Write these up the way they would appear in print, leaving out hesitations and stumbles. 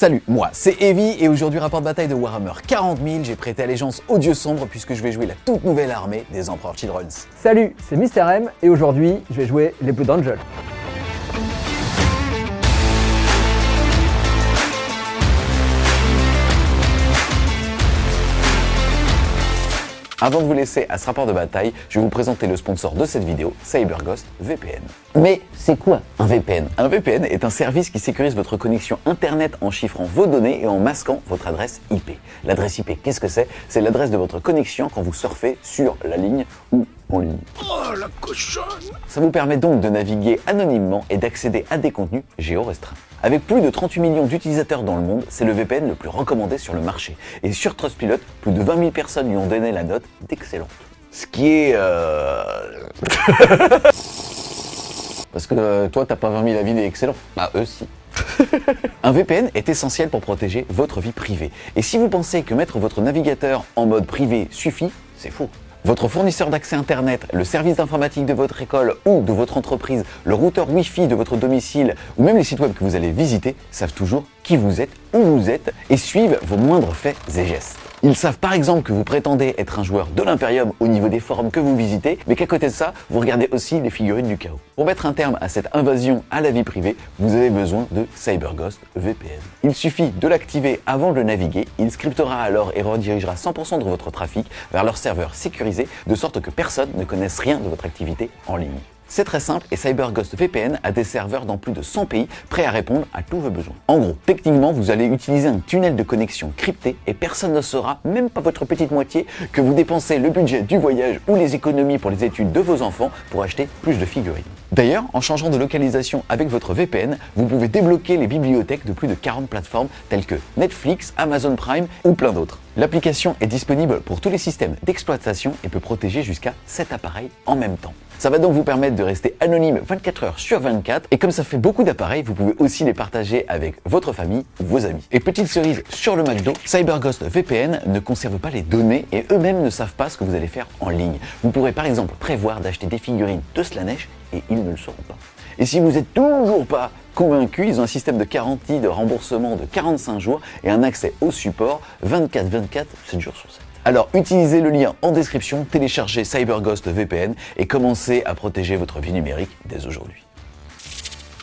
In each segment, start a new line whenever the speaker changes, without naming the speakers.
Salut, moi c'est Evie et aujourd'hui rapport de bataille de Warhammer 40 000, j'ai prêté allégeance au dieu sombre puisque je vais jouer la toute nouvelle armée des Emperor Childrens.
Salut, c'est Mister M et aujourd'hui je vais jouer les Blood Angels.
Avant de vous laisser à ce rapport de bataille, je vais vous présenter le sponsor de cette vidéo, CyberGhost VPN. Mais c'est quoi un VPN? Un VPN est un service qui sécurise votre connexion internet en chiffrant vos données et en masquant votre adresse IP. L'adresse IP, qu'est-ce que c'est? C'est l'adresse de votre connexion quand vous surfez sur la ligne ou en ligne.
Oh la cochonne!
Ça vous permet donc de naviguer anonymement et d'accéder à des contenus géorestreints. Avec plus de 38 millions d'utilisateurs dans le monde, c'est le VPN le plus recommandé sur le marché. Et sur Trustpilot, plus de 20 000 personnes lui ont donné la note d'excellente. Ce qui est... Parce que toi, t'as pas 20 000 avis d'excellent. Bah, eux, si. Un VPN est essentiel pour protéger votre vie privée. Et si vous pensez que mettre votre navigateur en mode privé suffit, c'est faux. Votre fournisseur d'accès Internet, le service d'informatique de votre école ou de votre entreprise, le routeur Wi-Fi de votre domicile ou même les sites web que vous allez visiter savent toujours qui vous êtes, où vous êtes et suivent vos moindres faits et gestes. Ils savent par exemple que vous prétendez être un joueur de l'Imperium au niveau des forums que vous visitez, mais qu'à côté de ça, vous regardez aussi les figurines du chaos. Pour mettre un terme à cette invasion à la vie privée, vous avez besoin de CyberGhost VPN. Il suffit de l'activer avant de le naviguer, il scriptera alors et redirigera 100% de votre trafic vers leur serveur sécurisé, de sorte que personne ne connaisse rien de votre activité en ligne. C'est très simple et CyberGhost VPN a des serveurs dans plus de 100 pays prêts à répondre à tous vos besoins. En gros, techniquement, vous allez utiliser un tunnel de connexion crypté et personne ne saura, même pas votre petite moitié, que vous dépensez le budget du voyage ou les économies pour les études de vos enfants pour acheter plus de figurines. D'ailleurs, en changeant de localisation avec votre VPN, vous pouvez débloquer les bibliothèques de plus de 40 plateformes telles que Netflix, Amazon Prime ou plein d'autres. L'application est disponible pour tous les systèmes d'exploitation et peut protéger jusqu'à 7 appareils en même temps. Ça va donc vous permettre de rester anonyme 24 heures sur 24 et comme ça fait beaucoup d'appareils, vous pouvez aussi les partager avec votre famille ou vos amis. Et petite cerise sur le McDo, CyberGhost VPN ne conserve pas les données et eux-mêmes ne savent pas ce que vous allez faire en ligne. Vous pourrez par exemple prévoir d'acheter des figurines de Slaanesh et ils ne le sauront pas. Et si vous n'êtes toujours pas convaincu, ils ont un système de garantie de remboursement de 45 jours et un accès au support 24/24, 7 jours sur 7. Alors utilisez le lien en description, téléchargez CyberGhost VPN et commencez à protéger votre vie numérique dès aujourd'hui.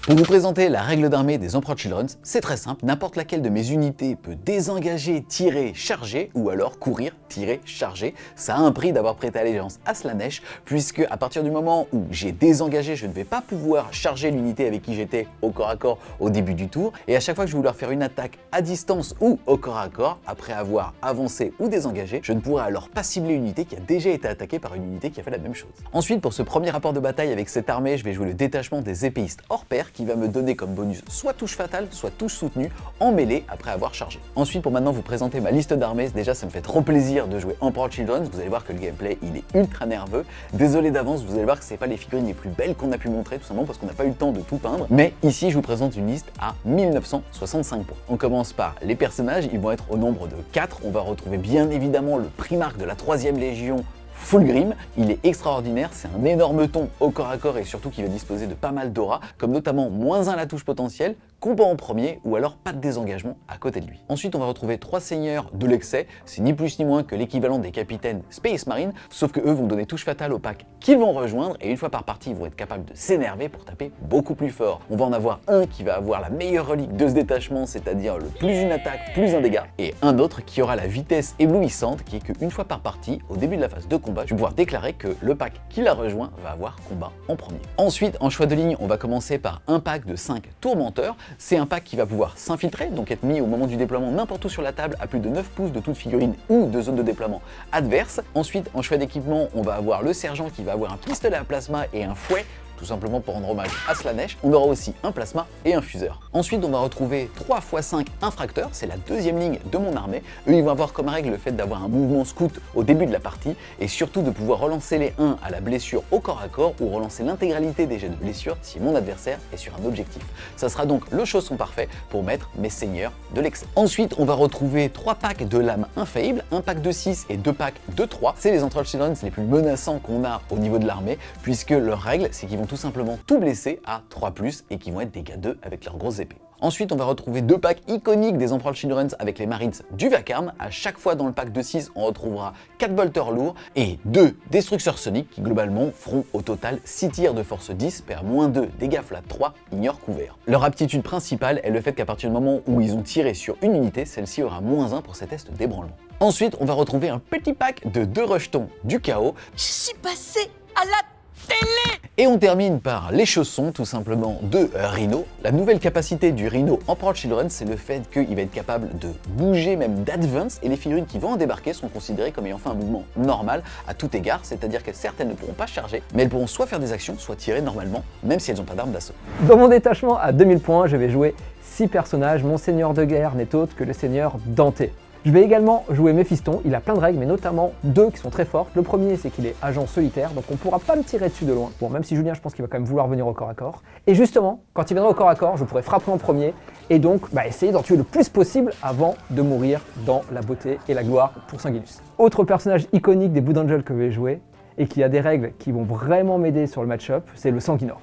Pour vous présenter la règle d'armée des Emperor Childrens, c'est très simple, n'importe laquelle de mes unités peut désengager, tirer, charger, ou alors courir, tirer, charger. Ça a un prix d'avoir prêté allégeance à Slaanesh, puisque à partir du moment où j'ai désengagé, je ne vais pas pouvoir charger l'unité avec qui j'étais au corps à corps au début du tour, et à chaque fois que je vais vouloir faire une attaque à distance ou au corps à corps, après avoir avancé ou désengagé, je ne pourrai alors pas cibler une unité qui a déjà été attaquée par une unité qui a fait la même chose. Ensuite, pour ce premier rapport de bataille avec cette armée, je vais jouer le détachement des épéistes hors pair, qui va me donner comme bonus soit touche fatale, soit touche soutenue en mêlée après avoir chargé. Ensuite, pour maintenant vous présenter ma liste d'armées, déjà ça me fait trop plaisir de jouer Emperor Childrens, vous allez voir que le gameplay il est ultra nerveux. Désolé d'avance, vous allez voir que c'est pas les figurines les plus belles qu'on a pu montrer, tout simplement parce qu'on n'a pas eu le temps de tout peindre. Mais ici je vous présente une liste à 1965 points. On commence par les personnages, ils vont être au nombre de 4. On va retrouver bien évidemment le primarque de la 3e Légion, Fulgrim. Il est extraordinaire, c'est un énorme ton au corps à corps et surtout qui va disposer de pas mal d'aura, comme notamment -1 à la touche potentielle, combat en premier ou alors pas de désengagement à côté de lui. Ensuite on va retrouver 3 seigneurs de l'excès, c'est ni plus ni moins que l'équivalent des capitaines Space Marine, sauf que eux vont donner touche fatale au pack qu'ils vont rejoindre et une fois par partie ils vont être capables de s'énerver pour taper beaucoup plus fort. On va en avoir un qui va avoir la meilleure relique de ce détachement, c'est-à-dire le plus une attaque, plus un dégât, et un autre qui aura la vitesse éblouissante qui est qu'une fois par partie, au début de la phase de combat, je vais pouvoir déclarer que le pack qui l'a rejoint va avoir combat en premier. Ensuite, en choix de ligne, on va commencer par un pack de 5 tourmenteurs. C'est un pack qui va pouvoir s'infiltrer, donc être mis au moment du déploiement n'importe où sur la table à plus de 9 pouces de toute figurine ou de zone de déploiement adverse. Ensuite, en choix d'équipement, on va avoir le sergent qui va avoir un pistolet à plasma et un fouet, tout simplement pour rendre hommage à Slaanesh. On aura aussi un plasma et un fuseur. Ensuite, on va retrouver 3 x 5 infracteurs, c'est la 2e ligne de mon armée. Eux, ils vont avoir comme règle le fait d'avoir un mouvement scout au début de la partie et surtout de pouvoir relancer les 1 à la blessure au corps à corps ou relancer l'intégralité des jets de blessure si mon adversaire est sur un objectif. Ça sera donc le chausson parfait pour mettre mes seigneurs de l'excès. Ensuite, on va retrouver 3 packs de lames infaillibles, un pack de 6 et 2 packs de 3. C'est les Emperor Childrens les plus menaçants qu'on a au niveau de l'armée, puisque leur règle, c'est qu'ils vont tout simplement tout blesser à 3+, et qui vont être dégâts 2 avec leurs grosses épées. Ensuite, on va retrouver 2 packs iconiques des Emperor Children's avec les Marines du vacarme. À chaque fois dans le pack de 6, on retrouvera 4 bolters lourds et 2 destructeurs soniques qui globalement feront au total 6 tirs de force 10, perd -2, dégâts flat 3, ignore couvert. Leur aptitude principale est le fait qu'à partir du moment où ils ont tiré sur une unité, celle-ci aura -1 pour ses tests d'ébranlement. Ensuite, on va retrouver un petit pack de 2 rejetons du chaos.
Je suis passé à la télé!
Et on termine par les chaussons, tout simplement, de Rhino. La nouvelle capacité du Rhino Emperor Children, c'est le fait qu'il va être capable de bouger, même d'advance, et les figurines qui vont en débarquer sont considérées comme ayant fait un mouvement normal à tout égard, c'est-à-dire que certaines ne pourront pas charger, mais elles pourront soit faire des actions, soit tirer normalement, même si elles n'ont pas d'arme d'assaut.
Dans mon détachement à 2000 points, je vais jouer 6 personnages. Mon seigneur de guerre n'est autre que le seigneur Dante. Je vais également jouer Méphiston, il a plein de règles, mais notamment 2 qui sont très fortes. Le premier, c'est qu'il est agent solitaire, donc on ne pourra pas me tirer dessus de loin. Bon, même si Julien, je pense qu'il va quand même vouloir venir au corps à corps. Et justement, quand il viendra au corps à corps, je pourrai frapper en premier, et donc essayer d'en tuer le plus possible avant de mourir dans la beauté et la gloire pour Sanguinus. Autre personnage iconique des Blood Angels que je vais jouer, et qui a des règles qui vont vraiment m'aider sur le match-up, c'est le Sanguinor.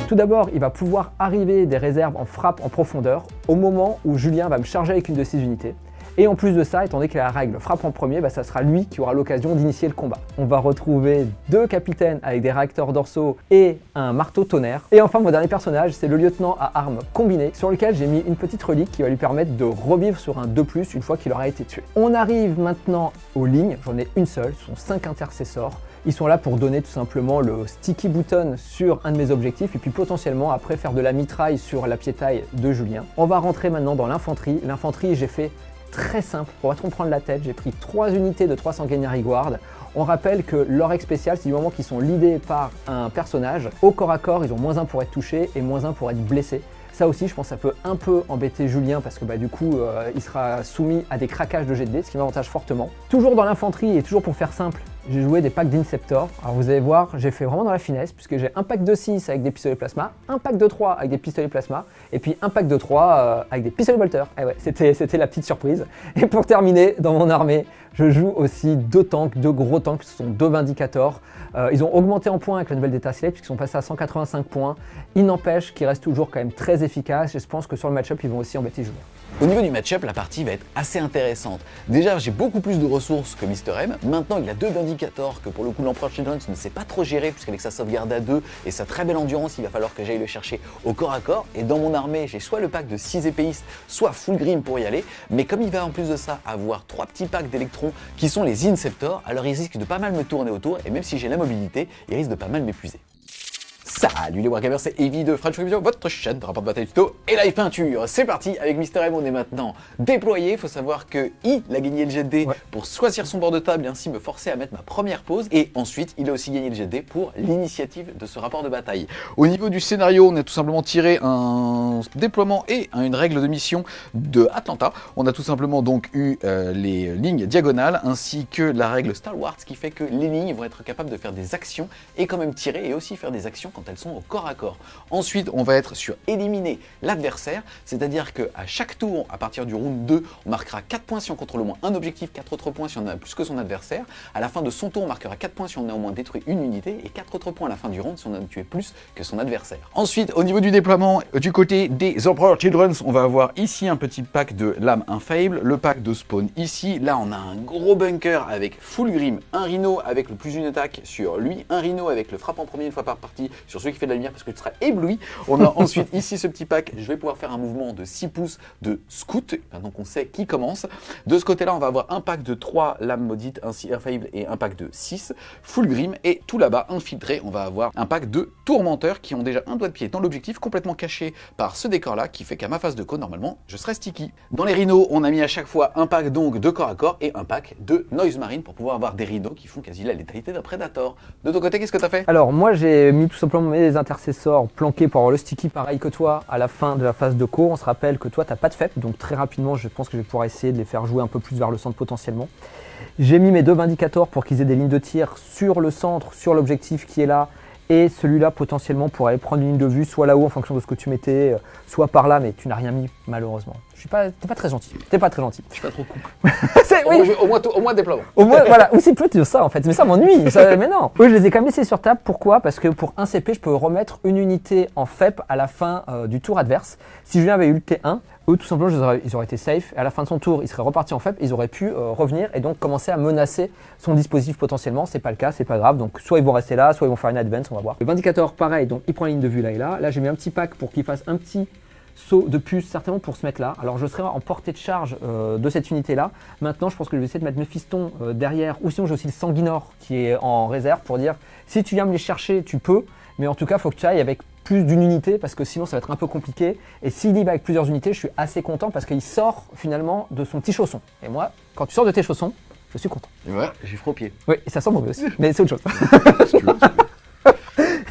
Tout d'abord, il va pouvoir arriver des réserves en frappe en profondeur au moment où Julien va me charger avec une de ses unités. Et en plus de ça, étant donné que la règle frappe en premier, ça sera lui qui aura l'occasion d'initier le combat. On va retrouver 2 capitaines avec des réacteurs dorsaux et un marteau tonnerre. Et enfin, mon dernier personnage, c'est le lieutenant à armes combinées, sur lequel j'ai mis une petite relique qui va lui permettre de revivre sur un 2+, une fois qu'il aura été tué. On arrive maintenant aux lignes, j'en ai une seule, ce sont 5 intercessors. Ils sont là pour donner tout simplement le sticky button sur un de mes objectifs et puis potentiellement après faire de la mitraille sur la piétaille de Julien. On va rentrer maintenant dans l'infanterie. L'infanterie, j'ai fait très simple. Pour pas trop me prendre la tête, j'ai pris 3 unités de 300 Gennari Guard. On rappelle que leur règle spéciale, c'est du moment qu'ils sont leadés par un personnage. Au corps à corps, ils ont -1 pour être touchés et -1 pour être blessés. Ça aussi, je pense que ça peut un peu embêter Julien parce que du coup, il sera soumis à des craquages de jet de dés, ce qui m'avantage fortement. Toujours dans l'infanterie et toujours pour faire simple, j'ai joué des packs d'Inceptor. Alors vous allez voir, j'ai fait vraiment dans la finesse puisque j'ai un pack de 6 avec des pistolets plasma, un pack de 3 avec des pistolets plasma et puis un pack de 3 avec des pistolets bolters. Et ouais, c'était la petite surprise. Et pour terminer, dans mon armée, je joue aussi 2 tanks, 2 gros tanks, ce sont 2 Vindicators. Ils ont augmenté en points avec la nouvelle Data Slate puisqu'ils sont passés à 185 points. Il n'empêche qu'ils restent toujours quand même très efficaces et je pense que sur le match-up, ils vont aussi embêter Julien.
Au niveau du match-up, la partie va être assez intéressante. Déjà, j'ai beaucoup plus de ressources que Mr. M. Maintenant, il a 2 Vindicators que pour le coup, l'Emperor Children ne sait pas trop gérer puisqu'avec sa sauvegarde à 2 et sa très belle endurance, il va falloir que j'aille le chercher au corps à corps. Et dans mon armée, j'ai soit le pack de 6 épéistes, soit full grim pour y aller. Mais comme il va en plus de ça avoir 3 petits packs d'électrons qui sont les Inceptors, alors il risque de pas mal me tourner autour et même si j'ai la mobilité, il risque de pas mal m'épuiser. Salut les Wargamers, c'est Evie de French Review, votre chaîne de rapport de bataille tuto et live peinture. C'est parti, avec Mr. M, on est maintenant déployé. Il faut savoir que il a gagné le jet de dés pour choisir son bord de table et ainsi me forcer à mettre ma première pause. Et ensuite, il a aussi gagné le jet de dés pour l'initiative de ce rapport de bataille. Au niveau du scénario, on a tout simplement tiré un déploiement et une règle de mission de Atlanta. On a tout simplement donc eu les lignes diagonales ainsi que la règle Star Wars, ce qui fait que les lignes vont être capables de faire des actions et quand même tirer et aussi faire des actions quand elles sont au corps à corps. Ensuite, on va être sur éliminer l'adversaire, c'est-à-dire qu'à chaque tour, à partir du round 2, on marquera 4 points si on contrôle au moins un objectif, 4 autres points si on en a plus que son adversaire. À la fin de son tour, on marquera 4 points si on a au moins détruit une unité et 4 autres points à la fin du round si on a tué plus que son adversaire. Ensuite, au niveau du déploiement, du côté des Emperor Children, on va avoir ici un petit pack de lames infaillibles, le pack de spawn ici. Là, on a un gros bunker avec full grim, un rhino avec le plus une attaque sur lui, un rhino avec le frappe en premier une fois par partie sur celui qui fait de la lumière parce que tu seras ébloui. On a ensuite ici ce petit pack, je vais pouvoir faire un mouvement de 6 pouces de scout, maintenant qu'on sait qui commence. De ce côté-là, on va avoir un pack de 3 lames maudites, ainsi infaillibles, et un pack de 6, full grim, et tout là-bas, infiltré, on va avoir un pack de tourmenteurs qui ont déjà un doigt de pied dans l'objectif, complètement caché par ce décor-là, qui fait qu'à ma phase de co, normalement, je serai sticky. Dans les rhinos, on a mis à chaque fois un pack donc de corps à corps et un pack de noise marine pour pouvoir avoir des rhinos qui font quasi la létalité d'un Predator. De ton côté, qu'est-ce que tu as fait?
Alors moi j'ai mis tout simplement mes intercesseurs planqués pour avoir le sticky pareil que toi à la fin de la phase de co. On se rappelle que toi t'as pas de FEP, donc très rapidement je pense que je vais pouvoir essayer de les faire jouer un peu plus vers le centre potentiellement. J'ai mis mes 2 Vindicators pour qu'ils aient des lignes de tir sur le centre, sur l'objectif qui est là. Et celui-là potentiellement pour aller prendre une ligne de vue, soit là-haut en fonction de ce que tu mettais, soit par là, mais tu n'as rien mis malheureusement. T'es pas très gentil. T'es pas très gentil.
Je suis pas trop couple.
Oui.
Au moins déploiement.
Au moins, voilà. Ou c'est plutôt ça en fait. Mais ça m'ennuie. Mais non. Oui, je les ai quand même laissés sur table. Pourquoi? Parce que pour un CP, je peux remettre une unité en FEP à la fin du tour adverse. Si Julien avait eu le T1, eux, tout simplement, ils auraient été safe. Et à la fin de son tour, ils seraient repartis en FEP. Ils auraient pu revenir et donc commencer à menacer son dispositif potentiellement. C'est pas le cas, c'est pas grave. Donc, soit ils vont rester là, soit ils vont faire une advance. On va voir. Le Vindicator, pareil. Donc, il prend la ligne de vue là et là. Là, j'ai mis un petit pack pour qu'il fasse un petit saut de puce, certainement pour ce mec-là. Alors, je serai en portée de charge de cette unité-là. Maintenant, je pense que je vais essayer de mettre Mephiston derrière. Ou sinon, j'ai aussi le Sanguinor qui est en réserve pour dire si tu viens me les chercher, tu peux. Mais en tout cas, il faut que tu ailles avec plus d'une unité parce que sinon ça va être un peu compliqué. Et s'il y va avec plusieurs unités, je suis assez content parce qu'il sort finalement de son petit chausson. Et moi, quand tu sors de tes chaussons, je suis content.
Ouais, j'ai froid au pied.
Oui, et ça sent mauvais aussi, mais c'est autre chose.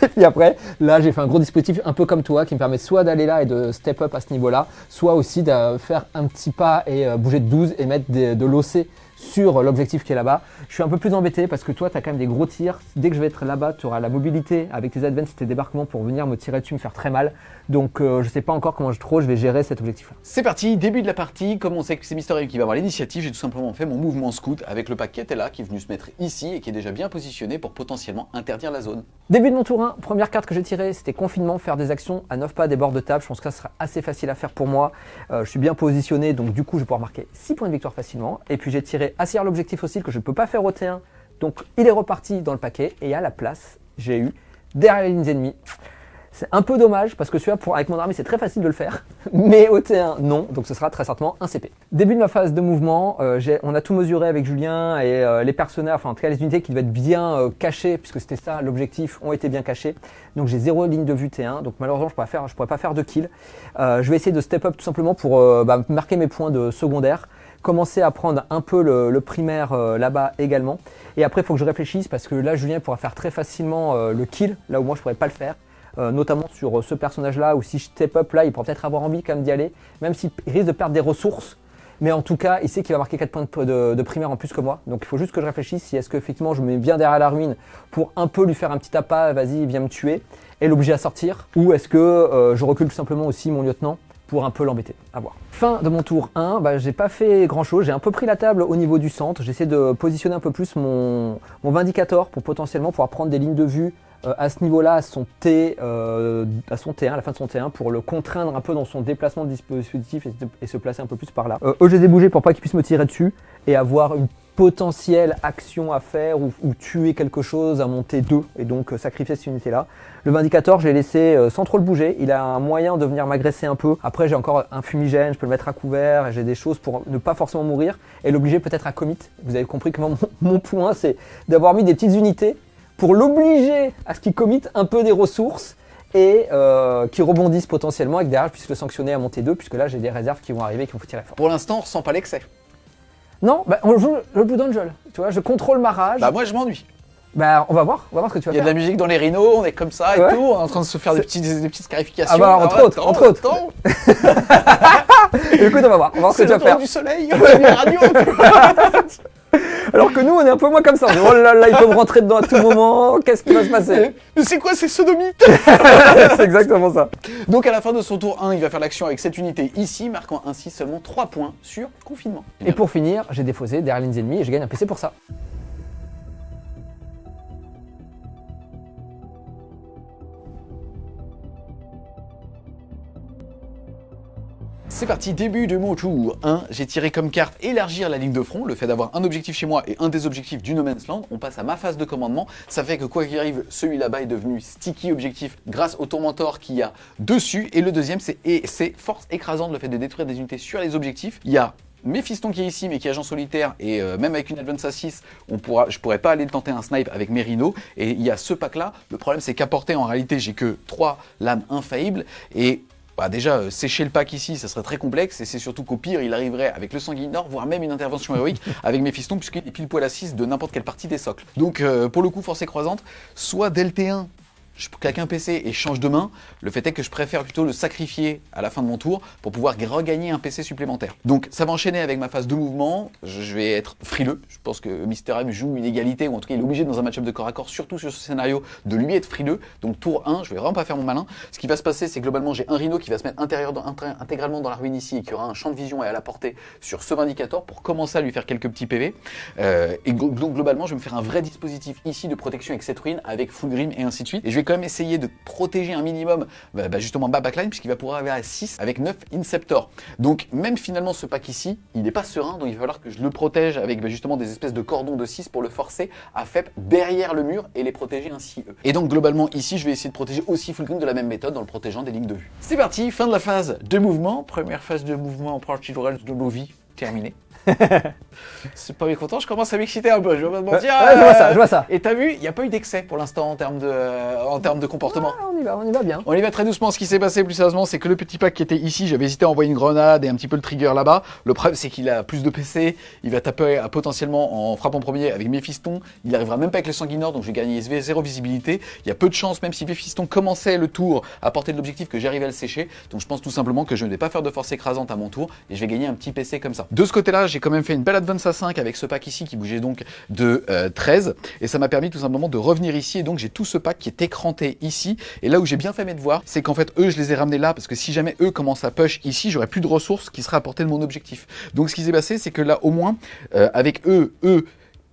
Et puis après, là j'ai fait un gros dispositif un peu comme toi qui me permet soit d'aller là et de step up à ce niveau-là, soit aussi de faire un petit pas et bouger de 12 et mettre de l'OC sur l'objectif qui est là-bas. Je suis un peu plus embêté parce que toi, tu as quand même des gros tirs. Dès que je vais être là-bas, tu auras la mobilité avec tes advances et tes débarquements pour venir me tirer dessus, me faire très mal. Donc, je sais pas encore comment je vais gérer cet objectif-là.
C'est parti, début de la partie. Comme on sait que c'est Mister M qui va avoir l'initiative, j'ai tout simplement fait mon mouvement scout avec le pack qui était là, qui est venu se mettre ici et qui est déjà bien positionné pour potentiellement interdire la zone.
Début de mon tour 1, première carte que j'ai tirée, c'était confinement, faire des actions à 9 pas des bords de table. Je pense que ça sera assez facile à faire pour moi. Je suis bien positionné, donc du coup, je vais pouvoir marquer 6 points de victoire facilement. Et puis, j'ai tiré Assir l'objectif aussi que je ne peux pas faire au T1. Donc, il est reparti dans le paquet et à la place, j'ai eu derrière les lignes ennemies. C'est un peu dommage parce que celui-là, avec mon armée, c'est très facile de le faire. Mais au T1, non. Donc, ce sera très certainement un CP. Début de ma phase de mouvement, on a tout mesuré avec Julien et les personnages, enfin en tout cas les unités qui devaient être bien cachées, puisque c'était ça l'objectif, ont été bien cachées. Donc, j'ai 0 ligne de vue T1. Donc, malheureusement, je pourrais pas faire de kill. Je vais essayer de step up tout simplement pour marquer mes points de secondaire. Commencer à prendre un peu le primaire là-bas également. Et après, il faut que je réfléchisse parce que là, Julien pourra faire très facilement le kill, là où moi, je pourrais pas le faire. Notamment sur ce personnage-là, ou si je step up là, il pourra peut-être avoir envie quand même d'y aller, même s'il risque de perdre des ressources. Mais en tout cas, il sait qu'il va marquer 4 points de primaire en plus que moi. Donc il faut juste que je réfléchisse si est-ce que effectivement je me mets bien derrière la ruine pour un peu lui faire un petit appât, vas-y, viens me tuer, et l'obliger à sortir. Ou est-ce que je recule tout simplement aussi mon lieutenant pour un peu l'embêter, à voir. Fin de mon tour 1, j'ai pas fait grand chose, j'ai un peu pris la table au niveau du centre, j'essaie de positionner un peu plus mon Vindicator pour potentiellement pouvoir prendre des lignes de vue à ce niveau-là, à son T1, à la fin de son T1, pour le contraindre un peu dans son déplacement de dispositif et se placer un peu plus par là. Eux, je les ai bougés pour pas qu'ils puissent me tirer dessus et avoir une potentielle action à faire ou tuer quelque chose à mon T2 et donc sacrifier cette unité-là. Le Vindicator, je l'ai laissé sans trop le bouger. Il a un moyen de venir m'agresser un peu. Après, j'ai encore un fumigène, je peux le mettre à couvert et j'ai des choses pour ne pas forcément mourir et l'obliger peut-être à commit. Vous avez compris que mon point, c'est d'avoir mis des petites unités pour l'obliger à ce qu'il commit un peu des ressources et qui rebondissent potentiellement et que derrière je puisse le sanctionner à mon T2 puisque là j'ai des réserves qui vont arriver et qui vont tirer fort.
Pour l'instant, on ressent pas l'excès.
Non, on joue le Blue Angel, tu vois, je contrôle ma rage.
Moi je m'ennuie.
On va voir ce que tu vas faire.
Il y a de la musique dans les rhinos, on est comme ça et tout, on est en train de se faire des petites scarifications.
Entre autres. Écoute, on va voir ce que tu vas faire.
Du soleil, la radio.
Alors que nous, on est un peu moins comme ça. Oh là là, ils peuvent rentrer dedans à tout moment. Qu'est-ce qui va se passer?
Mais c'est quoi ces sodomites?
C'est exactement ça.
Donc à la fin de son tour 1, il va faire l'action avec cette unité ici, marquant ainsi seulement 3 points sur confinement.
Et pour finir, j'ai défaussé derrière les ennemis et je gagne un PC pour ça.
C'est parti, début de mon tour 1, j'ai tiré comme carte élargir la ligne de front, le fait d'avoir un objectif chez moi et un des objectifs du No Man's Land. On passe à ma phase de commandement, ça fait que quoi qu'il arrive, celui là-bas est devenu sticky objectif grâce au tourmentor qu'il y a dessus. Et le deuxième, c'est force écrasante, le fait de détruire des unités sur les objectifs. Il y a Mephiston qui est ici mais qui est agent solitaire et même avec une advance à 6, je pourrais pas aller tenter un snipe avec mes rhinos. Et il y a ce pack là, le problème c'est qu'à portée en réalité j'ai que 3 lames infaillibles et déjà, sécher le pack ici, ça serait très complexe, et c'est surtout qu'au pire, il arriverait avec le Sanguinor, voire même une intervention héroïque avec Mephiston, puisqu'il est pile poil à 6 de n'importe quelle partie des socles. Donc, pour le coup, forcée croisante, soit dès le T1, je claque un PC et je change de main. Le fait est que je préfère plutôt le sacrifier à la fin de mon tour pour pouvoir regagner un PC supplémentaire. Donc ça va enchaîner avec ma phase de mouvement. Je vais être frileux. Je pense que Mister M joue une égalité, ou en tout cas il est obligé dans un match-up de corps à corps, surtout sur ce scénario, de lui être frileux. Donc tour 1, je vais vraiment pas faire mon malin. Ce qui va se passer, c'est que globalement j'ai un rhino qui va se mettre intégralement dans la ruine ici et qui aura un champ de vision et à la portée sur ce Vindicator pour commencer à lui faire quelques petits PV. Donc globalement je vais me faire un vrai dispositif ici de protection avec cette ruine, avec full grim et ainsi de suite. Et je vais quand même essayer de protéger un minimum justement ma backline, puisqu'il va pouvoir arriver à 6 avec 9 Inceptor. Donc même finalement ce pack ici, il n'est pas serein, donc il va falloir que je le protège avec justement des espèces de cordons de 6 pour le forcer à FEP derrière le mur et les protéger ainsi eux. Et donc globalement ici je vais essayer de protéger aussi full grim de la même méthode en le protégeant des lignes de vue. C'est parti, fin de la phase de mouvement, première phase de mouvement en partie de nos vies terminée. C'est pas mécontent, je commence à m'exciter un peu, je vais pas te mentir.
Je vois ça.
Et t'as vu, il n'y a pas eu d'excès pour l'instant en termes de comportement.
Ouais, on y va bien.
On y va très doucement. Ce qui s'est passé plus sérieusement, c'est que le petit pack qui était ici, j'avais hésité à envoyer une grenade et un petit peu le trigger là-bas. Le problème, c'est qu'il a plus de PC, il va taper potentiellement en frappant premier avec Méphiston. Il n'arrivera même pas avec le Sanguinor, donc je vais gagner zéro visibilité. Il y a peu de chance, même si Méphiston commençait le tour à portée de l'objectif, que j'arrive à le sécher. Donc je pense tout simplement que je ne vais pas faire de force écrasante à mon tour et je vais gagner un petit PC comme ça. De ce côté-là, j'ai quand même fait une belle advance à 5 avec ce pack ici qui bougeait donc de 13 et ça m'a permis tout simplement de revenir ici et donc j'ai tout ce pack qui est écranté ici et là où j'ai bien fait mes devoirs c'est qu'en fait eux je les ai ramenés là parce que si jamais eux commencent à push ici j'aurais plus de ressources qui seraient à portée de mon objectif. Donc ce qui s'est passé c'est que là au moins avec eux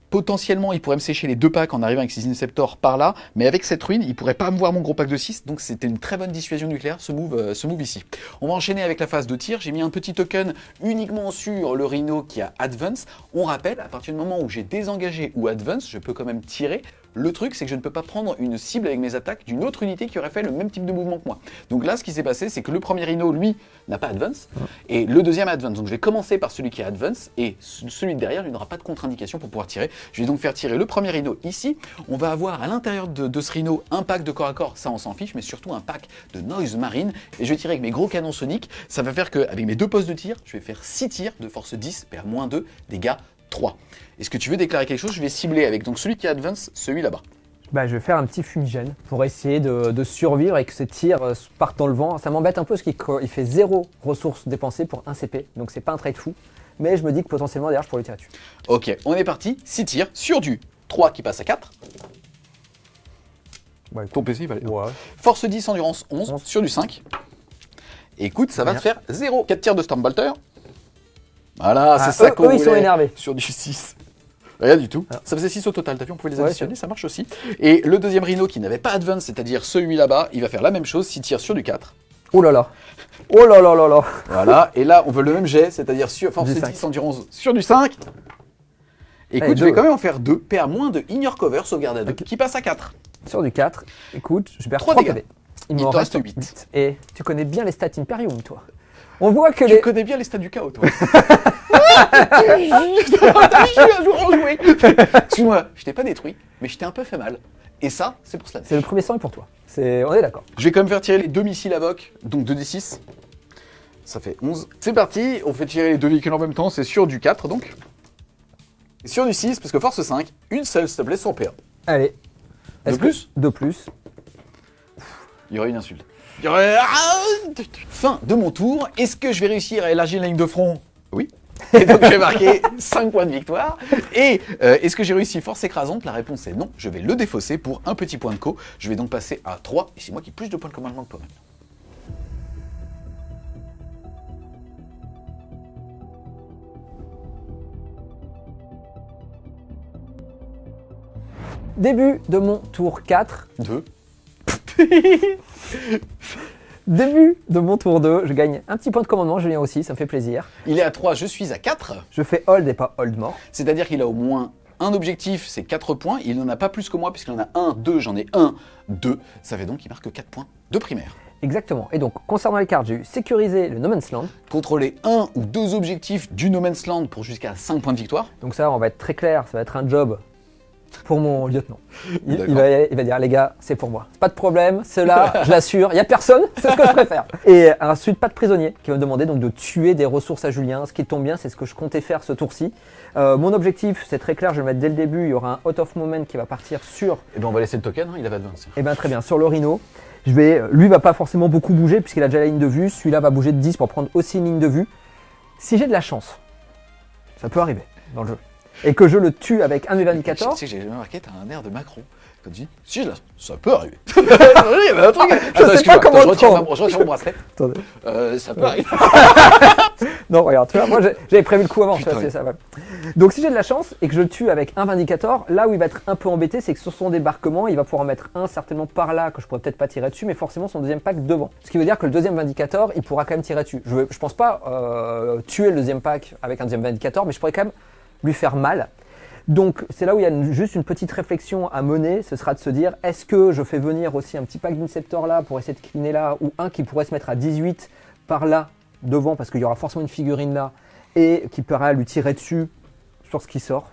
potentiellement, il pourrait me sécher les deux packs en arrivant avec ses Inceptors par là, mais avec cette ruine, il pourrait pas me voir mon gros pack de 6, donc c'était une très bonne dissuasion nucléaire, ce move ici. On va enchaîner avec la phase de tir. J'ai mis un petit token uniquement sur le Rhino qui a Advance. On rappelle, à partir du moment où j'ai désengagé ou Advance, je peux quand même tirer. Le truc, c'est que je ne peux pas prendre une cible avec mes attaques d'une autre unité qui aurait fait le même type de mouvement que moi. Donc là, ce qui s'est passé, c'est que le premier Rhino, lui, n'a pas Advance, et le deuxième a Advance. Donc je vais commencer par celui qui a Advance, et celui de derrière, il n'aura pas de contre-indication pour pouvoir tirer. Je vais donc faire tirer le premier Rhino ici. On va avoir à l'intérieur de ce Rhino un pack de corps à corps, ça on s'en fiche, mais surtout un pack de Noise Marine. Et je vais tirer avec mes gros canons soniques. Ça va faire qu'avec mes deux postes de tir, je vais faire 6 tirs de force 10, PA-2, dégâts 3. Est-ce que tu veux déclarer quelque chose? Je vais cibler avec donc celui qui a Advance, celui là-bas.
Je vais faire un petit fumigène pour essayer de survivre et que ces tirs partent dans le vent. Ça m'embête un peu parce qu'il fait 0 ressources dépensées pour 1 CP, donc c'est pas un trade fou. Mais je me dis que potentiellement derrière je pourrais le tirer dessus.
Ok, on est parti, 6 tirs sur du 3 qui passe à 4.
Ouais,
ton PC il va aller.
Ouais.
Force 10, endurance 11 sur du 5. Écoute, ça va te faire 0. 4 tirs de Stormbolter. Voilà, c'est ça qu'on voulait.
Eux, ils sont énervés.
Sur du 6. Rien du tout. Ça faisait 6 au total, t'as vu, on pouvait les additionner, ça marche aussi. Et le deuxième Rhino qui n'avait pas Advance, c'est-à-dire celui là-bas, il va faire la même chose, 6 tirs sur du 4.
Oh là là. Oh là là là là.
Voilà, et là on veut le même jet, c'est-à-dire sur force 10, endurance sur du 5. Écoute, je vais quand même en faire 2, PA- de In Your Cover, sauvegarde à 2, qui passe à 4.
Sur du 4, écoute, je perds
3
3
dégâts.
PV.
Il te reste 8.
Et tu connais bien les stats Imperium, toi. On voit que
tu connais bien les stats du chaos, toi. un jour en jouer. Excuse-moi, je t'ai pas détruit, mais je t'ai un peu fait mal. Et ça, c'est pour cela.
C'est le premier sang est pour toi. On est d'accord.
Je vais quand même faire tirer les 2 missiles à Voc, donc 2d6. Ça fait 11. C'est parti, on fait tirer les 2 véhicules en même temps, c'est sur du 4 donc. Et sur du 6, parce que force 5, une seule, s'il te plaît, sans PA.
Allez.
De plus ?
De plus.
Il y aurait une insulte. Il y aurait... Fin de mon tour. Est-ce que je vais réussir à élargir la ligne de front? Oui. Et donc je vais marquer 5 points de victoire. Et est-ce que j'ai réussi force écrasante? La réponse est non. Je vais le défausser pour un petit point de co. Je vais donc passer à 3. Et c'est moi qui ai plus de points de commandement que toi-même.
Début de mon tour 4.
2.
Début de mon tour 2, je gagne un petit point de commandement, Julien aussi, ça me fait plaisir.
Il est à 3, je suis à 4.
Je fais hold et pas hold mort.
C'est-à-dire qu'il a au moins un objectif, c'est 4 points. Il n'en a pas plus que moi, puisqu'il en a 1, 2, j'en ai 1, 2. Ça fait donc qu'il marque 4 points de primaire.
Exactement. Et donc, concernant les cartes, j'ai eu sécuriser le No Man's Land.
Contrôler 1 ou 2 objectifs du No Man's Land pour jusqu'à 5 points de victoire.
Donc ça, on va être très clair, ça va être un job Pour mon lieutenant. Il
D'accord.
va dire, les gars, c'est pour moi. Pas de problème, ceux-là, je l'assure, il n'y a personne, c'est ce que je préfère. Et ensuite, pas de prisonnier, qui va me demander donc de tuer des ressources à Julien. Ce qui tombe bien, c'est ce que je comptais faire ce tour-ci. Mon objectif, c'est très clair, je vais le mettre dès le début, il y aura un out of moment qui va partir sur...
Et ben on va laisser le token, hein, il avait advance.
Eh bien très bien, sur le Rhino. Lui va pas forcément beaucoup bouger puisqu'il a déjà la ligne de vue. Celui-là va bouger de 10 pour prendre aussi une ligne de vue. Si j'ai de la chance, ça peut arriver dans le jeu, et que je le tue avec un de mes vindicators.
Tu sais que j'ai jamais remarqué, t'as un air de Macron. Quand tu dis, si je la... ça peut arriver. Il y avait un truc.
Je sais pas comment
je retire
prendre.
je retire mon bracelet.
Attendez.
Ça peut arriver.
Non, regarde, tu vois, moi j'avais prévu le coup avant, tu vois,
Putain,
c'est ça. Ouais. Donc si j'ai de la chance et que je le tue avec un vindicator, là où il va être un peu embêté, c'est que sur son débarquement, il va pouvoir en mettre un certainement par là, que je pourrais peut-être pas tirer dessus, mais forcément son deuxième pack devant. Ce qui veut dire que le deuxième vindicator, il pourra quand même tirer dessus. Je pense pas tuer le deuxième pack avec un deuxième vindicator, mais je pourrais quand même lui faire mal. Donc c'est là où il y a juste une petite réflexion à mener, ce sera de se dire, est-ce que je fais venir aussi un petit pack d'Inceptor là pour essayer de cleaner là, ou un qui pourrait se mettre à 18 par là, devant, parce qu'il y aura forcément une figurine là, et qui pourra lui tirer dessus sur ce qui sort.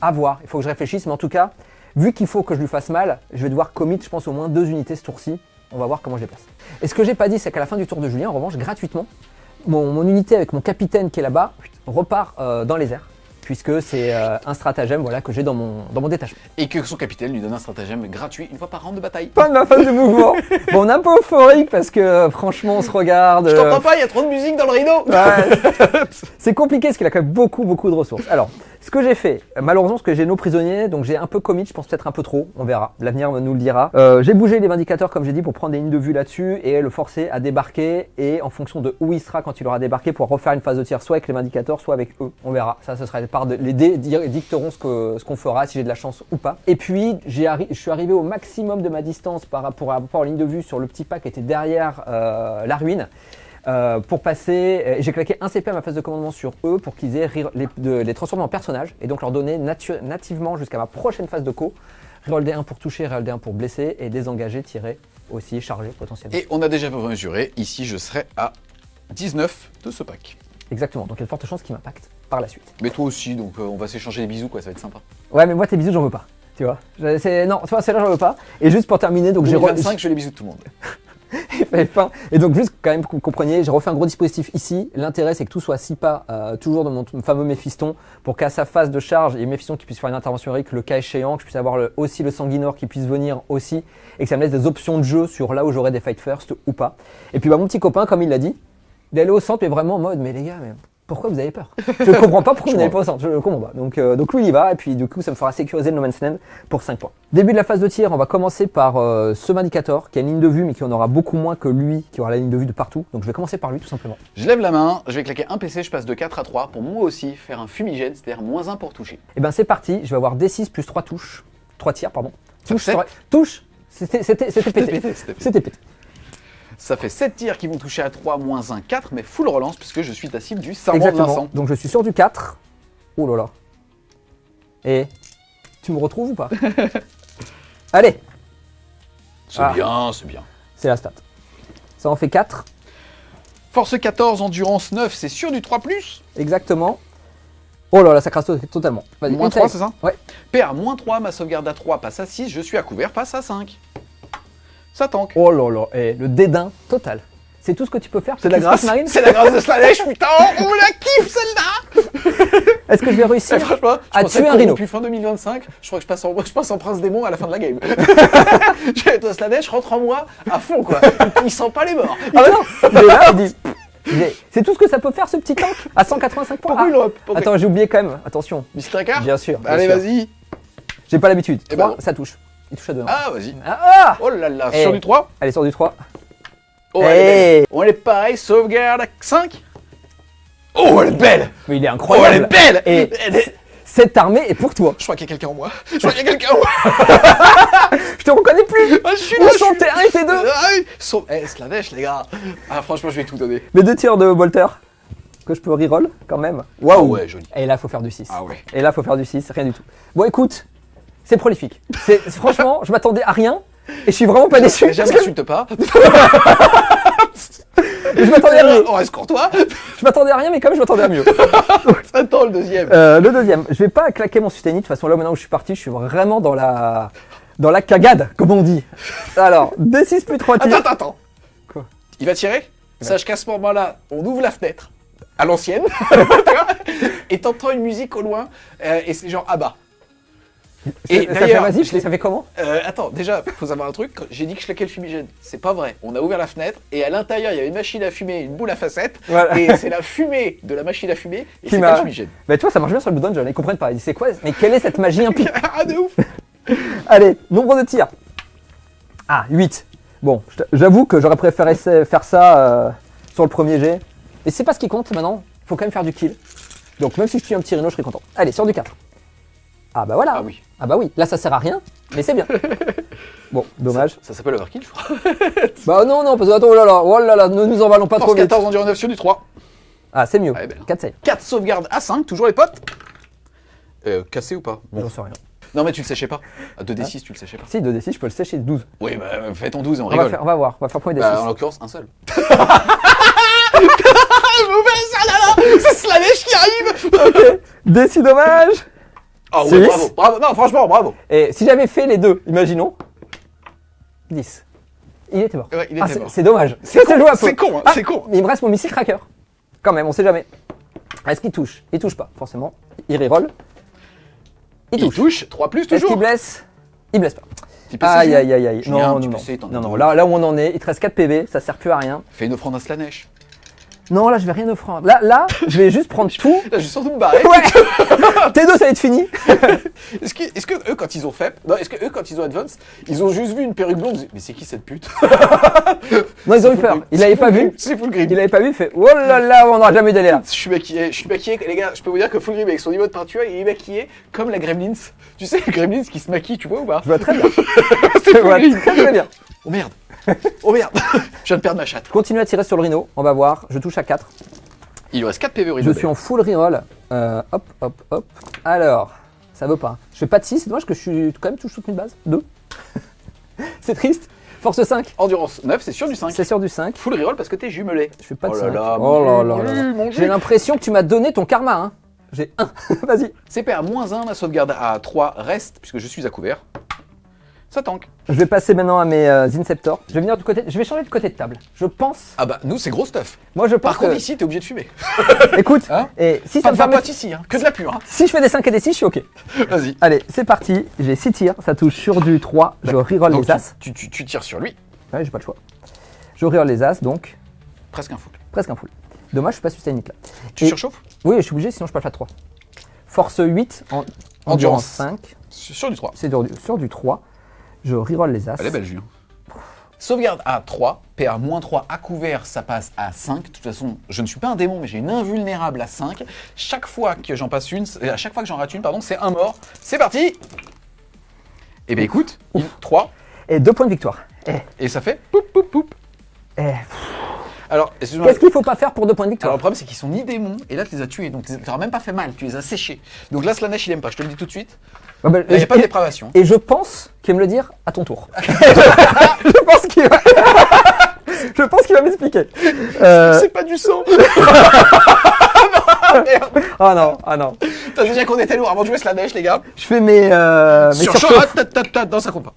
À voir, il faut que je réfléchisse, mais en tout cas, vu qu'il faut que je lui fasse mal, je vais devoir commit, je pense, au moins 2 unités ce tour-ci. On va voir comment je les place. Et ce que j'ai pas dit, c'est qu'à la fin du tour de Julien, en revanche, gratuitement, mon unité avec mon capitaine qui est là-bas repart dans les airs, puisque c'est un stratagème voilà, que j'ai dans mon détachement.
Et que son capitaine lui donne un stratagème gratuit une fois par round de bataille.
Fin de ma phase de mouvement. Bon, on est un peu euphorique parce que franchement, on se regarde.
Je t'entends pas, il y a trop de musique dans le rideau.
Ouais. C'est compliqué parce qu'il a quand même beaucoup de ressources. Alors, ce que j'ai fait, malheureusement, parce que j'ai nos prisonniers, donc j'ai un peu commit, je pense peut-être un peu trop, on verra, l'avenir nous le dira. J'ai bougé les vindicateurs, comme j'ai dit, pour prendre des lignes de vue là-dessus et le forcer à débarquer, et en fonction de où il sera quand il aura débarqué, pour refaire une phase de tir soit avec les vindicateurs, soit avec eux. On verra, ça ce sera les dés dicteront ce qu'on fera, si j'ai de la chance ou pas. Et puis, je suis arrivé au maximum de ma distance par rapport aux lignes de vue sur le petit pack qui était derrière la ruine. Pour passer, j'ai claqué un CP à ma phase de commandement sur eux pour qu'ils aient les transformer en personnages et donc leur donner nativement jusqu'à ma prochaine phase de co. Reroll D1 pour toucher, reroll D1 pour blesser et désengager, tirer aussi, charger potentiellement.
Et on a déjà mesuré, ici je serai à 19 de ce pack.
Exactement, donc il y a de fortes chances qu'il m'impacte par la suite.
Mais toi aussi, donc on va s'échanger les bisous quoi, ça va être sympa.
Ouais, mais moi tes bisous j'en veux pas, tu vois. Non, tu vois, celle-là j'en veux pas. Et juste pour terminer, donc j'ai
25, je fais les bisous de tout le monde.
Et donc juste quand même que vous compreniez, j'ai refait un gros dispositif ici. L'intérêt c'est que tout soit 6 pas, toujours dans mon fameux Méphiston, pour qu'à sa phase de charge, il y ait Méphiston qui puisse faire une intervention héroïque le cas échéant, que je puisse avoir aussi le Sanguinor qui puisse venir aussi, et que ça me laisse des options de jeu sur là où j'aurai des fight first ou pas. Et puis mon petit copain, comme il l'a dit, il est allé au centre mais vraiment en mode, mais les gars, mais pourquoi vous avez peur? Je ne comprends pas pourquoi vous n'allez pas au centre, je ne comprends pas. Donc lui il y va, et puis du coup ça me fera sécuriser le No Man's Land pour 5 points. Début de la phase de tir, on va commencer par ce Vindicator qui a une ligne de vue mais qui en aura beaucoup moins que lui qui aura la ligne de vue de partout. Donc je vais commencer par lui tout simplement.
Je lève la main, je vais claquer un PC, je passe de 4 à 3 pour moi aussi faire un fumigène, c'est-à-dire -1 pour toucher.
Et ben c'est parti, je vais avoir D6 plus 3 touches, 3 tirs pardon.
Ça fait
Touche, c'était pété. C'était pété.
Ça fait 7 tirs qui vont toucher à 3, -1, 4, mais full relance puisque je suis ta cible du serment de
Exactement,
Vincent.
donc je suis sur du 4. Oh là là. Et tu me retrouves ou pas? Allez,
C'est bien, c'est bien.
c'est la stat. Ça en fait 4.
Force 14, endurance 9, c'est sûr du 3+.
Exactement. Oh là là, ça crasse totalement. Vas-y,
Moins
une
3,
save.
c'est ça?
Ouais.
PA, -3, ma sauvegarde à 3 passe à 6, je suis à couvert, passe à 5. Ça tank.
Oh là là, et le dédain total. C'est tout ce que tu peux faire.
C'est la grâce,
Marine.
c'est la grâce de Slanesh, putain, on la kiffe celle-là.
Est-ce que je vais réussir
Eh, franchement,
à
je pensais
tuer
être
un rhino?
depuis fin 2025, je crois que je passe en prince démon à la fin de la game. Toi Slanesh rentre en moi à fond quoi, il sent pas les morts.
Ah bah non, il est là, il dit. C'est tout ce que ça peut faire ce petit tank à 185 points.
Pourquoi il aurait pas-
Attends, j'ai oublié quand même. Attention.
Mystery Card.
Bien sûr. bien
Allez
sûr.
vas-y.
J'ai pas l'habitude.
Eh
3,
ben.
ça touche. Il touche à 2.
Ah vas-y.
Ah,
Oh là là,
Eh.
sur du 3.
allez, sur du 3.
Oh
Eh.
elle est belle. Oh elle est pareil, sauvegarde à 5. Oh elle est belle.
Mais il est
Oh
incroyable.
elle est belle.
Et
Elle est-
cette armée est pour toi.
Je crois qu'il y a quelqu'un en moi. Je crois qu'il y a quelqu'un en moi.
Je te reconnais plus.
Ah, je suis
Où
là.
sont T1 et T2?
Ah oui. Eh Slanesh les gars. Ah franchement je vais tout donner.
Mes 2 tirs de bolter que je peux reroll quand même.
Ah
Waouh.
ouais joli.
Et là, faut faire du 6.
Ah ouais.
Et là, faut faire du 6, rien du tout. Bon, écoute, c'est prolifique. Franchement, je m'attendais à rien et je suis vraiment pas déçu.
Déjà
parce que-
m'insulte pas.
Je m'attendais à mieux.
On reste courtois.
Je m'attendais à rien, mais quand même, je m'attendais à mieux.
Attends, le deuxième.
Le deuxième, je vais pas claquer mon sustain. De toute façon, là, maintenant où je suis parti, je suis vraiment dans la cagade, comme on dit. Alors, D6 plus 3 tirs.
Attends.
Quoi?
Il va tirer. Sache qu'à ce moment-là, on ouvre la fenêtre, à l'ancienne, et t'entends une musique au loin, et c'est genre bas. Et
Ça fait,
d'ailleurs,
vas-y, ça fait comment?
attends, déjà, faut savoir un truc, j'ai dit que je claquais le fumigène. C'est pas vrai. On a ouvert la fenêtre, et à l'intérieur, il y avait une machine à fumer, une boule à facettes,
Voilà.
et c'est la fumée de la machine à fumer, et
Qui
c'est
m'a-
pas le fumigène.
Bah, tu vois, ça marche bien sur le Blue Dungeon. Ils comprennent pas. Ils disent, c'est quoi? Mais quelle est cette magie impie?
Ah, de ouf.
Allez, nombre de tirs. Ah, 8. Bon, j'avoue que j'aurais préféré faire ça sur le premier jet. Et c'est pas ce qui compte maintenant. Faut quand même faire du kill. Donc même si je tue un petit rhino, je serais content. Allez, sur du 4. Ah bah voilà.
Ah oui.
Ah bah oui. Là, ça sert à rien, mais c'est bien. Bon, dommage.
Ça s'appelle overkill, je crois.
Bah non, parce que attends, oh là là, ne nous emballons pas trop
Force
vite.
14, endurance 9 sur du 3.
Ah, c'est mieux.
Ouais, ben.
4 save.
4 sauvegardes à 5, toujours les potes. Cassé ou pas?
J'en sais rien.
Non, mais tu le séchais pas. À 2d6, tu le séchais pas.
Si, 2d6, je peux le sécher 12.
Oui, bah fais ton 12 et on
On
rigole.
va voir. On va faire premier d6.
Bah, en l'occurrence, un seul. C'est Slanesh qui arrive.
D6 dommage.
Ah ouais,
Six.
bravo, bravo. Non, franchement, bravo.
Et si j'avais fait les deux, imaginons. 10. Il était mort.
Ouais, il était
c'est,
mort.
c'est dommage.
C'est con,
jouable.
c'est con, hein,
Ah,
c'est con.
mais il me reste mon missile tracker. Quand même, on sait jamais. Est-ce qu'il touche? Il touche pas, forcément. Il reroll. Il
Il
touche.
touche, 3 plus
Est-ce
toujours.
qu'il blesse? Il blesse pas.
Petit PC,
Aïe,
Julien.
aïe, aïe, aïe.
Julien,
Non,
petit
non,
PC, t'en as
non. Non,
deux.
là où on en est, il te reste 4 PV, ça sert plus à rien.
Fais une offrande à Slanesh.
Non, là, je vais rien offrir. Là, je vais juste prendre tout.
Là, je vais surtout me barrer.
Ouais. T2, ça va être fini.
Est-ce que eux, quand ils ont fait, non, est-ce que eux, quand ils ont advance, ils ont juste vu une perruque blonde, ils disaient, mais c'est qui cette pute?
Non, ils ont eu peur. Ils l'avaient pas vu.
C'est full grip.
Il avait pas vu, il fait oh là là, on n'aura jamais d'aller là.
Je suis maquillé, les gars, je peux vous dire que Full Grip avec son niveau de peinture, il est maquillé comme la Gremlins. Tu sais, les Gremlins qui se maquillent, tu vois ou pas?
Je vois très bien.
C'est
Je
Full
vois
Grip.
très très bien.
Oh merde. Oh merde. Je viens de perdre ma chatte.
Continue à tirer sur le rhino, on va voir. Je touche à 4.
Il lui reste 4 PV au
Je suis en full reroll. Hop. Alors, ça veut pas. Je fais pas de 6, c'est dommage que je suis quand même touche toute une base. 2. C'est triste. Force 5.
Endurance 9, c'est sûr du 5.
C'est sur du 5.
Full reroll parce que t'es jumelé.
Je fais pas de
Oh là
5.
là,
Oh là
mon
là
Dieu,
là.
mon
J'ai
Dieu.
l'impression que tu m'as donné ton karma. Hein. J'ai 1. Vas-y.
CP à -1, ma sauvegarde à 3 reste puisque je suis à couvert. Ça tank.
Je vais passer maintenant à mes Inceptors. Je vais venir du côté. Je vais changer de côté de table. Je pense.
Ah bah, nous, c'est gros stuff.
Moi, je pense
Par contre,
que.
ici, t'es obligé de fumer.
Écoute.
Hein
Et si
Pas
ça me
de
permet.
vapote ici, hein. Que de la pure. Hein.
Si je fais des 5 et des 6, je suis ok.
Vas-y.
Allez, c'est parti. J'ai 6 tirs. Ça touche sur du 3. Je reroll
Donc,
les as.
tu tires sur lui.
Ouais, j'ai pas le choix. Je reroll les as, donc
Presque un full.
presque un full. Dommage, je suis pas sustainique là.
Tu
Et-
surchauffes?
Oui, je suis obligé, sinon je peux pas 3. Force 8, endurance 5.
Sur du 3.
C'est sur du 3. Je reroll les as.
Elle est belle, Julien. Sauvegarde à 3, PA -3 à couvert, ça passe à 5. De toute façon, je ne suis pas un démon, mais j'ai une invulnérable à 5. Chaque fois que j'en passe une, à chaque fois que j'en rate une, pardon, c'est un mort. C'est parti. Eh bien écoute, 3,
Et 2 points de victoire.
et ça fait poup poup poup.
Eh.
Alors, excuse-moi.
Qu'est-ce qu'il faut pas faire pour 2 points de
Alors
victoire?
le problème c'est qu'ils sont ni démons, et là tu les as tués, donc tu n'auras même pas fait mal, tu les as séchés. Donc là Slanesh il aime pas, je te le dis tout de suite.
Ah bah,
Là il n'y a pas de
et-
dépravation.
Et je pense qu'il va me le dire à ton tour. Je pense qu'il va. Je pense qu'il va m'expliquer.
C'est pas du sang.
Ah non, ah non.
T'as déjà qu'on était lourd avant de jouer Slanesh les gars.
Je fais mes
Sur
surchauffes.
non ça compte pas.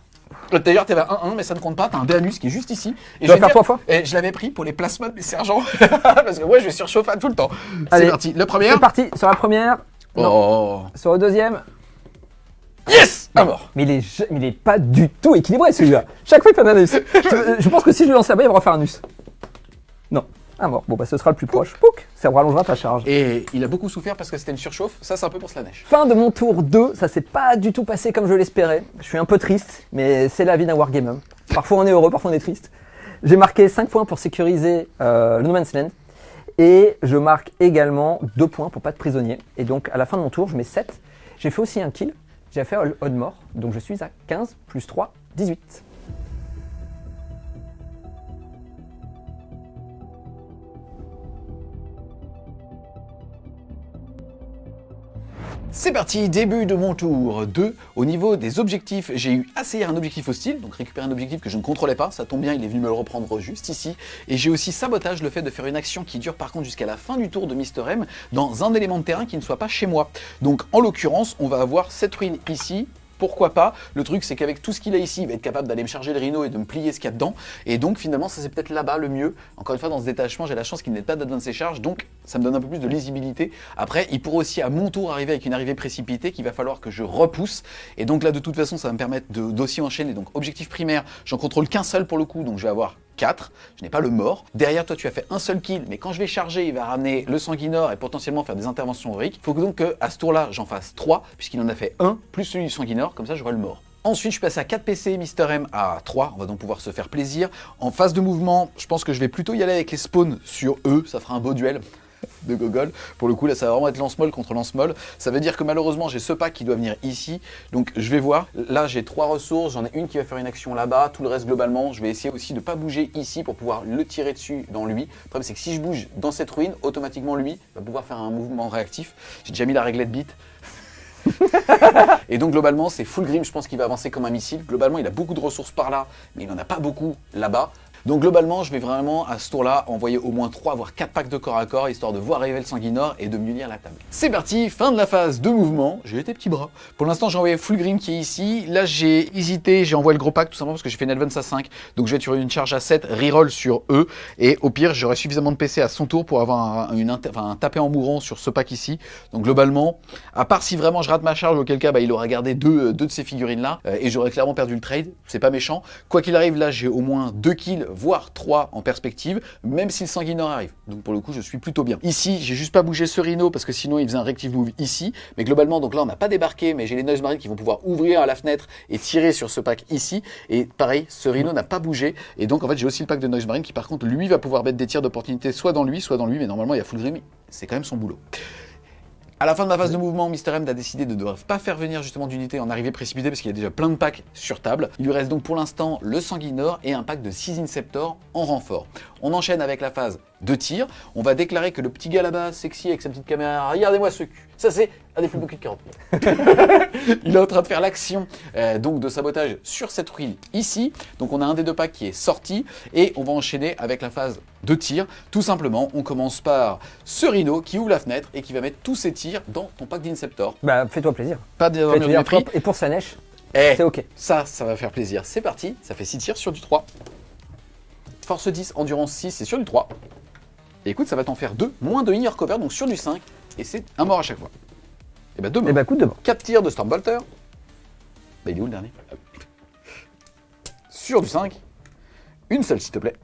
D'ailleurs t'avais 1-1 mais ça ne compte pas, t'as un Déanus qui est juste ici. Et
Tu vas
vais
faire
dire-
3 fois?
Et je l'avais pris pour les placements de mes sergents. Parce que moi je vais surchauffer tout le temps. C'est
Allez.
parti, le premier.
C'est parti, sur la première,
Oh.
sur le deuxième.
Yes. Un mort.
Mais il est pas du tout équilibré celui-là. Chaque fois il fait un anus. Je pense que si je lui lance là-bas, il va refaire un anus. Non. Un mort. Bon bah ce sera le plus proche. Pouc, ça rallongera ta charge.
Et il a beaucoup souffert parce que c'était une surchauffe, ça c'est un peu pour Slanesh.
Fin de mon tour 2, ça s'est pas du tout passé comme je l'espérais. Je suis un peu triste, mais c'est la vie d'un wargamer. Parfois on est heureux, parfois on est triste. J'ai marqué 5 points pour sécuriser le No Man's Land. Et je marque également 2 points pour pas de prisonnier. Et donc à la fin de mon tour, je mets 7. J'ai fait aussi un kill. J'ai fait odd mort. Donc je suis à 15 plus 3, 18.
C'est parti, début de mon tour 2. Au niveau des objectifs, j'ai eu assaillir un objectif hostile, donc récupérer un objectif que je ne contrôlais pas, ça tombe bien, il est venu me le reprendre juste ici. Et j'ai aussi sabotage, le fait de faire une action qui dure par contre jusqu'à la fin du tour de Mr. M dans un élément de terrain qui ne soit pas chez moi. Donc en l'occurrence, on va avoir cette ruine ici. Pourquoi pas? Le truc, c'est qu'avec tout ce qu'il a ici, il va être capable d'aller me charger le rhino et de me plier ce qu'il y a dedans. Et donc, finalement, ça c'est peut-être là-bas le mieux. Encore une fois, dans ce détachement, j'ai la chance qu'il n'ait pas d'advance charge, donc ça me donne un peu plus de lisibilité. Après, il pourrait aussi à mon tour arriver avec une arrivée précipitée qu'il va falloir que je repousse. Et donc là, de toute façon, ça va me permettre d'aussi enchaîner. Donc, objectif primaire, j'en contrôle qu'un seul pour le coup, donc je vais avoir 4, je n'ai pas le mort. Derrière toi, tu as fait un seul kill, mais quand je vais charger, il va ramener le sanguinore et potentiellement faire des interventions héroïques. Il faut donc qu'à ce tour-là, j'en fasse 3, puisqu'il en a fait 1, plus celui du sanguinore, comme ça j'aurai le mort. Ensuite, je suis passé à 4 PC, Mr. M à 3, on va donc pouvoir se faire plaisir. En phase de mouvement, je pense que je vais plutôt y aller avec les spawns sur eux, ça fera un beau duel de gogol. Pour le coup, là, ça va vraiment être lance-molle contre lance-molle. Ça veut dire que malheureusement, j'ai ce pack qui doit venir ici. Donc, je vais voir. Là, j'ai 3 ressources. J'en ai une qui va faire une action là-bas. Tout le reste, globalement, je vais essayer aussi de ne pas bouger ici pour pouvoir le tirer dessus dans lui. Le problème, c'est que si je bouge dans cette ruine, automatiquement, lui va pouvoir faire un mouvement réactif. J'ai déjà mis la réglette bit. Et donc globalement c'est full grim, je pense qu'il va avancer comme un missile. Globalement il a beaucoup de ressources par là, mais il n'en a pas beaucoup là-bas. Donc globalement je vais vraiment à ce tour-là envoyer au moins 3 voire 4 packs de corps à corps, histoire de voir arriver le sanguinore et de mieux lire la table. C'est parti, fin de la phase de mouvement. J'ai été petits bras. Pour l'instant j'ai envoyé full grim qui est ici. Là j'ai hésité, j'ai envoyé le gros pack tout simplement parce que j'ai fait une advance à 5. Donc je vais tuer une charge à 7, reroll sur eux. Et au pire j'aurai suffisamment de PC à son tour pour avoir un tapé en mourant sur ce pack ici. Donc globalement, à part si vraiment je rate ma charge, auquel cas il aura gardé deux de ces figurines là. Et j'aurais clairement perdu le trade, c'est pas méchant. Quoi qu'il arrive là j'ai au moins 2 kills, voire 3 en perspective, même si le sanguinore arrive. Donc pour le coup je suis plutôt bien. Ici j'ai juste pas bougé ce rhino parce que sinon il faisait un reactive move ici. Mais globalement donc là on n'a pas débarqué, mais j'ai les Noise Marines qui vont pouvoir ouvrir la fenêtre et tirer sur ce pack ici. Et pareil, ce rhino n'a pas bougé. Et donc en fait j'ai aussi le pack de Noise Marine qui par contre lui va pouvoir mettre des tirs d'opportunité soit dans lui, mais normalement il y a full grim, c'est quand même son boulot. À la fin de ma phase de mouvement, Mr. M a décidé de ne pas faire venir justement d'unité en arrivée précipitée parce qu'il y a déjà plein de packs sur table. Il lui reste donc pour l'instant le sanguinore et un pack de 6 Inceptors en renfort. On enchaîne avec la phase de tir. On va déclarer que le petit gars là-bas, sexy avec sa petite caméra, regardez-moi ce cul. Ça c'est un des plus beaux culs de 40 000. Il est en train de faire l'action donc de sabotage sur cette ruine ici. Donc on a un des deux packs qui est sorti et on va enchaîner avec la phase de tir. Tout simplement, on commence par ce rhino qui ouvre la fenêtre et qui va mettre tous ses tirs dans ton pack d'Inceptor.
Bah fais-toi plaisir.
Pas d'armure de mépris.
Et pour sa neige,
c'est
ok.
Ça va faire plaisir. C'est parti, ça fait 6 tirs sur du 3. Force 10, endurance 6, c'est sur du 3. Et écoute, ça va t'en faire 2, moins de inner cover, donc sur du 5. Et c'est un mort à chaque fois. Et bah 2 morts.
Et bah coup de mort.
4 tirs de Stormbolter. Bah il est où le dernier? Sur du 5. Une seule s'il te plaît.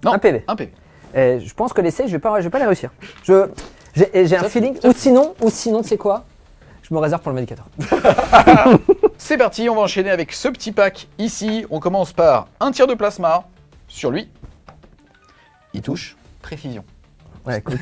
Non,
un PV.
Un PV.
Et je pense que l'essai, je vais pas les réussir. J'ai un feeling. Ou sinon, tu sais quoi? Je me réserve pour le médicateur.
C'est parti, on va enchaîner avec ce petit pack ici. On commence par un tir de plasma sur lui. Il touche. Précision.
Ouais, écoute.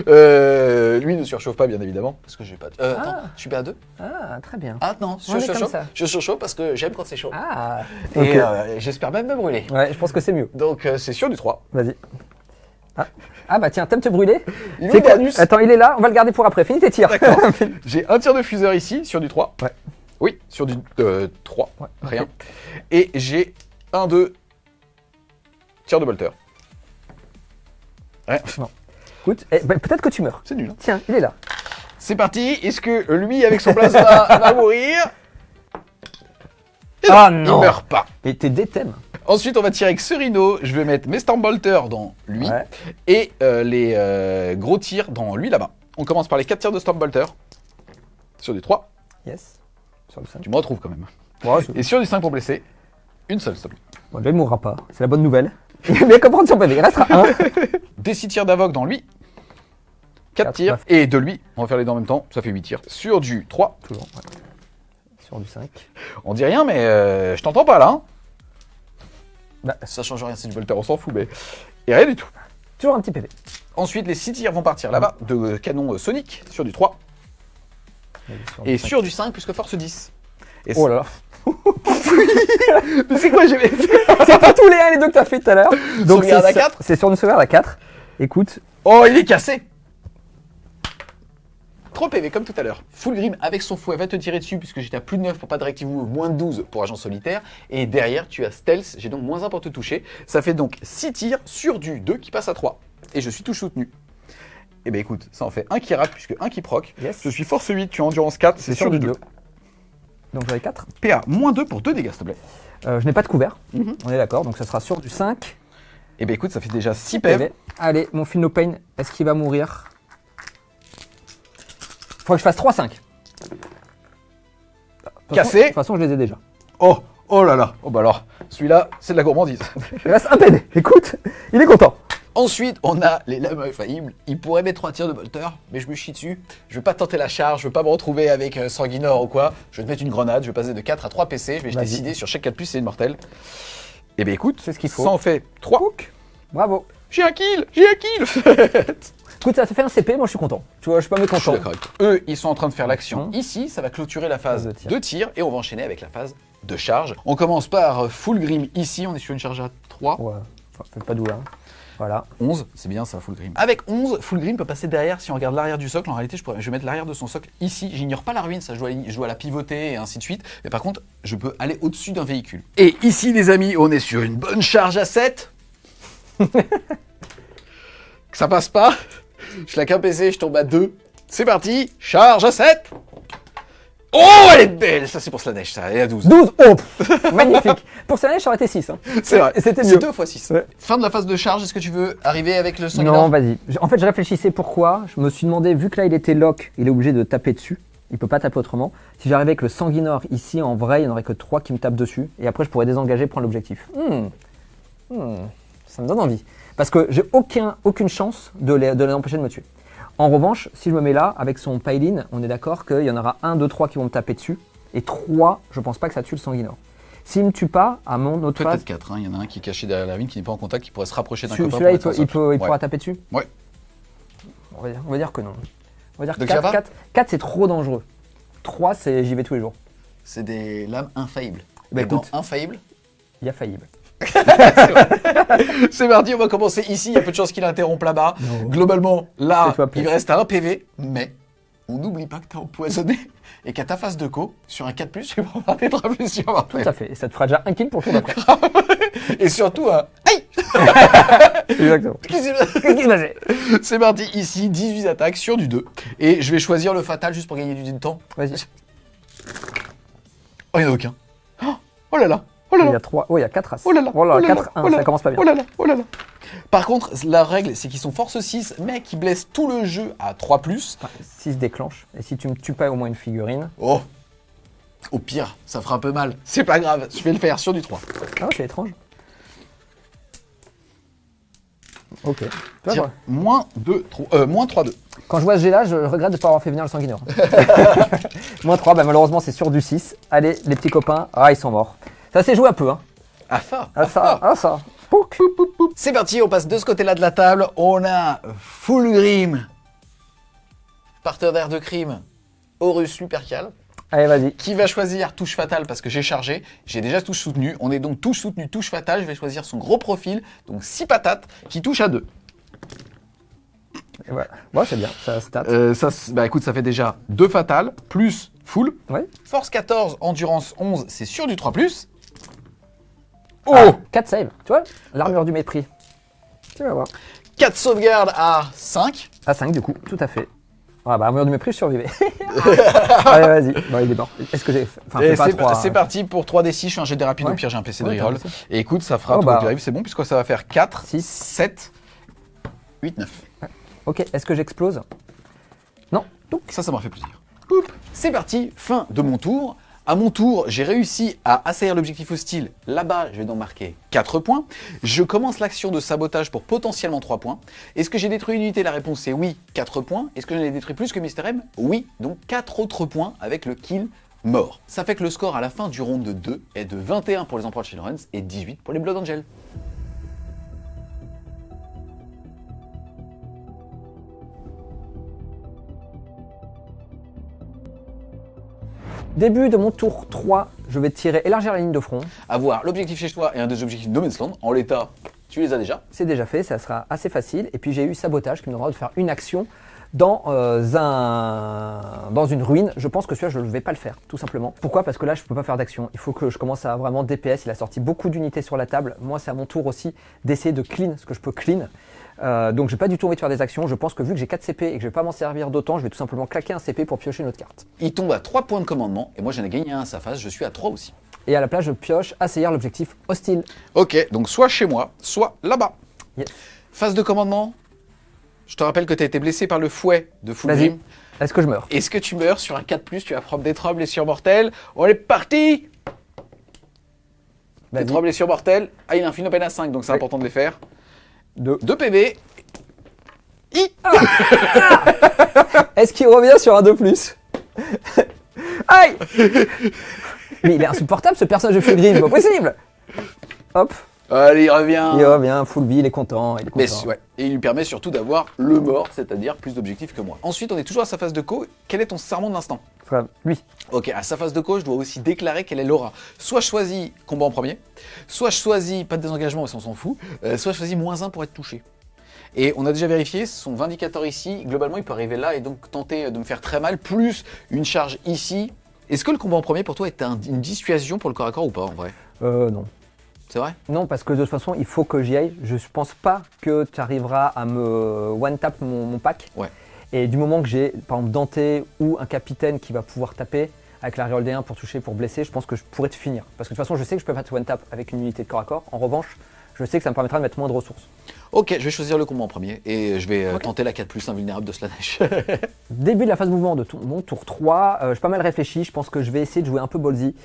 Lui ne surchauffe pas, bien évidemment. Parce que j'ai pas. Attends, je suis BA2.
Ah, très bien.
Ah non, je surchauffe parce que j'aime quand c'est chaud.
Ah,
Et
ok.
j'espère même me brûler.
Ouais, je pense que c'est mieux.
Donc c'est sur du 3.
Vas-y. Ah bah tiens, t'aimes te brûler?
Il est bonus.
Attends, il est là, on va le garder pour après. Finis tes tirs.
D'accord. J'ai un tir de fuseur ici, sur du 3.
Ouais.
Oui, sur du 3.
Ouais,
Rien.
ok.
Et j'ai un 2 tir de bolter. Ouais.
Non. Écoute, peut-être que tu meurs.
C'est nul. Hein.
Tiens, il est là.
C'est parti. Est-ce que lui, avec son plasma, va mourir? Et
Ah
non,
non.
il meurt pas.
Mais t'es détem.
Ensuite, on va tirer avec ce rhino. Je vais mettre mes Stormbolter dans lui.
Ouais.
Et les gros tirs dans lui là-bas. On commence par les 4 tirs de Stormbolter. Sur du 3.
Yes. Sur le 5.
Tu me retrouves quand même.
Ouais,
Et sur du 5 pour blesser. Une seule, s'il te plaît.
bon, déjà, il mourra pas. C'est la bonne nouvelle. Il va comprendre son PV. Il restera un.
Des 6 tirs d'Avoc dans lui. 4
Quatre,
tirs.
neuf.
Et de lui, on va faire les deux en même temps. Ça fait 8 tirs. Sur du 3.
Toujours. Ouais. Sur du 5.
On dit rien, mais je t'entends pas là. Hein.
Bah,
ça change rien, c'est du Voltaire, on s'en fout. Mais... Et rien du tout.
toujours un petit PV.
Ensuite, les 6 tirs vont partir là-bas de canon Sonic sur du 3. Et sur du 5, puisque force 10. Et
oh là là.
Mais c'est quoi, j'ai...
C'est pas tous les 1 et les 2 que t'as fait tout à l'heure. Donc
Sauvegarde à 4.
c'est sur une sauvegarde à 4. Écoute.
Oh, il est cassé. 3 PV comme tout à l'heure. Fulgrim avec son fouet va te tirer dessus puisque j'étais à plus de 9 pour pas de Directive Move, moins de 12 pour agent solitaire. Et derrière, tu as Stealth, j'ai donc moins 1 pour te toucher. Ça fait donc 6 tirs sur du 2 qui passe à 3. Et je suis touche soutenu. Eh bien écoute, ça en fait un qui rate puisque un qui proc.
Yes.
Je suis force 8, tu as endurance 4, c'est sur du 2.
Donc j'aurai 4.
PA, moins 2 pour 2 dégâts s'il te plaît.
Je n'ai pas de couvert, on est d'accord, donc ça sera sur du 5.
Eh bien écoute, ça fait déjà 6 PV.
PV. Allez, mon Feel No Pain, est-ce qu'il va mourir? Faut que je fasse 3-5.
Cassé.
De toute façon, je les ai déjà.
Oh, oh là là. Oh bah alors, celui-là, c'est de la gourmandise.
Il reste un PV, écoute, il est content.
Ensuite, on a les lames infaillibles. Il pourrait mettre 3 tirs de bolter, mais je me chie dessus. Je vais pas tenter la charge, je veux pas me retrouver avec Sanguinor ou quoi. Je vais te mettre une grenade, je vais passer de 4 à 3 PC. Je vais décider sur chaque 4+, c'est une mortelle. Eh bien écoute,
c'est ce qu'il faut.
Ça en fait 3.
Bravo.
J'ai un kill.
Écoute, ça te fait un CP, moi je suis content. Tu vois, je suis pas mécontent.
Je suis d'accord avec toi. Eux, ils sont en train de faire l'action. Ici, ça va clôturer la phase de tir et on va enchaîner avec la phase de charge. On commence par Fulgrim ici, on est sur une charge à 3.
Ouais, enfin, faites pas doux là. Voilà.
11, c'est bien ça, Fulgrim. Avec 11, Fulgrim peut passer derrière. Si on regarde l'arrière du socle, en réalité, je vais mettre l'arrière de son socle ici. J'ignore pas la ruine, ça je dois la pivoter et ainsi de suite. Mais par contre, je peux aller au-dessus d'un véhicule. Et ici, les amis, on est sur une bonne charge à 7. Ça passe pas. Je claque un PC, je tombe à 2. C'est parti, charge à 7. Oh, elle est belle. Ça, c'est pour Slaanesh, ça, elle est à 12.
12, oh, magnifique. Pour Slaanesh, ça aurait été 6. Hein.
C'est vrai,
c'était
c'est
mieux.
2 x 6.
Ouais.
Fin de la phase de charge, est-ce que tu veux arriver avec le Sanguinor?
Non, vas-y. En fait, je réfléchissais pourquoi. Je me suis demandé, vu que là, il était lock, il est obligé de taper dessus. Il peut pas taper autrement. Si j'arrivais avec le Sanguinor ici, en vrai, il n'y en aurait que 3 qui me tapent dessus. Et après, je pourrais désengager, prendre l'objectif. Ça me donne envie. Parce que j'ai aucune chance de les empêcher de me tuer. En revanche, si je me mets là, avec son Pylin, on est d'accord qu'il y en aura 1, 2, 3 qui vont me taper dessus. Et 3, je pense pas que ça tue le Sanguinor. S'il me tue pas, à mon autre phase...
Peut-être 4, il y en a un qui est caché derrière la ruine, qui n'est pas en contact, qui pourrait se rapprocher d'un copain.
Celui-là, il pourra taper dessus?
Ouais.
On va dire que non. On va dire
Donc
4, c'est trop dangereux. 3, c'est j'y vais tous les jours.
C'est des lames infaillibles.
Bah, écoute,
infaillible.
il y a faillible.
C'est parti, on va commencer ici. Il y a peu de chances qu'il interrompe là-bas. Globalement, là, il reste à 1 PV, mais on n'oublie pas que t'as empoisonné et qu'à ta phase de co, sur un 4+, tu vas avoir des blessures.
Tout à fait. Et ça te fera déjà un kill pour le tour d'après.
Et surtout, un aïe.
Exactement. Qu'est-ce qui se passait?
C'est parti, ici, 18 attaques sur du 2. Et je vais choisir le fatal juste pour gagner du temps.
Vas-y.
Oh, il n'y en a aucun. Oh là là. Oh là là.
Il y a 3. Oh, il y a 4 as.
Oh là là.
Oh là,
Oh là
4,
là.
1,
Oh là
ça
là.
commence pas bien.
Oh là là. Oh là là. Par contre, la règle, c'est qu'ils sont force 6, mais qu'ils blessent tout le jeu à 3+.
6 déclenche. Et si tu me tues pas au moins une figurine.
Oh. Au pire, ça fera un peu mal. C'est pas grave, je vais le faire sur du 3.
Ah, c'est étrange. Ok. Tu vois,
Tiens,
quoi.
moins 3-2.
Quand je vois ce G là, je regrette de ne pas avoir fait venir le Sanguinor. Moins 3, bah malheureusement c'est sur du 6. Allez, les petits copains, ils sont morts. Ça s'est joué un peu, hein. Ça. Pouc.
C'est parti, on passe de ce côté-là de la table. On a Fulgrim, partenaire de crime, Horus Lupercal,
Allez, vas-y.
qui va choisir touche fatale parce que j'ai chargé. J'ai déjà touche soutenue. On est donc touche soutenue, touche fatale. Je vais choisir son gros profil, donc 6 patates, qui touche à 2.
Et voilà. Bon, c'est bien, ça stat.
Bah écoute, ça fait déjà 2 fatales, plus full.
Ouais.
Force 14, endurance 11, c'est sur du 3+.
Oh 4 save, tu vois, l'armure du mépris. Tu vas voir.
4 sauvegardes à 5.
À 5 du coup, tout à fait. Ah bah, armure du mépris, je survivais. Allez, vas-y. Bon, il est mort. Est-ce que j'ai... Enfin, fais pas 3,
c'est parti pour 3d6, je fais un jet de rapide,
Ouais.
au pire j'ai un PC de
Ouais,
reroll. Et écoute, ça fera, c'est bon, puisque ça va faire 4,
6.
7, 8, 9.
Ok, est-ce que j'explose? Non.
Ça m'a fait plaisir. Poup. C'est parti, fin de mon tour. À mon tour, j'ai réussi à assaillir l'objectif hostile. Là-bas, je vais donc marquer 4 points. Je commence l'action de sabotage pour potentiellement 3 points. Est-ce que j'ai détruit une unité? La réponse est oui, 4 points. Est-ce que j'en ai détruit plus que Mr. M? Oui, donc 4 autres points avec le kill mort. Ça fait que le score à la fin du round de 2 est de 21 pour les Emperor Children's et 18 pour les Blood Angels.
Début de mon tour 3, je vais tirer élargir la ligne de front.
Avoir l'objectif chez toi et un des objectifs No Man's Land. En l'état, tu les as déjà.
C'est déjà fait, ça sera assez facile. Et puis j'ai eu sabotage qui me donnera de faire une action dans une ruine, je pense que celui-là, je ne vais pas le faire, tout simplement. Pourquoi? Parce que là, je ne peux pas faire d'action. Il faut que je commence à vraiment DPS. Il a sorti beaucoup d'unités sur la table. Moi, c'est à mon tour aussi d'essayer de clean ce que je peux clean. Donc, j'ai pas du tout envie de faire des actions. Je pense que vu que j'ai 4 CP et que je vais pas m'en servir d'autant, je vais tout simplement claquer un CP pour piocher une autre carte.
Il tombe à 3 points de commandement, et moi j'en ai gagné un à sa face, je suis à 3 aussi.
Et à la place, je pioche assaillir l'objectif hostile.
Ok, donc soit chez moi, soit là-bas.
Yes.
Phase de commandement, je te rappelle que tu as été blessé par le fouet de Fulgrim.
Vas-y, est-ce que je meurs?
Est-ce que tu meurs sur un 4+, tu vas prendre des 3 blessures mortelles. On est parti. Des 3 blessures mortelles. Ah, il a un film peine à 5, donc c'est important de les faire. 2 PV.
Est-ce qu'il revient sur un 2+? Aïe. Mais il est insupportable ce personnage de Fulgrim, pas possible. Hop.
Allez, il revient.
Il revient, full vie, il est content.
Mais ouais. Et il lui permet surtout d'avoir le mort, c'est-à-dire plus d'objectifs que moi. Ensuite, on est toujours à sa phase de co. Quel est ton serment de l'instant?
Lui.
Ok, à sa phase de co, je dois aussi déclarer quelle est l'aura. Soit je choisis combat en premier, soit je choisis pas de désengagement, mais on s'en fout, soit je choisis -1 pour être touché. Et on a déjà vérifié, son vindicateur ici, globalement il peut arriver là et donc tenter de me faire très mal, plus une charge ici. Est-ce que le combat en premier pour toi est une dissuasion pour le corps à corps ou pas en vrai?
Non.
C'est vrai?
Non, parce que de toute façon, il faut que j'y aille. Je pense pas que tu arriveras à me one-tap mon pack.
Ouais.
Et du moment que j'ai, par exemple, Dante ou un capitaine qui va pouvoir taper avec la reroll D1 pour toucher, pour blesser, je pense que je pourrais te finir. Parce que de toute façon, je sais que je peux pas te one-tap avec une unité de corps à corps. En revanche, je sais que ça me permettra de mettre moins de ressources.
Ok, je vais choisir le combat en premier et je vais tenter la 4+ invulnérable de Slaanesh.
Début de la phase mouvement de mon tour 3, j'ai pas mal réfléchi, je pense que je vais essayer de jouer un peu ballsy.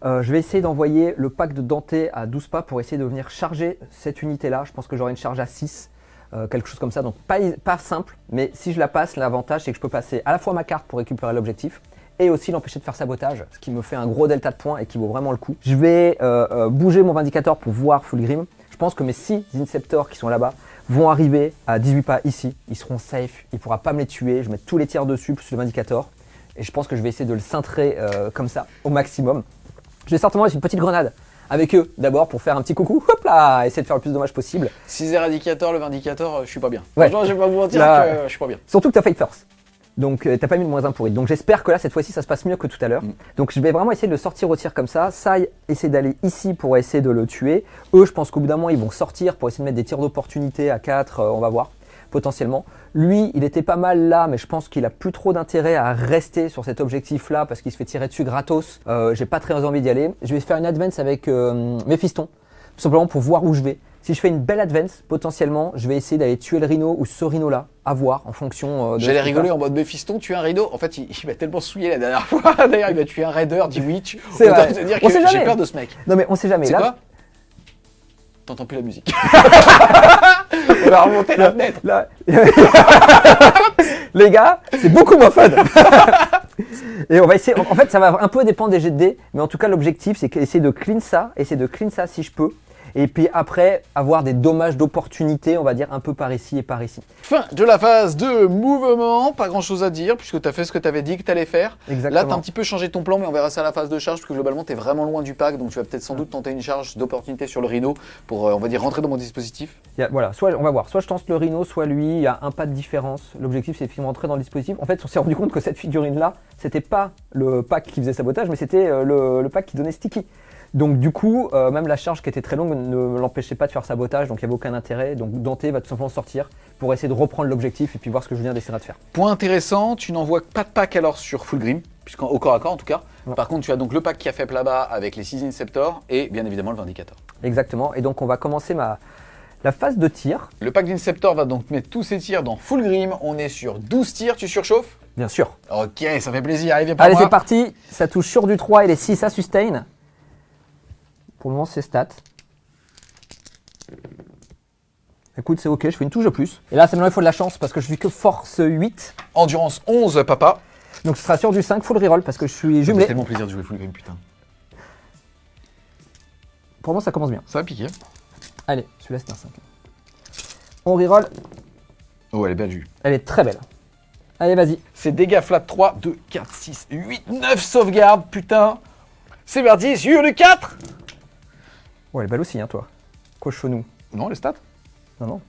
Je vais essayer d'envoyer le pack de Dante à 12 pas pour essayer de venir charger cette unité-là. Je pense que j'aurai une charge à 6, quelque chose comme ça, donc pas simple, mais si je la passe, l'avantage c'est que je peux passer à la fois ma carte pour récupérer l'objectif, et aussi l'empêcher de faire sabotage, ce qui me fait un gros delta de points et qui vaut vraiment le coup. Je vais bouger mon vindicateur pour voir Fulgrim. Je pense que mes 6 Inceptors qui sont là-bas vont arriver à 18 pas ici. Ils seront safe, il ne pourra pas me les tuer. Je mets tous les tirs dessus, plus le vindicateur. Et je pense que je vais essayer de le cintrer comme ça, au maximum. Je vais certainement mettre une petite grenade avec eux d'abord pour faire un petit coucou. Hop là, essayer de faire le plus de dommages possible.
6 éradicateur, le vindicateur, je suis pas bien.
Ouais.
Franchement, je vais pas vous mentir
Là,
que je suis pas bien.
Surtout que tu as Fight First. Donc t'as pas mis le -1 pour it. Donc j'espère que là cette fois-ci ça se passe mieux que tout à l'heure. Donc je vais vraiment essayer de le sortir au tir comme ça. Sai essayer d'aller ici pour essayer de le tuer. Eux je pense qu'au bout d'un moment ils vont sortir pour essayer de mettre des tirs d'opportunité à 4, on va voir potentiellement. Lui il était pas mal là mais je pense qu'il a plus trop d'intérêt à rester sur cet objectif là parce qu'il se fait tirer dessus gratos. J'ai pas très envie d'y aller. Je vais faire une advance avec Mephiston, tout simplement pour voir où je vais. Si je fais une belle advance, potentiellement, je vais essayer d'aller tuer le rhino ou ce rhino-là, à voir en fonction de...
J'allais rigoler en mode Mephiston, tuer un rhino. En fait, il m'a tellement souillé la dernière fois. D'ailleurs, il m'a tué un raider, dit Witch.
C'est vrai.
Te dire
On
que
sait
j'ai
jamais.
peur de ce mec.
Non mais on sait jamais.
C'est
Là,
quoi? T'entends plus la musique. On va remonter la fenêtre.
là... Les gars, c'est beaucoup moins fun. Et on va essayer... En fait, ça va un peu dépendre des jets de dés, mais en tout cas, l'objectif, c'est essayer de clean ça si je peux. Et puis après, avoir des dommages d'opportunité, on va dire, un peu par ici et par ici.
Fin de la phase de mouvement. Pas grand chose à dire puisque tu as fait ce que tu avais dit que tu allais faire.
Exactement.
Là, tu as un petit peu changé ton plan, mais on verra ça à la phase de charge parce que globalement, tu es vraiment loin du pack. Donc, tu vas peut-être sans doute tenter une charge d'opportunité sur le rhino pour, on va dire, rentrer dans mon dispositif.
Voilà, soit on va voir, soit je tente le rhino, soit lui, il y a un pas de différence. L'objectif, c'est de rentrer dans le dispositif. En fait, on s'est rendu compte que cette figurine-là, c'était pas le pack qui faisait sabotage, mais c'était le pack qui donnait sticky. Donc du coup, même la charge qui était très longue ne l'empêchait pas de faire sabotage, donc il n'y avait aucun intérêt. Donc Dante va tout simplement sortir pour essayer de reprendre l'objectif et puis voir ce que Julien essaiera de faire.
Point intéressant, tu n'envoies pas de pack alors sur Fulgrim, puisqu'au corps à corps en tout cas.
Ouais.
Par contre, tu as donc le pack qui a fait là-bas avec les 6 Inceptors et bien évidemment le Vindicator.
Exactement, et donc on va commencer la phase de tir.
Le pack d'Inceptor va donc mettre tous ses tirs dans Fulgrim. On est sur 12 tirs, tu surchauffes?
Bien sûr.
Ok, ça fait plaisir, allez viens par
Allez,
moi.
c'est parti, ça touche sur du 3 et les 6 à sustain. Pour le moment, c'est stats. Écoute, c'est ok, je fais une touche de plus. Et là, c'est maintenant il faut de la chance parce que je suis que force 8.
Endurance 11, papa.
Donc ce sera sur du 5 full reroll parce que je suis
Ça
jumelé.
fait tellement plaisir de jouer Fulgrim, putain.
Pour moi, ça commence bien.
Ça va piquer.
Allez, celui-là, c'est un 5. On reroll.
Oh, elle est belle vue.
Elle est très belle. Allez, vas-y.
C'est dégâts flat 3, 2, 4, 6, 8, 9 sauvegardes, putain. C'est parti sur le 4.
Oh, elle est belle aussi, hein, toi. Cochonou.
Non, les stats.
Non, non.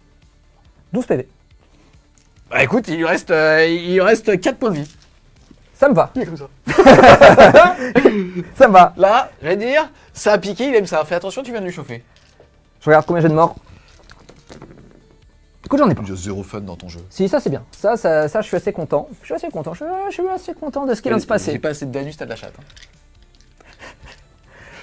12 PV.
Bah écoute, il lui reste 4 points de vie.
Ça me va.
Il est comme ça.
Ça me va.
Là, je vais dire, ça a piqué, il aime ça. Fais attention, tu viens de lui chauffer.
Je regarde combien j'ai de morts. Écoute, j'en ai pas.
Il y a zéro fun dans ton jeu.
Si, ça c'est bien. Ça, je suis assez content. Je suis assez content de ce qui vient de se
J'ai
passer.
pas assez de danus, t'as de la chatte. Hein.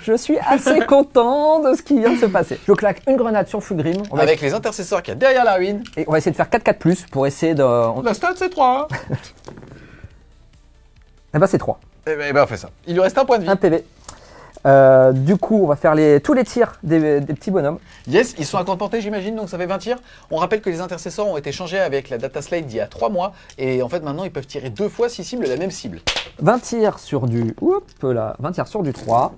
Je suis assez content de ce qui vient de se passer. Je claque une grenade sur Fulgrim. On va
Avec les intercesseurs qu'il y a derrière la ruine.
Et on va essayer de faire 4-4+, pour essayer de...
La stat, c'est 3.
Eh ben c'est 3.
Eh ben, on fait ça. Il lui reste un point de vie.
1 PV. Du coup, on va faire tous les tirs des petits bonhommes.
Yes, ils sont à portée, j'imagine, donc ça fait 20 tirs. On rappelle que les intercesseurs ont été changés avec la data slate d'il y a 3 mois. Et en fait, maintenant, ils peuvent tirer 2 fois s'ils ciblent la même cible.
20 tirs sur du... Oups là, 20 tirs sur du 3.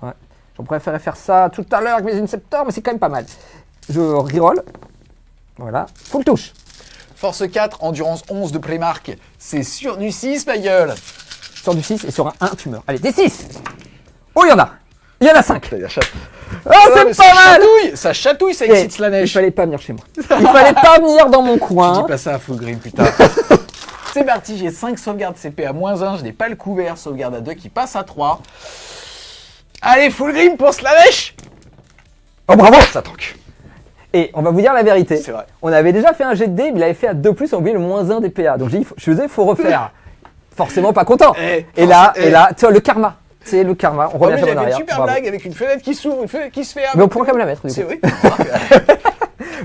Ouais. J'en préférais faire ça tout à l'heure avec mes Inceptors, mais c'est quand même pas mal. Je reroll. Voilà. Full touche.
Force 4, endurance 11 de Primark. C'est sur du 6, ma gueule.
Sur du 6 et sur un 1, tu meurs. Allez, des 6. Oh, il y en a. Il y en a 5.
T'as la chatte.
Oh, c'est pas mal.
Ça chatouille, ça
Eh,
excite la
il
neige.
fallait pas venir chez moi. Il fallait pas venir dans mon
Tu
coin.
dis pas ça à Fulgrim, putain. C'est parti, j'ai 5 sauvegardes CP à -1, je n'ai pas le couvert, sauvegarde à 2 qui passe à 3. Allez, Fulgrim pour Slanesh.
Oh, bravo.
Ça tank.
Et on va vous dire la vérité.
C'est vrai.
On avait déjà fait un jet de dés, mais il l'avait fait à 2+, on a oublié le -1 des PA. Donc je faisais, il faut refaire. Forcément pas content. Et là, tu vois, le karma. C'est le karma. On
Oh,
revient
mais
sur en
j'avais une
arrière.
super
Bravo.
blague avec une fenêtre qui s'ouvre, une fenêtre qui se ferme.
Mais on pourra quand même la mettre, du coup.
C'est vrai.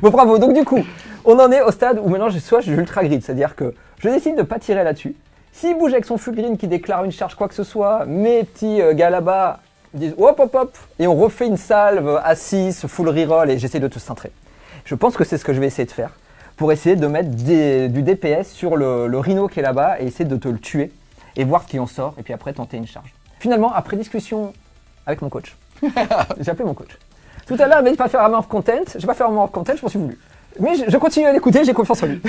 Bon, bravo. Donc du coup, on en est au stade où maintenant, j'ai ultra grid. C'est-à-dire que je décide de pas tirer là-dessus. S'il bouge avec son Fulgrim qui déclare une charge, quoi que ce soit, mes petits gars là-bas disent hop, hop, hop. Et on refait une salve à 6, full reroll, et j'essaie de te cintrer. Je pense que c'est ce que je vais essayer de faire pour essayer de mettre du DPS sur le rhino qui est là-bas et essayer de te le tuer et voir ce qui en sort et puis après tenter une charge. Finalement, après discussion avec mon coach, j'ai appelé mon coach. Tout à l'heure, il m'a dit de pas faire un of content. J'ai pas fait un of content, je m'en suis voulu. Mais je continue à l'écouter, j'ai confiance en lui.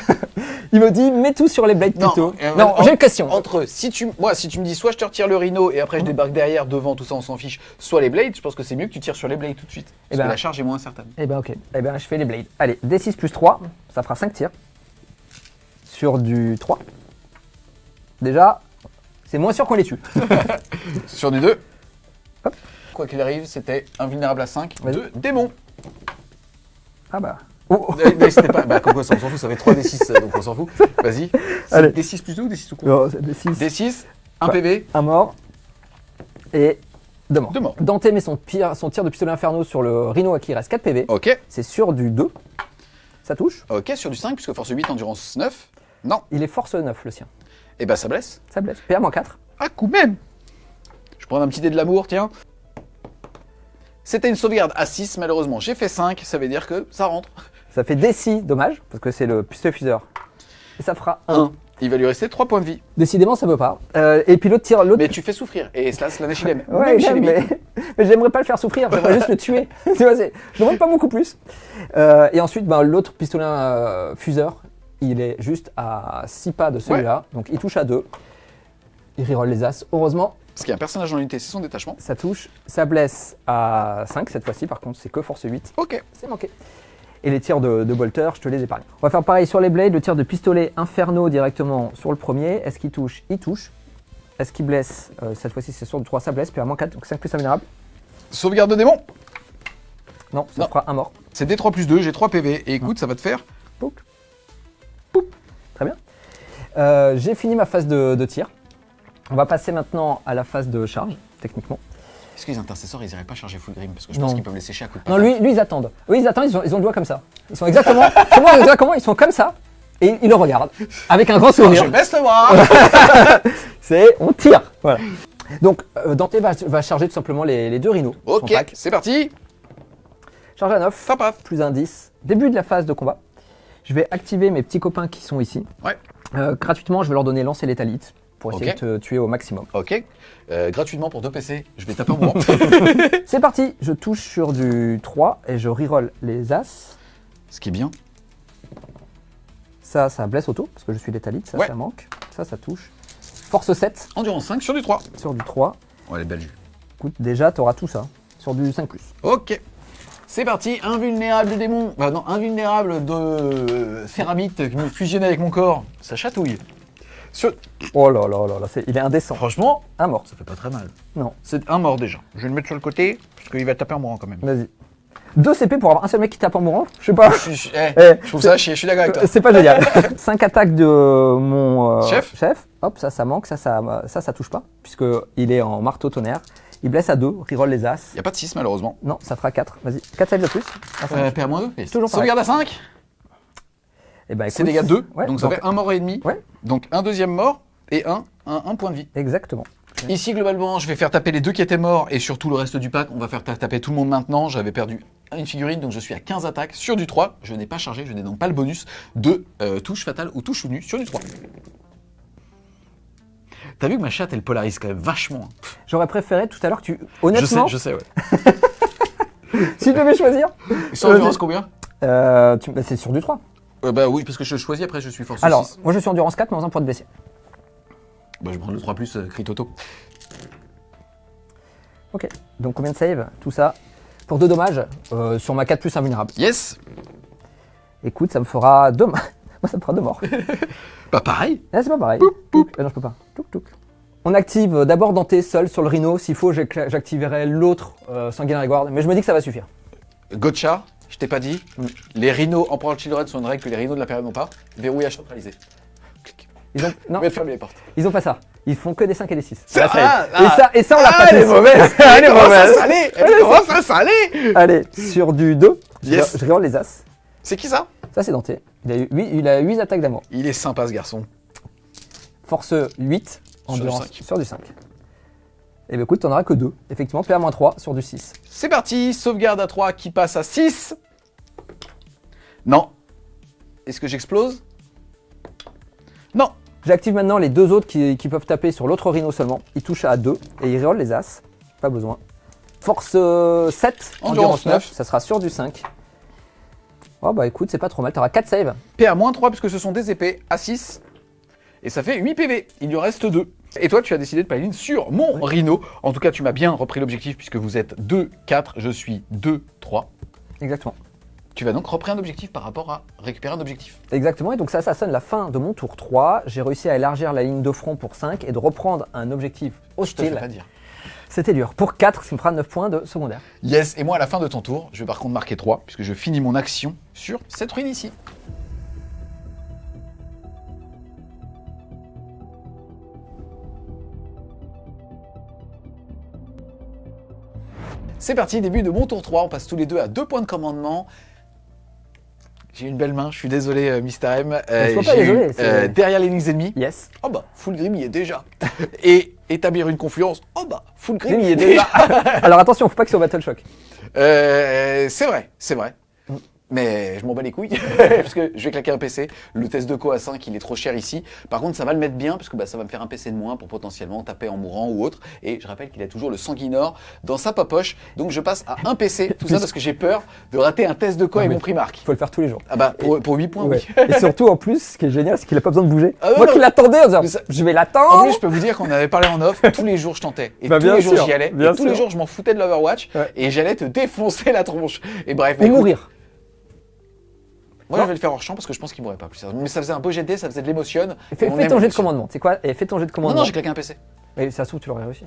Il me dit, mets tout sur les blades plutôt. Non, j'ai une question.
Entre, si tu me dis soit je te retire le rhino et après je débarque derrière, devant, tout ça on s'en fiche, soit les blades, je pense que c'est mieux que tu tires sur les blades tout de suite. Parce que la charge est moins certaine.
Eh ben ok, eh ben je fais les blades. Allez, D6 plus 3, ça fera 5 tirs. Sur du 3. Déjà, c'est moins sûr qu'on les tue.
Sur du 2.
Hop.
Quoi qu'il arrive, c'était invulnérable à 5
Vas-y.
de démon.
Ah bah... Oh.
Mais c'était pas. Bah, comme quoi, ça, on s'en fout, ça fait 3 D6, donc on s'en fout. Vas-y.
Allez.
D6 plutôt ou D6 tout court
Non, c'est D6.
D6, 1
Ouais.
PV.
Un mort. Et 2 morts.
2 morts.
Dante met son tir de pistolet inferno sur le rhino à qui il reste 4 PV.
Ok.
C'est sur du 2. Ça touche.
Ok, sur du 5, puisque force 8, endurance 9. Non.
Il est force 9 le sien.
Et bah ça blesse.
Ça blesse. PA-4.
Ah, coup même. Je prends un petit dé de l'amour, tiens. C'était une sauvegarde à 6, malheureusement. J'ai fait 5, ça veut dire que ça rentre.
Ça fait D6, dommage, parce que c'est le pistolet fuseur. Et ça fera 1.
Il va lui rester 3 points de vie.
Décidément, ça veut pas. Et puis l'autre tire...
Mais tu fais souffrir. Et Slanesh, il aime.
Ouais,
Même chez
j'aime,
les billes.
mais j'aimerais pas le faire souffrir, j'aimerais juste le tuer. Tu vois, je demande pas beaucoup plus. Et ensuite, l'autre pistolet fuseur, il est juste à 6 pas de celui-là, donc il touche à 2. Il reroll les as, heureusement.
Parce qu'il y a un personnage dans l'unité, c'est son détachement.
Ça touche, ça blesse à 5 cette fois-ci, par contre c'est que force 8.
Ok.
C'est manqué. Et les tirs de bolter, je te les épargne. On va faire pareil sur les blades, le tir de pistolet inferno directement sur le premier. Est-ce qu'il touche? Il touche. Est-ce qu'il blesse? Cette fois-ci c'est sur du 3, ça blesse, puis à -4, donc 5 plus invulnérable.
Sauvegarde de démon.
Non, ça
Non.
fera un mort.
C'est D3 plus 2, j'ai 3 PV. Et écoute, ça va te faire.
Pouc. Poup. Très bien. J'ai fini ma phase de tir. On va passer maintenant à la phase de charge, techniquement.
Est-ce que les intercesseurs, ils iraient pas charger Fulgrim? Parce que je
Non.
pense qu'ils peuvent les sécher à coups de
Non,
patate.
lui, ils attendent. Eux, ils attendent, ils ont le doigt comme ça. Ils sont exactement... comment ils sont comme ça, et ils le regardent, avec un grand
Oh,
sourire.
je baisse le bras.
On tire. Voilà. Donc, Dante va charger tout simplement les deux rhinos. son
Ok,
pack.
c'est parti.
Charge à 9,
Ça passe.
plus un 10. Début de la phase de combat. Je vais activer mes petits copains qui sont ici.
Ouais.
Gratuitement, je vais leur donner lancer létalite pour essayer
Ok.
de te tuer au maximum.
Ok. Gratuitement pour 2 PC, je vais taper un moment.
C'est parti, je touche sur du 3 et je reroll les as.
Ce qui est bien.
Ça blesse auto, parce que je suis létalite, ça,
Ouais.
ça manque. Ça touche. Force 7
Endurance 5 sur du 3.
sur du 3.
Ouais, les belles jus.
Écoute, déjà, t'auras tout ça, sur du 5+.
Ok. C'est parti, invulnérable de démon. Bah non, invulnérable de céramite qui me fusionne avec mon corps. Ça chatouille.
Oh là là là là, il est indécent.
Franchement,
Un mort.
ça fait pas très mal.
Non.
C'est un mort déjà. Je vais le mettre sur le côté, parce qu'il va taper en mourant quand même.
Vas-y. 2 CP pour avoir un seul mec qui tape en mourant. Je sais pas.
Je trouve ça à chier, je suis d'accord avec toi.
C'est pas génial. 5 attaques de mon
Chef.
Hop, ça manque, ça touche pas, puisque il est en marteau tonnerre. Il blesse à 2, reroll les as.
Y a pas de 6 malheureusement.
Non, ça fera 4. Vas-y, 4 saves de plus.
PA-2.
Toujours pareil.
Sauvegarde à 5.
Et bah, écoute,
C'est dégâts 2,
ouais,
donc ça fait un mort et demi.
Ouais.
Donc un deuxième mort et un point de vie.
Exactement.
Ici, globalement, je vais faire taper les 2 qui étaient morts et surtout le reste du pack. On va faire taper tout le monde maintenant. J'avais perdu une figurine, donc je suis à 15 attaques sur du 3. Je n'ai pas chargé, je n'ai donc pas le bonus de touche fatale ou touche ou nue sur du 3. T'as vu que ma chatte, elle polarise quand même vachement. Hein.
J'aurais préféré tout à l'heure que tu... Honnêtement,
Je sais, ouais.
si je devais choisir...
Sur endurance combien
c'est sur du 3.
Bah oui, parce que je choisis, après je suis force
Alors,
6.
moi je suis endurance 4, mais dans un point de blessé.
Bah je vais prendre le 3+, crit auto.
Ok, donc combien de save? Tout ça pour 2 dommages sur ma 4 plus invulnérable.
Yes.
Écoute, ça me fera 2 Moi, ça me fera 2 morts.
Bah pareil.
Ah, c'est pas pareil. Non, je peux pas. Touk. On active d'abord Dante seul sur le rhino. S'il faut, j'activerai l'autre Sanguinary Guard. Mais je me dis que ça va suffire.
Gotcha, je t'ai pas dit. Les rhinos en Proud Children sont une règle que les rhinos de la période n'ont pas. Verrouillage centralisé. Clic.
Ils ont... Non,
On vient de fermer les portes.
ils ont pas ça. Ils font que des 5 et des 6. Et ça, on l'a pas
Elle est
tous.
mauvaise.
Elle est mauvaise.
Elle commence à saler.
Allez, sur du 2,
Yes.
je reroll les as.
C'est qui ça?
Ça, c'est Dante. Il a 8 attaques d'amour.
Il est sympa ce garçon.
Force 8, endurance
du 5.
sur du 5. Et bien écoute, t'en auras que 2. Effectivement, PA-3 sur du 6.
C'est parti, sauvegarde à 3 qui passe à 6. Non. Est-ce que j'explose? Non.
J'active maintenant les 2 autres qui peuvent taper sur l'autre rhino seulement. Ils touchent à 2 et ils reroll les as. Pas besoin. Force 7, endurance 9, ça sera sur du 5. Oh bah écoute, c'est pas trop mal, t'auras 4 saves.
PA-3 puisque ce sont des épées à 6. Et ça fait 8 PV. Il lui reste 2. Et toi, tu as décidé de paladine sur mon rhino. En tout cas, tu m'as bien repris l'objectif puisque vous êtes 2, 4, je suis 2, 3.
Exactement.
Tu vas donc reprendre un objectif par rapport à récupérer un objectif.
Exactement, et donc ça sonne la fin de mon tour 3. J'ai réussi à élargir la ligne de front pour 5 et de reprendre un objectif
Je te fais
hostile.
pas dire.
C'était dur. Pour 4, ce qui me fera 9 points de secondaire.
Yes, et moi à la fin de ton tour, je vais par contre marquer 3 puisque je finis mon action sur cette ruine ici. C'est parti, début de mon tour 3, on passe tous les deux à 2 points de commandement. J'ai une belle main, je suis désolé Mister M.
sois pas désolé, c'est-
derrière les lignes ennemies.
Yes.
Oh bah, Full Grim y est déjà. Et établir une confluence. Oh bah, Full Grim y est déjà.
Alors attention, faut pas que c'est au Battle Shock.
C'est vrai, c'est vrai. Mais je m'en bats les couilles, parce que je vais claquer un PC. Le test de co à 5, il est trop cher ici. Par contre, ça va le mettre bien, parce que ça va me faire un PC de moins pour potentiellement taper en mourant ou autre. Et je rappelle qu'il a toujours le Sanguinor dans sa poche. Donc je passe à un PC, tout ça parce que j'ai peur de rater un test de co avec mon Primark.
Faut le faire tous les jours.
Ah bah, pour 8 points,
Ouais.
oui.
Et surtout, en plus, ce qui est génial, c'est qu'il a pas besoin de bouger.
Ah non,
Moi
non.
qui l'attendais en disant,
Mais ça-
je vais
En
l'attendre.
plus, je peux vous dire qu'on avait parlé en off, tous les jours je tentais. Et
Bah,
tous
bien
les jours
sûr,
j'y allais.
bien
Et tous les
sûr.
jours je m'en foutais de l'Overwatch.
Ouais.
Et j'allais te défoncer la tronche. Et bref,
Et
écoute,
mourir.
moi je vais le faire hors champ parce que je pense qu'il mourrait pas plus. Mais ça faisait un beau jet de dés, ça faisait de l'émotion.
Fais
Et on
ton
aime
jet de
l'émotion.
commandement. C'est quoi? Et fais ton jet de
Non,
commandement.
non, j'ai claqué un PC.
Et ça se trouve, tu l'aurais réussi.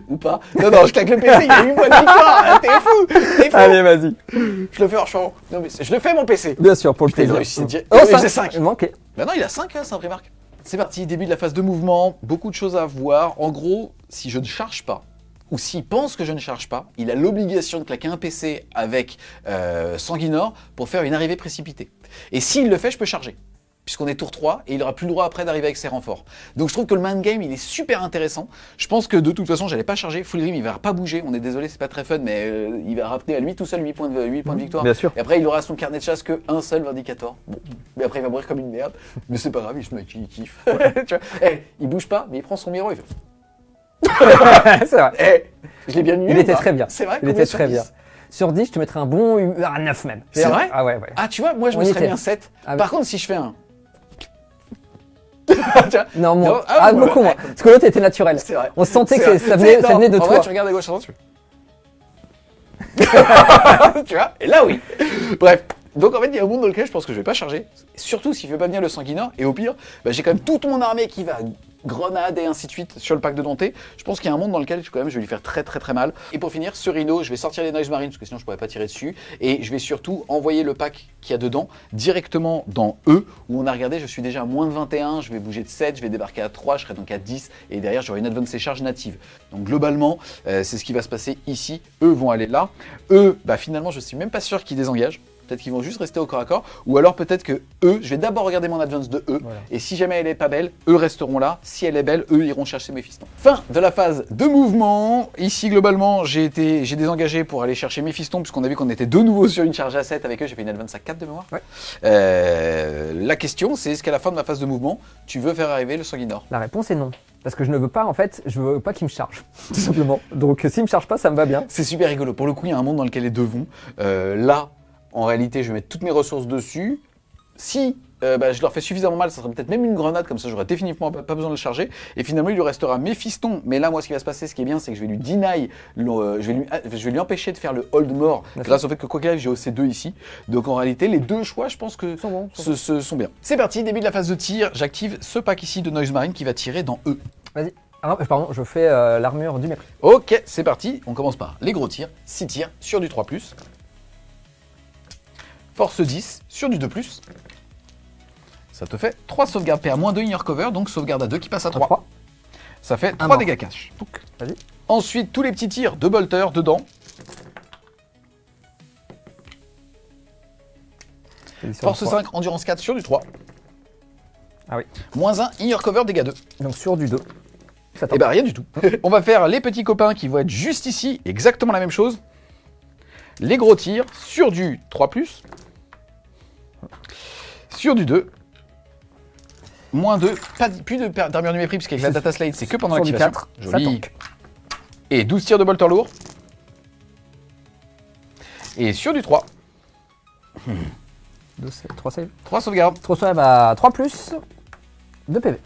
Ou pas. Non, non, je claque le PC, il y a 8 points de victoire. T'es fou. T'es fou.
Allez, vas-y.
Je le fais hors champ. Non, mais je le fais mon PC.
Bien sûr, pour le
Putain, il
plaisir.
réussit direct.
Oh,
Il
ça,
faisait 5.
il manquait.
Bah non, il a 5, c'est un Primark. C'est parti, début de la phase de mouvement. Beaucoup de choses à voir. En gros, si je ne charge pas, ou s'il pense que je ne charge pas, il a l'obligation de claquer un PC avec Sanguinor pour faire une arrivée précipitée. Et s'il le fait, je peux charger. Puisqu'on est tour 3 et il n'aura plus le droit après d'arriver avec ses renforts. Donc je trouve que le man game il est super intéressant. Je pense que de toute façon j'allais pas charger. Full Grim il va pas bouger. On est désolé, c'est pas très fun, mais il va ramener à lui tout seul 8 points de victoire.
Bien sûr.
Et après il aura son carnet de chasse que un seul Vindicator. Bon, mais après il va mourir comme une merde. Mais c'est pas grave, il kiffe. Tu vois, il bouge pas, mais il prend son miroir, il fait.
C'est vrai.
Je l'ai bien eu.
Il était très bien.
C'est vrai.
Il
combien
était
sur
très
10?
bien. Sur 10, je te mettrais un bon 9 même.
C'est vrai
Ah ouais, ouais.
Ah tu vois, moi je
On
me
y
serais
était.
mis un 7.
Ah,
Par contre si je fais un. Tu vois,
Non, moi.
Non, ah, voilà.
beaucoup moins. Parce que l'autre était naturel.
c'est vrai.
On sentait
C'est
que
vrai.
ça venait de
En
toi.
vrai, tu regardes à gauche, à droite, tu fais. Tu vois? Et là, oui. Bref. Donc en fait, il y a un monde dans lequel je pense que je vais pas charger. Surtout s'il fait pas venir le sanguinor. Et au pire, bah, j'ai quand même toute mon armée qui va grenade et ainsi de suite sur le pack de Dante. Je pense qu'il y a un monde dans lequel quand même je vais lui faire très mal. Et pour finir, ce Rhino, je vais sortir les Noise Marines parce que sinon je pourrais pas tirer dessus. Et je vais surtout envoyer le pack qu'il y a dedans directement dans E, où on a regardé, je suis déjà à moins de 21, je vais bouger de 7, je vais débarquer à 3, je serai donc à 10. Et derrière, j'aurai une advanced charge native. Donc globalement, c'est ce qui va se passer ici. Eux vont aller là. Eux, bah finalement, je suis même pas sûr qu'ils désengagent. Peut-être qu'ils vont juste rester au corps à corps, ou alors peut-être que eux, je vais d'abord regarder mon advance de eux,
Voilà.
et si jamais elle est pas belle, eux resteront là. Si elle est belle, eux iront chercher Méphiston. Fin de la phase de mouvement. Ici, globalement, j'ai désengagé pour aller chercher Méphiston, puisqu'on a vu qu'on était de nouveau sur une charge à 7 avec eux. J'ai fait une advance à 4 de mémoire.
Ouais.
La question, c'est est-ce qu'à la fin de ma phase de mouvement, tu veux faire arriver le Sanguinor?
La réponse est non. Parce que je ne veux pas, en fait, je veux pas qu'il me charge, tout simplement. Donc s'il me charge pas, ça me va bien.
C'est super rigolo. Pour le coup, il y a un monde dans lequel les deux vont. Là, en réalité, je vais mettre toutes mes ressources dessus. Si je leur fais suffisamment mal, ça sera peut-être même une grenade, comme ça j'aurai définitivement pas besoin de le charger. Et finalement, il lui restera Méphiston. Mais là, moi, ce qui va se passer, ce qui est bien, c'est que je vais lui deny, je vais lui empêcher de faire le hold mort, grâce au fait que quoi qu'il arrive, j'ai OC2 ici. Donc en réalité, les deux choix, je pense que
Sont bons,
sont bien. C'est parti, début de la phase de tir. J'active ce pack ici de Noise Marine qui va tirer dans E.
Vas-y. Ah, pardon, je fais l'armure du mépris.
Ok, c'est parti. On commence par les gros tirs. 6 tirs sur du 3+. Force 10 sur du 2+. Ça te fait 3 sauvegardes PA-2 in your cover, donc sauvegarde à 2 qui passe à 3.
3.
Ça fait 3
mort.
dégâts cash.
Vas-y.
Ensuite, tous les petits tirs de bolter dedans. Force 5, endurance 4 sur du 3.
Ah oui.
Moins 1, in your cover, dégâts 2.
Donc sur du 2. Ça
Et
tombe.
bah rien du tout. On va faire les petits copains qui vont être juste ici, exactement la même chose. Les gros tirs sur du 3+. Sur du 2. Moins 2. Plus d'armure du mépris, parce qu'avec la data slate, c'est que pendant
Sur du
l'activation.
4, ça
Joli.
tank.
Et 12 tirs de bolter lourd. Et sur du 3.
3 save.
3 sauvegardes.
3 save à 3 plus 2 PV.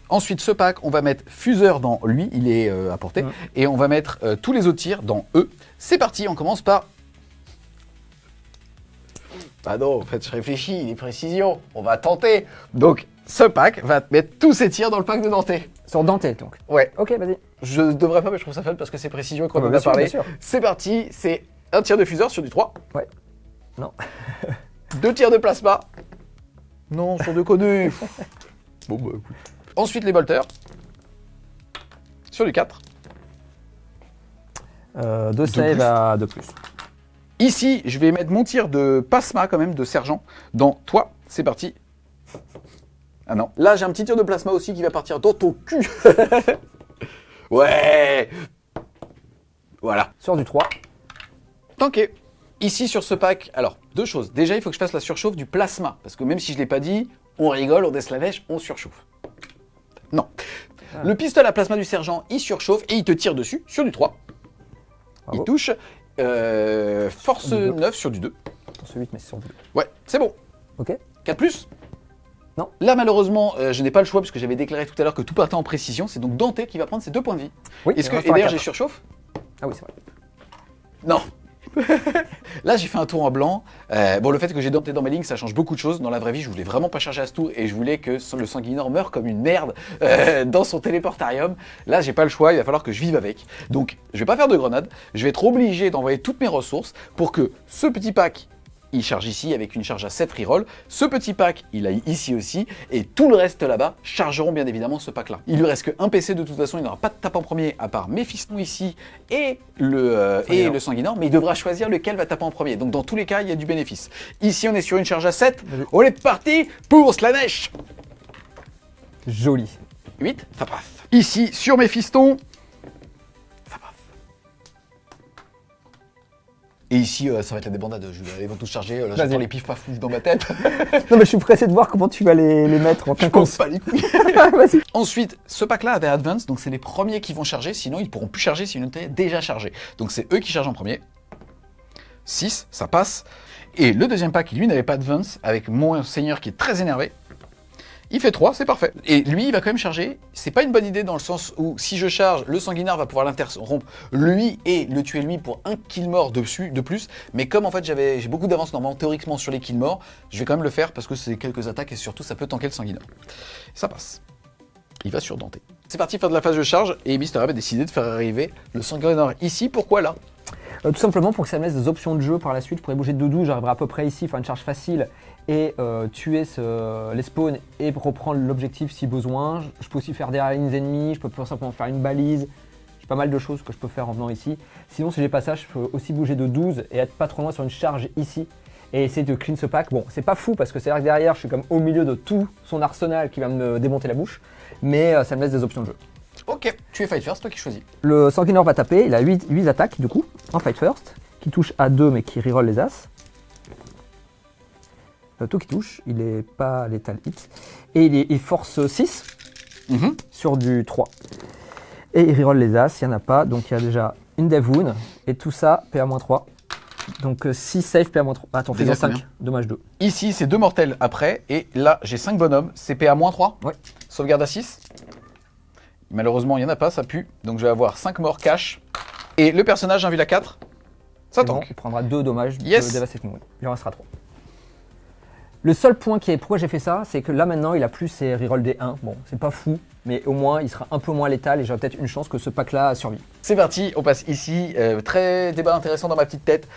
Ensuite, ce pack, on va mettre fuseur dans lui, il est à portée. Et on va mettre tous les autres tirs dans E. C'est parti, on commence par... Bah non, en fait, je réfléchis, les précisions, on va tenter. Donc, ce pack va mettre tous ses tirs dans le pack de Dante.
Sur Dante, donc.
Ouais,
Ok, vas-y.
je devrais pas, mais je trouve ça fun parce que c'est précision et qu'on
Ah bah,
en
bien
a
sûr,
parlé.
bien sûr.
C'est parti, c'est un tir de fuseur sur du 3.
Ouais. Non.
2 tirs de plasma. Non, sur 2 connus. Bon, bah écoute. Ensuite, les bolters. Sur du 4.
2 save à 2 plus.
Ici, je vais mettre mon tir de plasma quand même, de sergent, dans toi. C'est parti. Ah non. Là, j'ai un petit tir de plasma aussi qui va partir dans ton cul. Ouais. Voilà.
Sur du 3.
Tanké. Ici, sur ce pack, alors, 2 choses. Déjà, il faut que je fasse la surchauffe du plasma. Parce que même si je ne l'ai pas dit, on rigole, on deslavèche, on surchauffe. Non.
Ah.
Le pistolet à plasma du sergent, il surchauffe et il te tire dessus sur du 3.
Bravo.
Il touche. Force
Du 2.
9 sur du 2.
Sur 8, mais c'est sur 2.
Ouais, c'est bon.
Ok.
4 plus?
Non.
Là, malheureusement, je n'ai pas le choix parce que j'avais déclaré tout à l'heure que tout partait en précision. C'est donc Dante qui va prendre ses 2 points de vie.
Oui,
Est-ce que,
il
et
restera
d'ailleurs,
4.
j'ai surchauffe?
Ah oui, c'est vrai.
Non. Là, j'ai fait un tour en blanc. Bon, le fait que j'ai Dante dans mes lignes, ça change beaucoup de choses. Dans la vraie vie, je voulais vraiment pas charger à ce tour et je voulais que le sanguinor meure comme une merde dans son téléportarium. Là, j'ai pas le choix, il va falloir que je vive avec. Donc, je vais pas faire de grenade. Je vais être obligé d'envoyer toutes mes ressources pour que ce petit pack, il charge ici avec une charge à 7 reroll. Ce petit pack, il aille ici aussi. Et tout le reste là-bas chargeront bien évidemment ce pack-là. Il lui reste qu'un PC de toute façon, il n'aura pas de tape en premier à part Méphiston ici et le sanguinor. Mais il devra choisir lequel va taper en premier. Donc dans tous les cas, il y a du bénéfice. Ici, on est sur une charge à 7. On est parti pour Slanesh.
Joli.
8, ça passe. Ici, sur Méphiston, ça passe. Et ici, ça va être la débandade. Ils vont tous charger. Là, j'entends les pifs paf dans ma tête.
Non, mais je suis pressé de voir comment tu vas les mettre en
Je pense pas les couilles.
Vas-y.
Ensuite, ce pack-là avait Advance, donc c'est les premiers qui vont charger, sinon ils pourront plus charger si une unité est déjà chargée. Donc c'est eux qui chargent en premier. 6, ça passe. Et le deuxième pack, lui, n'avait pas Advance, avec mon seigneur qui est très énervé. Il fait 3, c'est parfait. Et lui, il va quand même charger. C'est pas une bonne idée dans le sens où si je charge, le sanguinard va pouvoir l'interrompre lui et le tuer lui pour un kill mort de plus. Mais comme en fait j'ai beaucoup d'avance normalement théoriquement sur les kills morts, je vais quand même le faire parce que c'est quelques attaques et surtout ça peut tanker le sanguinard. Ça passe. Il va sur Dante. C'est parti, fin de la phase de charge et Mister a décidé de faire arriver le sanguinard ici. Pourquoi là?
Tout simplement pour que ça me laisse des options de jeu par la suite. Je pourrais bouger de 2-12, j'arriverai à peu près ici, faire une charge facile et tuer les spawns et reprendre l'objectif si besoin. Je peux aussi faire des lignes ennemies, je peux tout simplement faire une balise. J'ai pas mal de choses que je peux faire en venant ici. Sinon, si j'ai pas ça, je peux aussi bouger de 12 et être pas trop loin sur une charge ici et essayer de clean ce pack. Bon, c'est pas fou parce que c'est vrai que derrière, je suis comme au milieu de tout son arsenal qui va me démonter la bouche, mais ça me laisse des options de jeu.
Ok, tu es fight first, toi qui choisis.
Le sanguineur va taper, il a 8 attaques du coup, en fight first, qui touche à 2 mais qui reroll les as. Tout qui touche, il est pas létal hit. Et il force 6 sur du 3. Et il reroll les as, il n'y en a pas, donc il y a déjà une dev wound, et tout ça, PA-3. Donc 6 save, PA-3. Attends, fais-en 5, dommage 2.
Ici, c'est 2 mortels après, et là, j'ai 5 bonhommes, c'est PA-3.
Ouais.
Sauvegarde à 6. Malheureusement, il n'y en a pas, ça pue. Donc je vais avoir 5 morts cash. Et le personnage, invul à 4, ça tank.
Bon, il prendra 2 dommages de
Yes.
Devastation Wound. Il en restera 3. Le seul point qui est pourquoi j'ai fait ça, c'est que là maintenant il a plus ses rerolls des 1. Bon, c'est pas fou, mais au moins il sera un peu moins létal et j'aurai peut-être une chance que ce pack-là survive.
C'est parti, on passe ici. Très débat intéressant dans ma petite tête.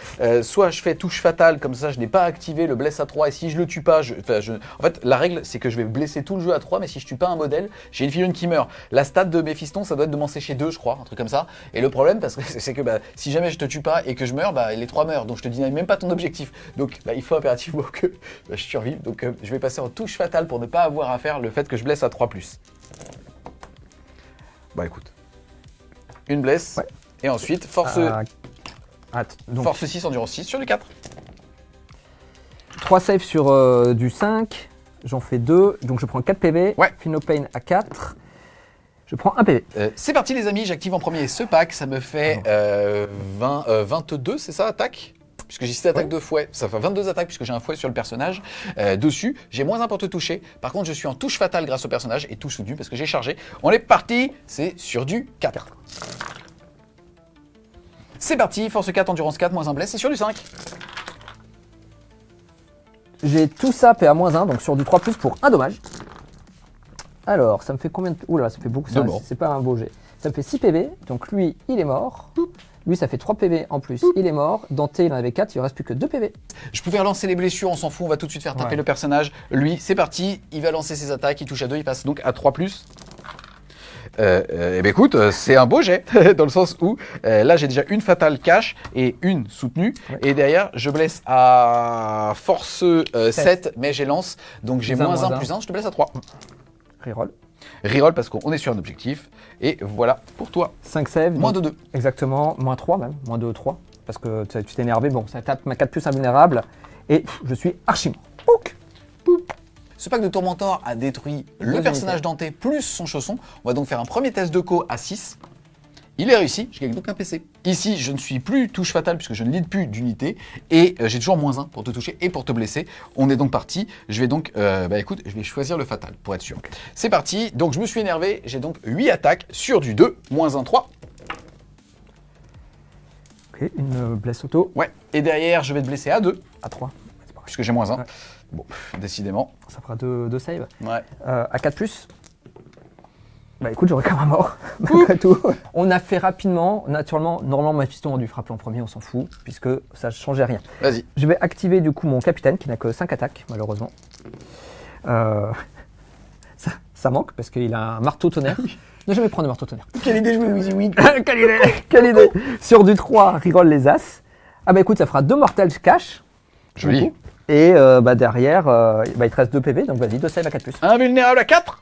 Soit je fais touche fatale, comme ça je n'ai pas activé le bless à 3 et si je le tue pas, en fait la règle c'est que je vais blesser tout le jeu à 3, mais si je tue pas un modèle, j'ai une fillonne qui meurt. La stat de Méphiston, ça doit être de m'en sécher 2 je crois, un truc comme ça. Et le problème parce que c'est que si jamais je te tue pas et que je meurs, les 3 meurent, donc je te dis même pas ton objectif. Donc il faut impérativement que je survive, donc je vais passer en touche fatale pour ne pas avoir à faire le fait que je blesse à 3+. Bah écoute, une blesse,
Ouais.
et ensuite force,
Donc
force 6, endurance 6 sur du 4.
3 saves sur du 5, j'en fais 2, donc je prends 4 PV,
Ouais.
Philopane à 4, je prends 1 PV.
C'est parti les amis, j'active en premier ce pack, ça me fait 22, c'est ça, attaque? Puisque j'ai 6 attaques de fouet, ça fait 22 attaques puisque j'ai un fouet sur le personnage dessus. J'ai moins 1 pour te toucher. Par contre, je suis en touche fatale grâce au personnage et touche soutenu parce que j'ai chargé. On est parti, c'est sur du 4. C'est parti, force 4, endurance 4, moins 1 bless, c'est sur du 5.
J'ai tout ça PA-1, donc sur du 3+, pour 1 dommage. Alors, ça me fait combien de... Ouh là, ça fait beaucoup, ça,
De morts.
c'est pas un beau jet. Ça me fait 6 PV, donc lui, il est mort. Lui, ça fait 3 PV en plus, il est mort. Dante, il en avait 4, il ne reste plus que 2 PV.
Je pouvais relancer les blessures, on s'en fout, on va tout de suite faire taper
Ouais.
le personnage. Lui, c'est parti, il va lancer ses attaques, il touche à 2, il passe donc à 3+. Eh bien écoute, c'est un beau jet, dans le sens où là j'ai déjà une fatale cash et une soutenue,
Ouais.
et derrière je blesse à force 7, mais j'ai lance, donc j'ai moins 1 plus 1, je te blesse à 3.
Reroll.
Reroll parce qu'on est sur un objectif, et voilà pour toi,
5 saves.
moins
donc
de 2.
Exactement, moins 3 même, moins 2, 3. Parce que tu t'es énervé, bon, ça tape ma 4+ invulnérable. Et je suis archi mort. Pouc.
Ce pack de Tourmentor a détruit le
Deux
personnage Dante plus son chausson. On va donc faire un premier test de co à 6. Il est réussi, je gagne donc un PC. Ici, je ne suis plus touche fatale puisque je ne lead plus d'unité. Et j'ai toujours moins 1 pour te toucher et pour te blesser. On est donc parti. Je vais donc, écoute, je vais choisir le fatal pour être sûr. C'est parti, donc je me suis énervé. J'ai donc 8 attaques sur du 2, moins 1, 3.
Ok, une blesse auto
Ouais, et derrière, je vais te blesser à 2,
à 3. C'est pareil.
puisque j'ai moins 1.
Ouais.
Bon, décidément.
Ça fera 2 saves.
Ouais.
À 4+. Bah écoute, j'aurais quand même un mort, malgré tout. On a fait rapidement, naturellement, normalement Méphiston a dû frapper en premier, on s'en fout, puisque ça ne changeait rien.
Vas-y.
Je vais activer du coup mon capitaine, qui n'a que 5 attaques, malheureusement. Ça manque, parce qu'il a un marteau tonnerre. Ne jamais prendre de marteau tonnerre.
Quelle idée jouer Wheezy Wing.
Quelle idée. Quelle idée. Sur du 3, reroll les as. Ah bah écoute, ça fera 2 mortels cash.
Joli.
du coup. Et derrière, il te reste 2 PV, donc vas-y, 2 saves à 4+.
Invulnérable à 4.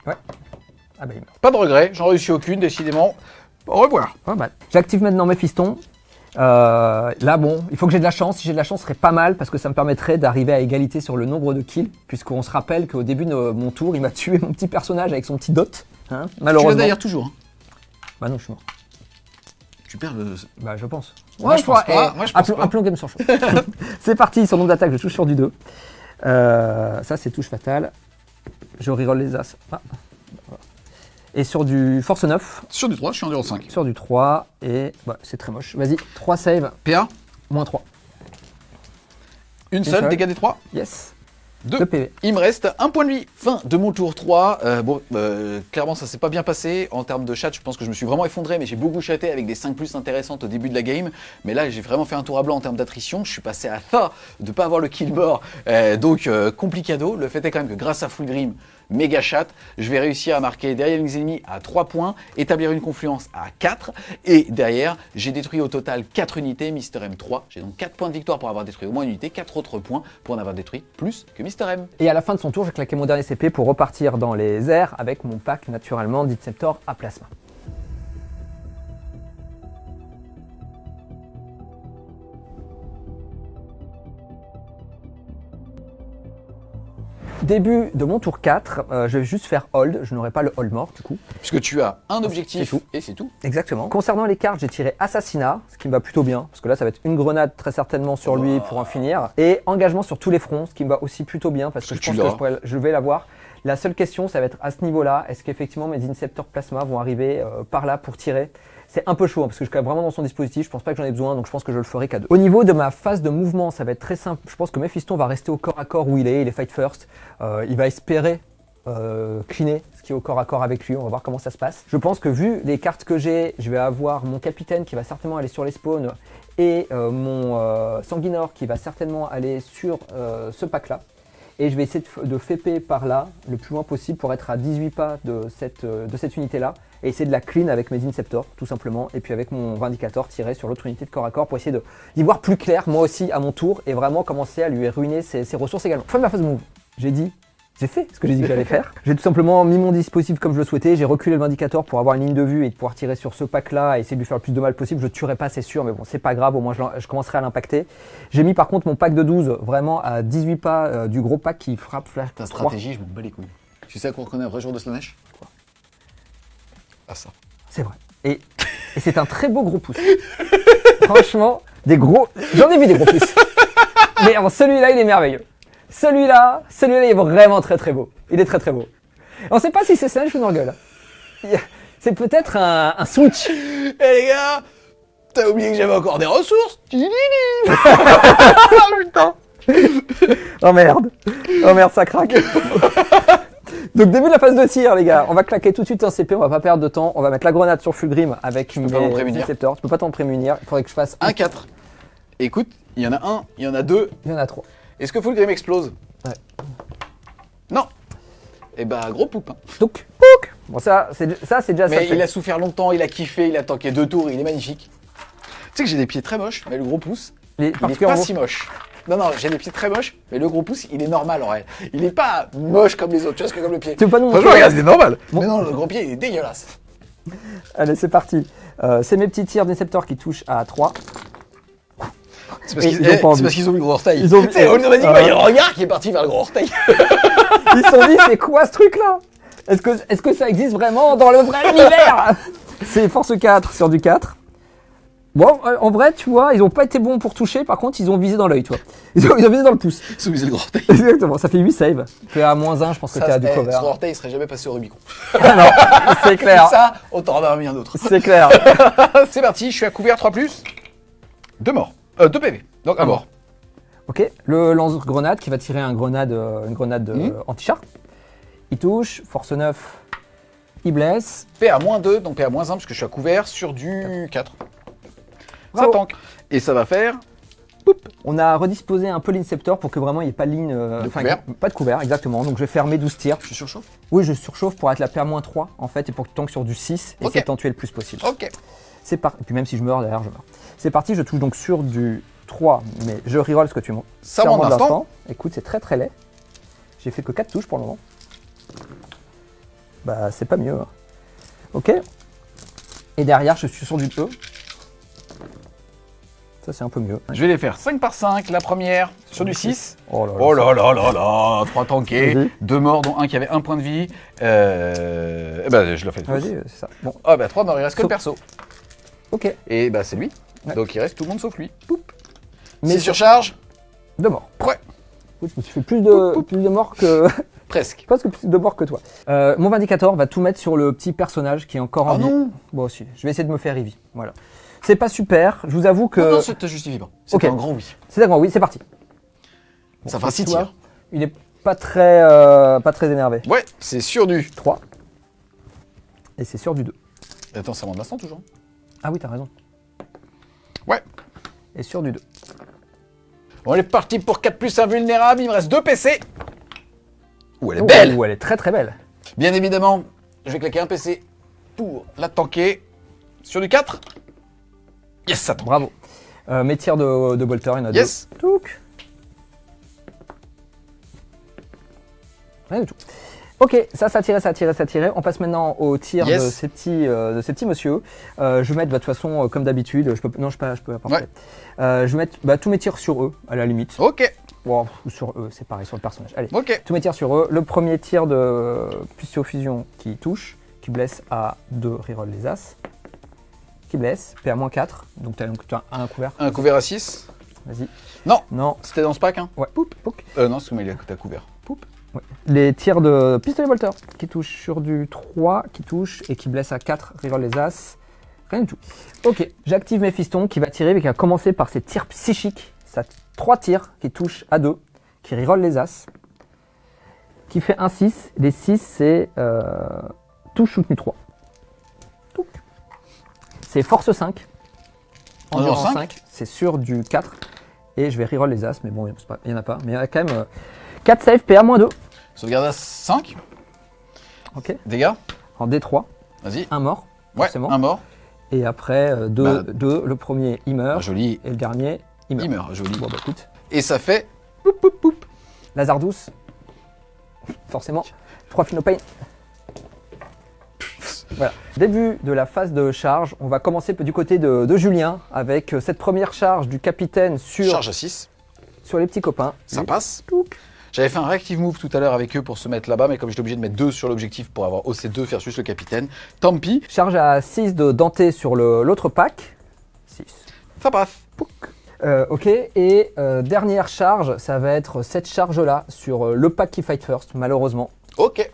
Ah bah il meurt.
Pas de regret, j'en réussis aucune, décidément. Au revoir.
Pas mal. J'active maintenant Méphiston. Là, bon, il faut que j'ai de la chance. Si j'ai de la chance, ce serait pas mal parce que ça me permettrait d'arriver à égalité sur le nombre de kills. Puisqu'on se rappelle qu'au début de mon tour, il m'a tué mon petit personnage avec son petit dot. Hein,
Tu
malheureusement.
l'as d'ailleurs toujours. Hein.
Bah non, je suis mort.
Tu perds le...
Bah je pense.
Moi, je pense pas. Moi, je pense pas.
Appelons Game sur Show. C'est parti, son nombre d'attaques, je touche sur du 2. Ça, c'est touche fatale. je reroll les as. Ah. Et sur du force 9.
Sur du 3, je suis en 0,5.
Sur du 3, et bah, c'est très moche. Vas-y, 3 save,
PA,
moins 3.
une seule,
seule.
dégâts des 3.
Yes.
2
2 PV.
Il me reste un point de vie. Fin de mon tour 3. Clairement, ça s'est pas bien passé. En termes de chat, je pense que je me suis vraiment effondré, mais j'ai beaucoup chatté avec des 5+ intéressantes au début de la game. Mais là, j'ai vraiment fait un tour à blanc en termes d'attrition. Je suis passé à ça de pas avoir le kill mort. Donc, complicado. Le fait est quand même que grâce à Fulgrim, méga chat, je vais réussir à marquer derrière les ennemis à 3 points, établir une confluence à 4. Et derrière, j'ai détruit au total 4 unités, Mister M 3. J'ai donc 4 points de victoire pour avoir détruit au moins une unité, 4 autres points pour en avoir détruit plus que Mister M.
Et à la fin de son tour, j'ai claqué mon dernier CP pour repartir dans les airs avec mon pack naturellement d'Inceptor à plasma. Début de mon tour 4, je vais juste faire hold, je n'aurai pas le hold mort du coup.
Puisque tu as un objectif
C'est tout.
et c'est tout.
Exactement. Concernant les cartes, j'ai tiré assassinat, ce qui me va plutôt bien, parce que là ça va être une grenade très certainement sur lui pour en finir, et engagement sur tous les fronts, ce qui me va aussi plutôt bien, parce que je pense que je vais l'avoir. La seule question, ça va être à ce niveau-là, est-ce qu'effectivement mes Inceptor Plasma vont arriver par là pour tirer? C'est un peu chaud, hein, parce que je suis vraiment dans son dispositif, je pense pas que j'en ai besoin, donc je pense que je le ferai qu'à 2. Au niveau de ma phase de mouvement, ça va être très simple, je pense que Mephiston va rester au corps à corps où il est fight first, il va espérer cleaner ce qui est au corps à corps avec lui, on va voir comment ça se passe. Je pense que vu les cartes que j'ai, je vais avoir mon capitaine qui va certainement aller sur les spawns et mon sanguinor qui va certainement aller sur ce pack là. Et je vais essayer de FP par là le plus loin possible pour être à 18 pas de cette unité là et essayer de la clean avec mes Inceptors tout simplement, et puis avec mon Vindicator tirer sur l'autre unité de corps à corps pour essayer d'y voir plus clair moi aussi à mon tour et vraiment commencer à lui ruiner ses ressources également. Fin de ma phase move, j'ai fait ce que j'ai dit que j'allais faire. J'ai tout simplement mis mon dispositif comme je le souhaitais, j'ai reculé le Vindicator pour avoir une ligne de vue et de pouvoir tirer sur ce pack là et essayer de lui faire le plus de mal possible. Je le tuerai pas c'est sûr, mais bon c'est pas grave, au moins je commencerai à l'impacter. J'ai mis par contre mon pack de 12 vraiment à 18 pas du gros pack qui frappe flash.
Ta stratégie, je m'en bats les couilles. Tu sais à quoi on reconnaît un vrai jour de Slanesh? Quoi? Ah ça.
C'est vrai. Et c'est un très beau gros pouce. Franchement, des gros... J'en ai vu des gros pouces. Mais celui-là, il est merveilleux. Celui-là, il est vraiment très très beau. Il est très très beau. On sait pas si c'est Slanesh ou Norgul. C'est peut-être un switch.
Eh les gars, t'as oublié que j'avais encore des ressources?
Putain. Oh merde, ça craque. Donc début de la phase de tir les gars, on va claquer tout de suite un CP, on va pas perdre de temps, on va mettre la grenade sur Fulgrim avec mes Inceptors. Tu peux pas t'en prémunir, il faudrait que je fasse
un 4. Écoute, il y en a un, il y en a deux.
Il y en a 3.
Est-ce que Fulgrim explose?
Ouais.
Non. Eh bah gros poupe. Hein.
Donc, bon ça c'est déjà
mais
ça.
Il a souffert longtemps, il a kiffé, il a tanké 2 tours, il est magnifique. Tu sais que j'ai des pieds très moches, mais le gros pouce, il est pas si moche. Non, j'ai des pieds très moches, mais le gros pouce, il est normal en réel. Il est pas moche comme les autres, tu vois ce que comme le pied.
Tu veux pas nous
montrer? Regarde, c'est normal. Bon. Mais non, le gros pied, il est dégueulasse.
Allez, c'est parti. C'est mes petits tirs d'Inceptor qui touchent à 3.
C'est parce qu'ils ont vu le gros orteil.
Ils ont vu.
On m'a dit, il y a un regard qui est parti vers le gros orteil.
Ils se sont dit, c'est quoi ce truc-là? Est-ce que ça existe vraiment dans le vrai univers? C'est force 4 sur du 4. Bon, en vrai, tu vois, ils ont pas été bons pour toucher, par contre, ils ont visé dans l'œil, tu vois. Ils ont visé dans le pouce.
Ils ont visé le gros orteil.
Exactement, ça fait 8 saves. Tu es à -1, je pense que tu es à du cover.
Son orteil, il serait jamais passé au Rubicon.
Ah non, c'est clair.
Ça, on t'en a mis un autre.
C'est clair.
C'est parti, je suis à couvert 3+. 2 morts. 2 PV, donc un mort.
Ok, le lance-grenade qui va tirer une grenade anti-char. Il touche, force 9, il blesse.
P à -2, donc P à -1 parce que je suis à couvert sur du 4.
Bravo.
Ça tank. Et ça va faire...
On a redisposé un peu l'Inceptor pour que vraiment il n'y ait pas de ligne... pas de couvert, exactement. Donc je vais faire mes 12 tirs.
Tu surchauffes?
Oui, je surchauffe pour être la PA -3 en fait et pour que tu tankes sur du 6 et essayer de t'en tuer le plus possible.
Ok.
C'est parti. Et puis même si je meurs derrière, je meurs. C'est parti, je touche donc sur du 3, mais je reroll ce que tu montes.
Ça monte d'instant.
Écoute, c'est très très laid. J'ai fait que 4 touches pour le moment. Bah, c'est pas mieux. Hein. Ok. Et derrière, je suis sur du 2. Ça, c'est un peu mieux.
Je vais les faire 5 par 5, la première sur du 6.
Oh là là.
Oh là là là là, 3 tankés, 2 morts dont un qui avait 1 point de vie. Je le fais tous.
Vas-y, c'est ça. Bon.
Ah bah 3 morts, il reste que le perso.
Ok.
Et bah c'est lui.
Ouais.
Donc il reste tout le monde sauf lui. Poup.
Mais
6 surcharge.
2 morts.
Prêt.
Écoute, je me suis fait plus de morts que...
Presque.
Presque plus de morts que toi. Mon Vindicator va tout mettre sur le petit personnage qui est encore en
Oh
vie.
non.
Bon, si, je vais essayer de me faire Eevee. Voilà. C'est pas super, je vous avoue que...
Non, ça te justifie pas. C'est
Ok.
un grand oui.
C'est d'accord, oui, c'est parti.
Ça fera 6
Tu vois,
tirs.
Il est pas très énervé.
Ouais, c'est sur du.
3. Et c'est sur du 2.
Attends, ça monte l'instant toujours.
Ah oui, t'as raison.
Ouais.
Et sur du 2.
On est parti pour 4 plus invulnérable, il me reste 2 PC. Ouh, elle est belle.
Elle est très très belle.
Bien évidemment, je vais claquer un PC pour la tanker. Sur du 4. Yes, ça tombe.
Bravo. Mes tirs de bolter, il y en a
Yes.
2. Touc. Rien du tout. Ok, ça tirait. On passe maintenant au tir
Yes.
de ces petits monsieur. Je vais mettre, de toute façon, comme d'habitude, je peux apporter.
Ouais.
Je vais mettre tous mes tirs sur eux, à la limite.
Ok,
Bon, ou sur eux, c'est pareil, sur le personnage. Allez,
ok.
tous mes tirs sur eux. Le premier tir de Puissio Fusion qui touche, qui blesse à 2, reroll les as. Qui blesse, PA-4, donc tu as un couvert.
Un couvert à 6.
Vas-y.
Non,
Non.
c'était dans ce pack, hein.
Ouais. Poup, pouc.
Non, c'est mais il a couvert. Poup.
Ouais. Les tirs de pistolet bolter qui touchent sur du 3, qui touche et qui blesse à 4, reroll les as. Rien du tout. Ok, j'active mes fistons qui va tirer, mais qui va commencer par ses tirs psychiques. Ça 3 tirs qui touchent à 2, qui reroll les as. Qui fait un 6. Les 6, c'est touche soutenu 3. Touc. C'est force 5.
Endurance
Endurance
5.
5. C'est sur du 4. Et je vais reroll les as, mais bon, il n'y en a pas. Mais il y en a quand même 4 save PA-2.
Sauvegarde à 5.
Ok.
Dégâts.
En D3.
Vas-y.
Un mort.
Ouais,
Forcément.
un mort.
Et après,
Bah,
deux, le premier, il meurt.
Ah, joli.
Et le dernier, il meurt.
Il meurt, joli.
Bon, bah écoute.
Et ça fait. Poup, poup, poup.
Lazare douce. Forcément. 3 Phenopain. Voilà. Début de la phase de charge. On va commencer du côté de Julien avec cette première charge du capitaine
Charge à 6.
sur les petits copains.
Ça
Lui.
passe.
Touc.
J'avais fait un reactive move tout à l'heure avec eux pour se mettre là-bas, mais comme j'étais obligé de mettre 2 sur l'objectif pour avoir OC2 versus le capitaine, tant pis,
Charge à 6 de Dante sur l'autre pack. 6.
ça passe.
Ok, et dernière charge, ça va être cette charge-là sur le pack qui fight first, malheureusement.
Ok.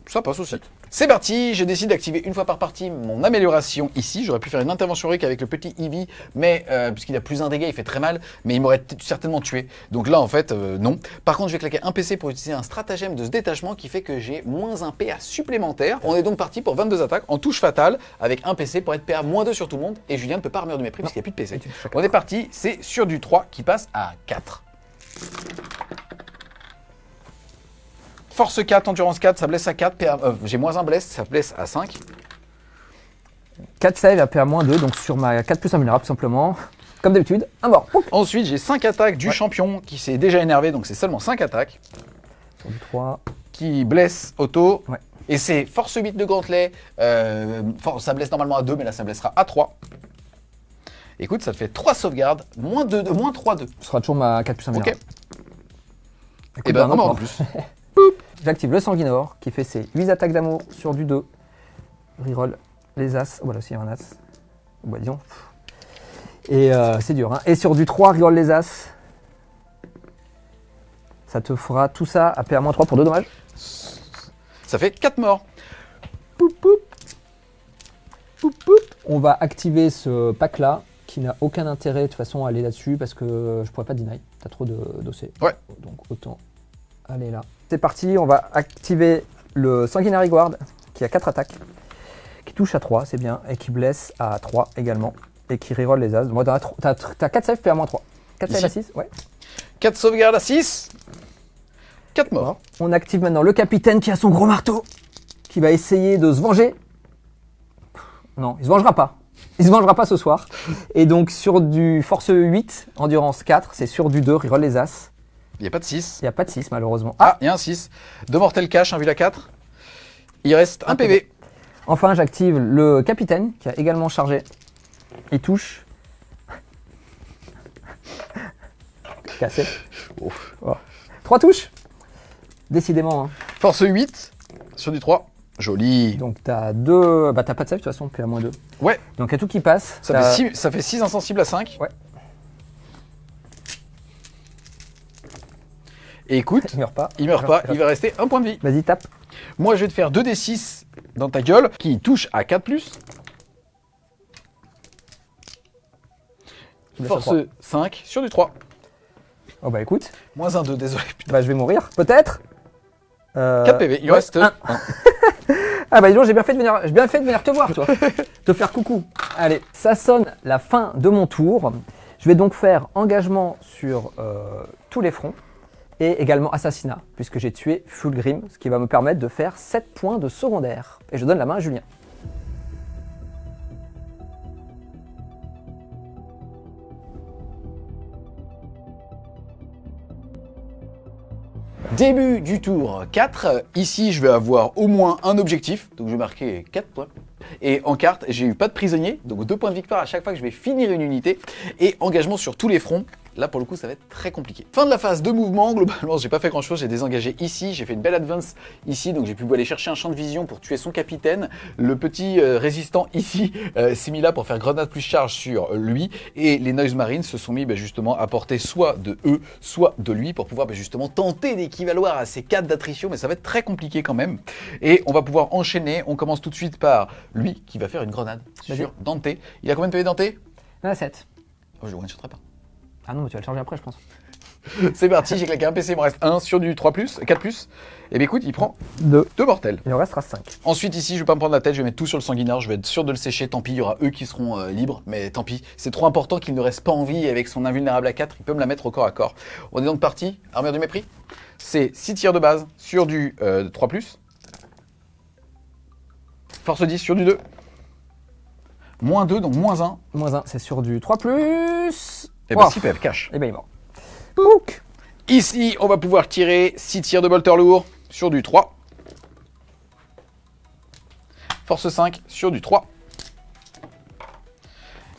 Ça passe aussi. C'est parti, je décide d'activer une fois par partie mon amélioration ici. J'aurais pu faire une intervention Rick avec le petit Eevee, mais puisqu'il a plus un dégât, il fait très mal, mais il m'aurait certainement tué. Donc là, en fait, non. Par contre, je vais claquer un PC pour utiliser un stratagème de ce détachement qui fait que j'ai moins un PA supplémentaire. On est donc parti pour 22 attaques en touche fatale avec un PC pour être PA -2 sur tout le monde. Et Julien ne peut pas armure de mépris parce qu'il n'y a plus de PC.
Et tu touches à
On est parti, c'est sur du 3 qui passe à 4. Force 4, endurance 4, ça blesse à 4, j'ai moins un bless, ça blesse à 5.
4 save à PA-2, donc sur ma 4 plus invulnérable, tout simplement. Comme d'habitude, un mort. Pouc.
Ensuite, j'ai 5 attaques du champion qui s'est déjà énervé, donc c'est seulement 5 attaques.
Sur du 3.
Qui blesse auto.
Ouais.
Et c'est force 8 de gantelet. Ça blesse normalement à 2, mais là ça blessera à 3. Écoute, ça te fait 3 sauvegardes, moins 3, 2.
Ce sera toujours ma 4 plus
Ok.
invulnérable. Écoute,
Et ben,
un
un
autre
mort en
mort.
plus.
J'active le sanguinore qui fait ses 8 attaques d'amour sur du 2. Reroll les as. Oh, voilà aussi, il y a un as. Oh, bah, disons. Et c'est dur. Hein. Et sur du 3, reroll les as. Ça te fera tout ça à PA-3 pour 2 dommages.
Ça fait 4 morts.
Poup, poup. Poup, poup. On va activer ce pack-là qui n'a aucun intérêt de toute façon à aller là-dessus parce que je pourrais pas deny. T'as trop d'OC.
Ouais.
Donc autant aller là. C'est parti, on va activer le Sanguinary Guard qui a 4 attaques, qui touche à 3, c'est bien, et qui blesse à 3 également, et qui reroll les as. Moi, t'as 4 saves PA-3. 4 saves à 6, ouais.
4 sauvegardes à 6. 4 morts.
On active maintenant le capitaine qui a son gros marteau, qui va essayer de se venger. Non, il se vengera pas. Il se vengera pas ce soir. Et donc sur du force 8, endurance 4, c'est sur du 2, reroll les as.
Il n'y a pas de 6.
Il n'y a pas de 6 malheureusement.
Ah, il y a un 6. 2 mortels cash, un vue à 4. Il reste un PV.
Enfin, j'active le capitaine qui a également chargé. Il touche. Cassé.
Oh.
Oh. 3 touches. Décidément. Hein.
Force 8 sur du 3. Joli.
Donc t'as 2. Bah t'as pas de save de toute façon, puis à -2.
Ouais.
Donc à tout qui passe.
Ça fait 6 insensibles à 5.
Ouais.
Et écoute,
Il meurt pas.
il meurt pas, il va rester un point de vie.
Vas-y, tape.
Moi, je vais te faire 2d6 dans ta gueule qui touche à 4+.
laisse
Force
à
5 sur du 3.
Oh bah écoute,
Moins 1, 2, désolé. Putain.
bah je vais mourir, peut-être.
4 PV, il
ouais,
reste
un.
1.
Ah bah dis donc, j'ai bien fait de venir te voir, toi. Te faire coucou. Allez, ça sonne la fin de mon tour. Je vais donc faire engagement sur tous les fronts et également assassinat, puisque j'ai tué Fulgrim, ce qui va me permettre de faire 7 points de secondaire. Et je donne la main à Julien.
Début du tour 4. Ici, je vais avoir au moins un objectif. Donc, je vais marquer 4 points. Et en carte, j'ai eu pas de prisonnier. Donc, 2 points de victoire à chaque fois que je vais finir une unité. Et engagement sur tous les fronts. Là, pour le coup, ça va être très compliqué. Fin de la phase de mouvement. Globalement, j'ai pas fait grand chose. J'ai désengagé ici. J'ai fait une belle advance ici. Donc, j'ai pu aller chercher un champ de vision pour tuer son capitaine. Le petit résistant ici s'est mis là pour faire grenade plus charge sur lui. Et les Noise Marines se sont mis justement à portée soit de eux, soit de lui pour pouvoir justement tenter d'équivaloir à ces 4 d'attrition. Mais ça va être très compliqué quand même. Et on va pouvoir enchaîner. On commence tout de suite par lui qui va faire une grenade sur Dante. Il a combien de PV Dante?
Il y en a 7.
Oh, je le one-shotterai pas.
Ah non, mais tu vas le charger après, je pense.
C'est parti, j'ai claqué un PC, il me reste 1 sur du 3+, 4+. Et bien écoute, il prend
2.
2 mortels.
Il en restera 5.
Ensuite ici, je vais pas me prendre la tête, je vais mettre tout sur le sanguinaire, je vais être sûr de le sécher, tant pis, il y aura eux qui seront libres, mais tant pis. C'est trop important qu'il ne reste pas en vie avec son invulnérable à 4, il peut me la mettre au corps à corps. On est donc parti, armure du mépris. C'est 6 tirs de base sur du 3+. Force 10 sur du 2. Moins 2, donc moins 1.
Moins 1, c'est sur du 3+.
Et ben 6 PF, cash.
Et ben il est mort. Pouc.
Ici, on va pouvoir tirer 6 tirs de bolter lourd sur du 3. Force 5 sur du 3.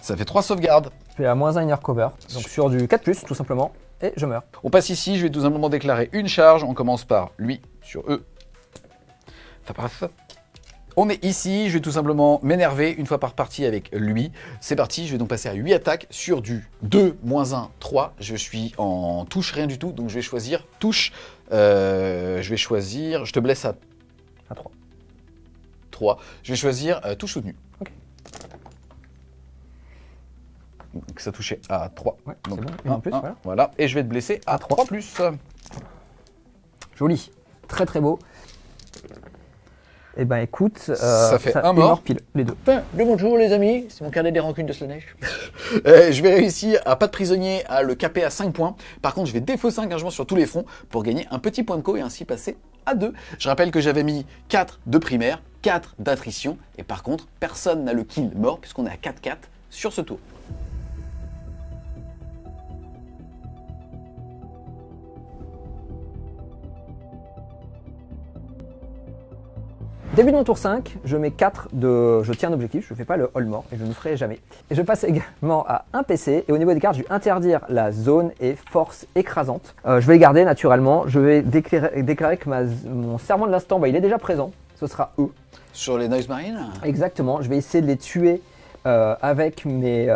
Ça fait 3 sauvegardes.
Je fais à moins 1 inner cover, donc sur du 4+, tout simplement, et je meurs.
On passe ici, je vais tout simplement déclarer une charge. On commence par lui sur eux. Ça passe. On est ici, je vais tout simplement m'énerver une fois par partie avec lui. C'est parti, je vais donc passer à 8 attaques sur du 2, moins 1, 3. Je suis en touche rien du tout, donc je vais choisir touche. Je vais choisir, je te blesse à
3.
3. Je vais choisir touche soutenue.
Ok.
Donc ça touchait à 3.
Ouais,
donc
c'est bon, une en plus, voilà.
Voilà, et je vais te blesser à 3 plus.
Joli. Très très beau. Eh ben écoute,
ça fait un
est
mort
pile, les deux.
Le bonjour les amis, c'est mon carnet des rancunes de Slanesh.
Je vais réussir à pas de prisonnier, à le caper à 5 points. Par contre, je vais défausser engagement sur tous les fronts pour gagner un petit point de co et ainsi passer à 2. Je rappelle que j'avais mis 4 de primaire, 4 d'attrition. Et par contre, personne n'a le kill mort puisqu'on est à 4-4 sur ce tour.
Début de mon tour 5, je mets 4 de... Je tiens un objectif, je ne fais pas le all mort et je ne le ferai jamais. Et je passe également à un PC et au niveau des cartes, je vais interdire la zone et force écrasante. Je vais les garder naturellement, je vais déclarer que mon serment de l'instant, il est déjà présent, ce sera eux.
Sur les Noise Marines?
Exactement, je vais essayer de les tuer avec mes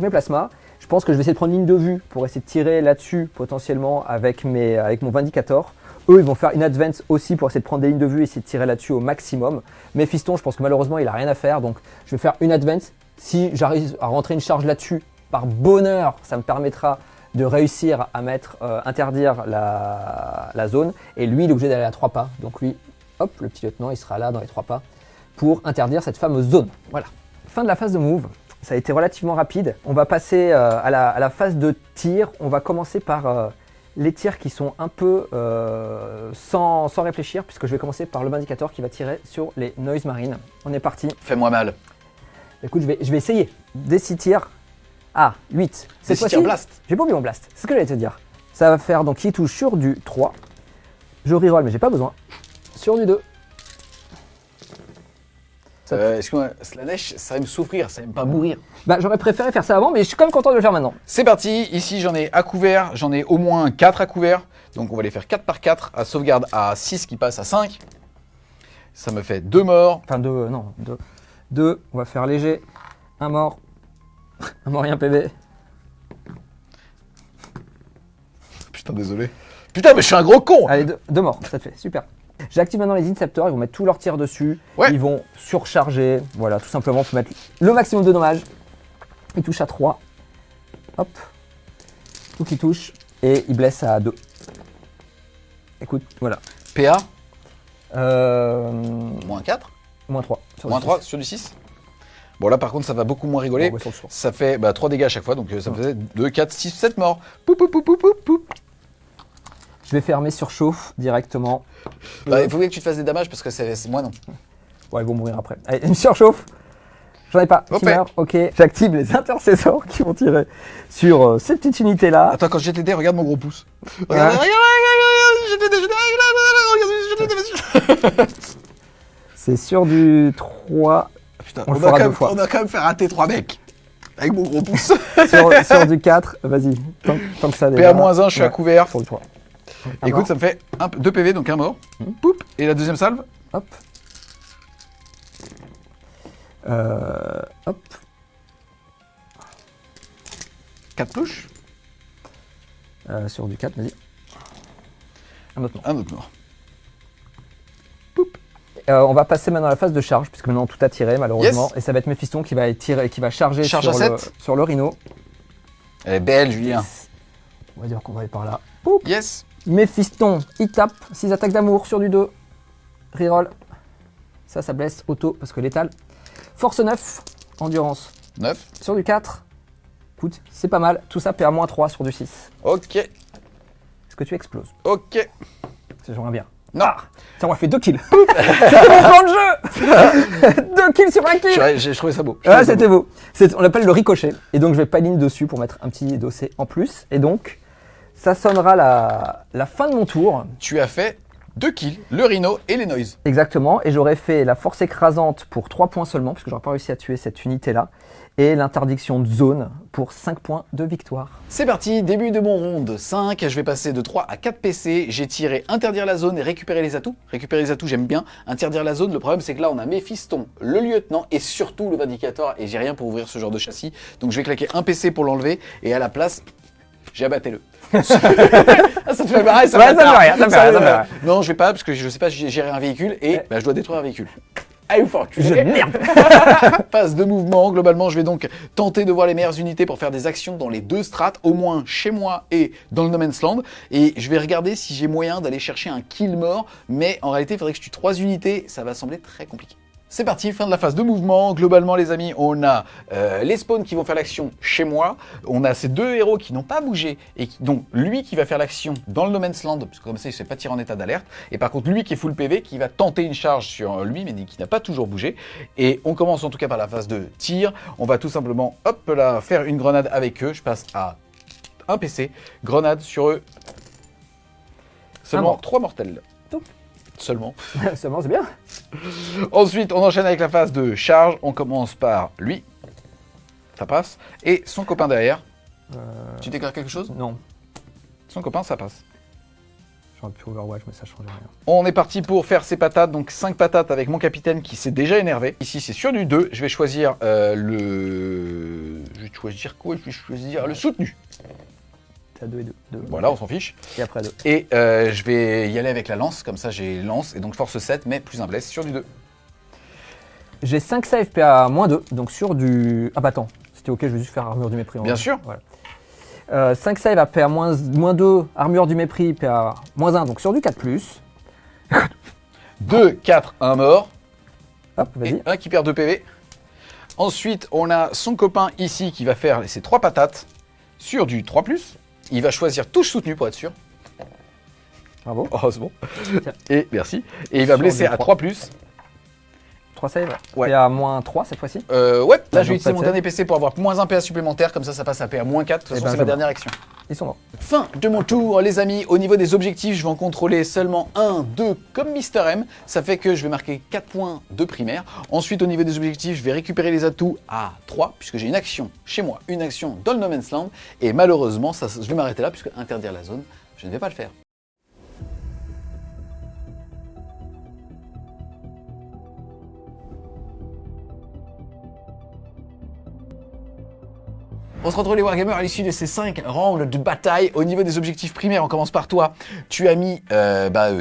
plasmas. Je pense que je vais essayer de prendre une ligne de vue pour essayer de tirer là-dessus potentiellement avec mon Vindicator. Eux, ils vont faire une advance aussi pour essayer de prendre des lignes de vue et essayer de tirer là-dessus au maximum. Mephiston, je pense que malheureusement, il n'a rien à faire. Donc, je vais faire une advance. Si j'arrive à rentrer une charge là-dessus, par bonheur, ça me permettra de réussir à interdire la zone. Et lui, il est obligé d'aller à 3 pas. Donc lui, hop, le petit lieutenant, il sera là dans les 3 pas pour interdire cette fameuse zone. Voilà. Fin de la phase de move. Ça a été relativement rapide. On va passer à la phase de tir. On va commencer par... les tirs qui sont un peu sans réfléchir, puisque je vais commencer par le Vindicator qui va tirer sur les Noise Marines. On est parti.
Fais-moi mal.
Écoute, je vais essayer. Des 6 tirs. Ah, 8.
Des 6 tirs blast.
J'ai pas oublié mon blast. C'est ce que j'allais te dire. Ça va faire donc, il touche sur du 3. Je reroll, mais j'ai pas besoin. Sur du 2.
Excuse-moi, Slanesh, ça aime souffrir, ça aime pas mourir.
Bah, j'aurais préféré faire ça avant, mais je suis quand même content de le faire maintenant.
C'est parti, ici j'en ai à couvert, j'en ai au moins 4 à couvert. Donc on va les faire 4 par 4, à sauvegarde à 6 qui passe à 5. Ça me fait 2 morts.
Enfin, 2, non, 2. 2, on va faire léger. Un mort. Un mort et un PV.
Putain, désolé. Putain, mais je suis un gros con.
Allez, deux morts, ça te fait, super. J'active maintenant les Inceptors, ils vont mettre tous leurs tirs dessus,
Ouais.
ils vont surcharger, voilà, tout simplement, faut mettre le maximum de dommages. Il touche à 3, hop, tout qui touche, et il blesse à 2. Écoute, voilà.
PA,
Moins
moins 4,
3. Sur
moins
le
3
six.
sur du 6. Bon, là, par contre, ça va beaucoup moins rigoler.
Bon, ouais, sur le soir.
Ça fait 3 dégâts à chaque fois, donc ça me faisait 2, 4, 6, 7 morts. Poup, poup, poup, poup, poup, poup.
Je vais fermer surchauffe directement.
Bah, il faut bien que tu te fasses des damages parce que c'est moi non.
Ouais, ils vont mourir après. Allez, une surchauffe. J'en ai pas. Qui
Ok.
meurt. Ok. J'active les intercesseurs qui vont tirer sur ces petites unités là.
Attends, quand je jette les dés, regarde mon gros pouce.
Ouais.
Regarde, regarde,
C'est sur du 3.
Putain,
On le
on
fera
a quand
deux
même-
fois.
on a quand même fait rater 3 mecs. Avec mon gros pouce.
sur du 4. Vas-y. Tant que ça déjà.
PA-1, je suis à
Ouais,
couvert.
Sur du 3.
Écoute, ça me fait 2 PV, donc un mort. Poup. Et la deuxième salve,
Hop. Hop.
4 touches.
Sur du 4, vas-y. Un autre non.
Un autre mort.
On va passer maintenant à la phase de charge, puisque maintenant tout a tiré malheureusement.
Yes.
Et ça va être Méphiston qui va tirer, qui va charger
Charge
sur,
à
le,
7.
sur le rhino.
Elle est belle, Julien.
On va dire qu'on va aller par là. Poup.
Yes.
Méphiston, il tape. 6 attaques d'amour sur du 2. Reroll. Ça blesse auto parce que létal. Force 9, endurance
9.
sur du 4. Écoute, c'est pas mal. Tout ça paie à moins 3 sur du 6.
Ok.
Est-ce que tu exploses?
Ok.
J'aimerais bien.
Non.
Ça m'a fait 2 kills. C'était mon plan de jeu. 2 kills sur un kill.
J'ai trouvé ça beau.
Ah, c'était beau. On l'appelle le ricochet. Et donc, je vais paline dessus pour mettre un petit dossier en plus. Et donc, ça sonnera la fin de mon tour.
Tu as fait 2 kills, le rhino et les noise.
Exactement. Et j'aurais fait la force écrasante pour 3 points seulement, parce que j'aurais pas réussi à tuer cette unité-là. Et l'interdiction de zone pour 5 points de victoire.
C'est parti, début de mon round 5, je vais passer de 3 à 4 PC, j'ai tiré interdire la zone et récupérer les atouts. Récupérer les atouts, j'aime bien. Interdire la zone, le problème c'est que là on a Méphiston, le lieutenant et surtout le vindicateur et j'ai rien pour ouvrir ce genre de châssis. Donc je vais claquer un PC pour l'enlever et à la place, j'ai abatté le. Ah, ça te fait marrer, ça
Ouais,
bâtard.
ça me fait rien, ça me fait rien, ça me fait rien.
Non, je vais pas parce que je sais pas gérer un véhicule et je dois détruire un véhicule. Ah, il faut
Je merde.
Phase de mouvement, globalement je vais donc tenter de voir les meilleures unités pour faire des actions dans les deux strates, au moins chez moi et dans le No Man's Land, et je vais regarder si j'ai moyen d'aller chercher un kill mort, mais en réalité il faudrait que je tue 3 unités, ça va sembler très compliqué. C'est parti, fin de la phase de mouvement. Globalement, les amis, on a les spawns qui vont faire l'action chez moi. On a ces 2 héros qui n'ont pas bougé. Et donc, lui qui va faire l'action dans le No Man's Land, parce que comme ça, il ne se fait pas tirer en état d'alerte. Et par contre, lui qui est full PV, qui va tenter une charge sur lui, mais qui n'a pas toujours bougé. Et on commence en tout cas par la phase de tir. On va tout simplement, hop là, faire une grenade avec eux. Je passe à un PC. Grenade sur eux. Seulement
mort.
3 mortels.
Top.
Seulement.
Seulement, c'est bien.
Ensuite, on enchaîne avec la phase de charge. On commence par lui. Ça passe. Et son copain derrière. Tu déclares quelque chose?
Non.
Son copain, ça passe.
J'aurais pu Overwatch, mais ça change rien.
On est parti pour faire ses patates. Donc 5 patates avec mon capitaine qui s'est déjà énervé. Ici, c'est sur du 2. Je vais choisir le... Je vais choisir quoi? Je vais choisir le soutenu.
T'as 2 et 2.
Voilà, on s'en fiche.
Et après 2.
Et je vais y aller avec la lance. Comme ça, j'ai lance. Et donc force 7, mais plus un bless sur du 2.
J'ai 5 save PA moins 2, donc sur du... Ah bah attends, c'était ok, je vais juste faire armure du mépris.
Bien sûr.
Voilà. 5 save à PA moins 2, armure du mépris, PA moins 1, donc sur du 4+.
2, 4, 1 mort.
Hop, vas-y.
Et un qui perd 2 PV. Ensuite, on a son copain ici qui va faire ses 3 patates sur du 3+. Il va choisir touche soutenue pour être sûr.
Bravo.
Heureusement.
Tiens.
Et merci. Et il va
Sur
blesser
du
à
3.
3+.
3 save.
Ouais.
PA moins 3 cette fois-ci.
Ouais, là
donc
je vais
pas
utiliser
de
mon
save.
dernier PC pour avoir moins 1 PA supplémentaire, comme ça passe à PA moins 4, de toute
Eh
façon
ben,
c'est
je
ma
vois.
dernière action.
Ils sont morts.
Fin de mon tour, les amis. Au niveau des objectifs, je vais en contrôler seulement 1, 2 comme Mister M. Ça fait que je vais marquer 4 points de primaire. Ensuite, au niveau des objectifs, je vais récupérer les atouts à 3, puisque j'ai une action chez moi, une action dans le No Man's Land. Et malheureusement, ça, je vais m'arrêter là, puisque interdire la zone, je ne vais pas le faire. On se retrouve les Wargamers à l'issue de ces 5 rounds de bataille. Au niveau des objectifs primaires, on commence par toi. Tu as mis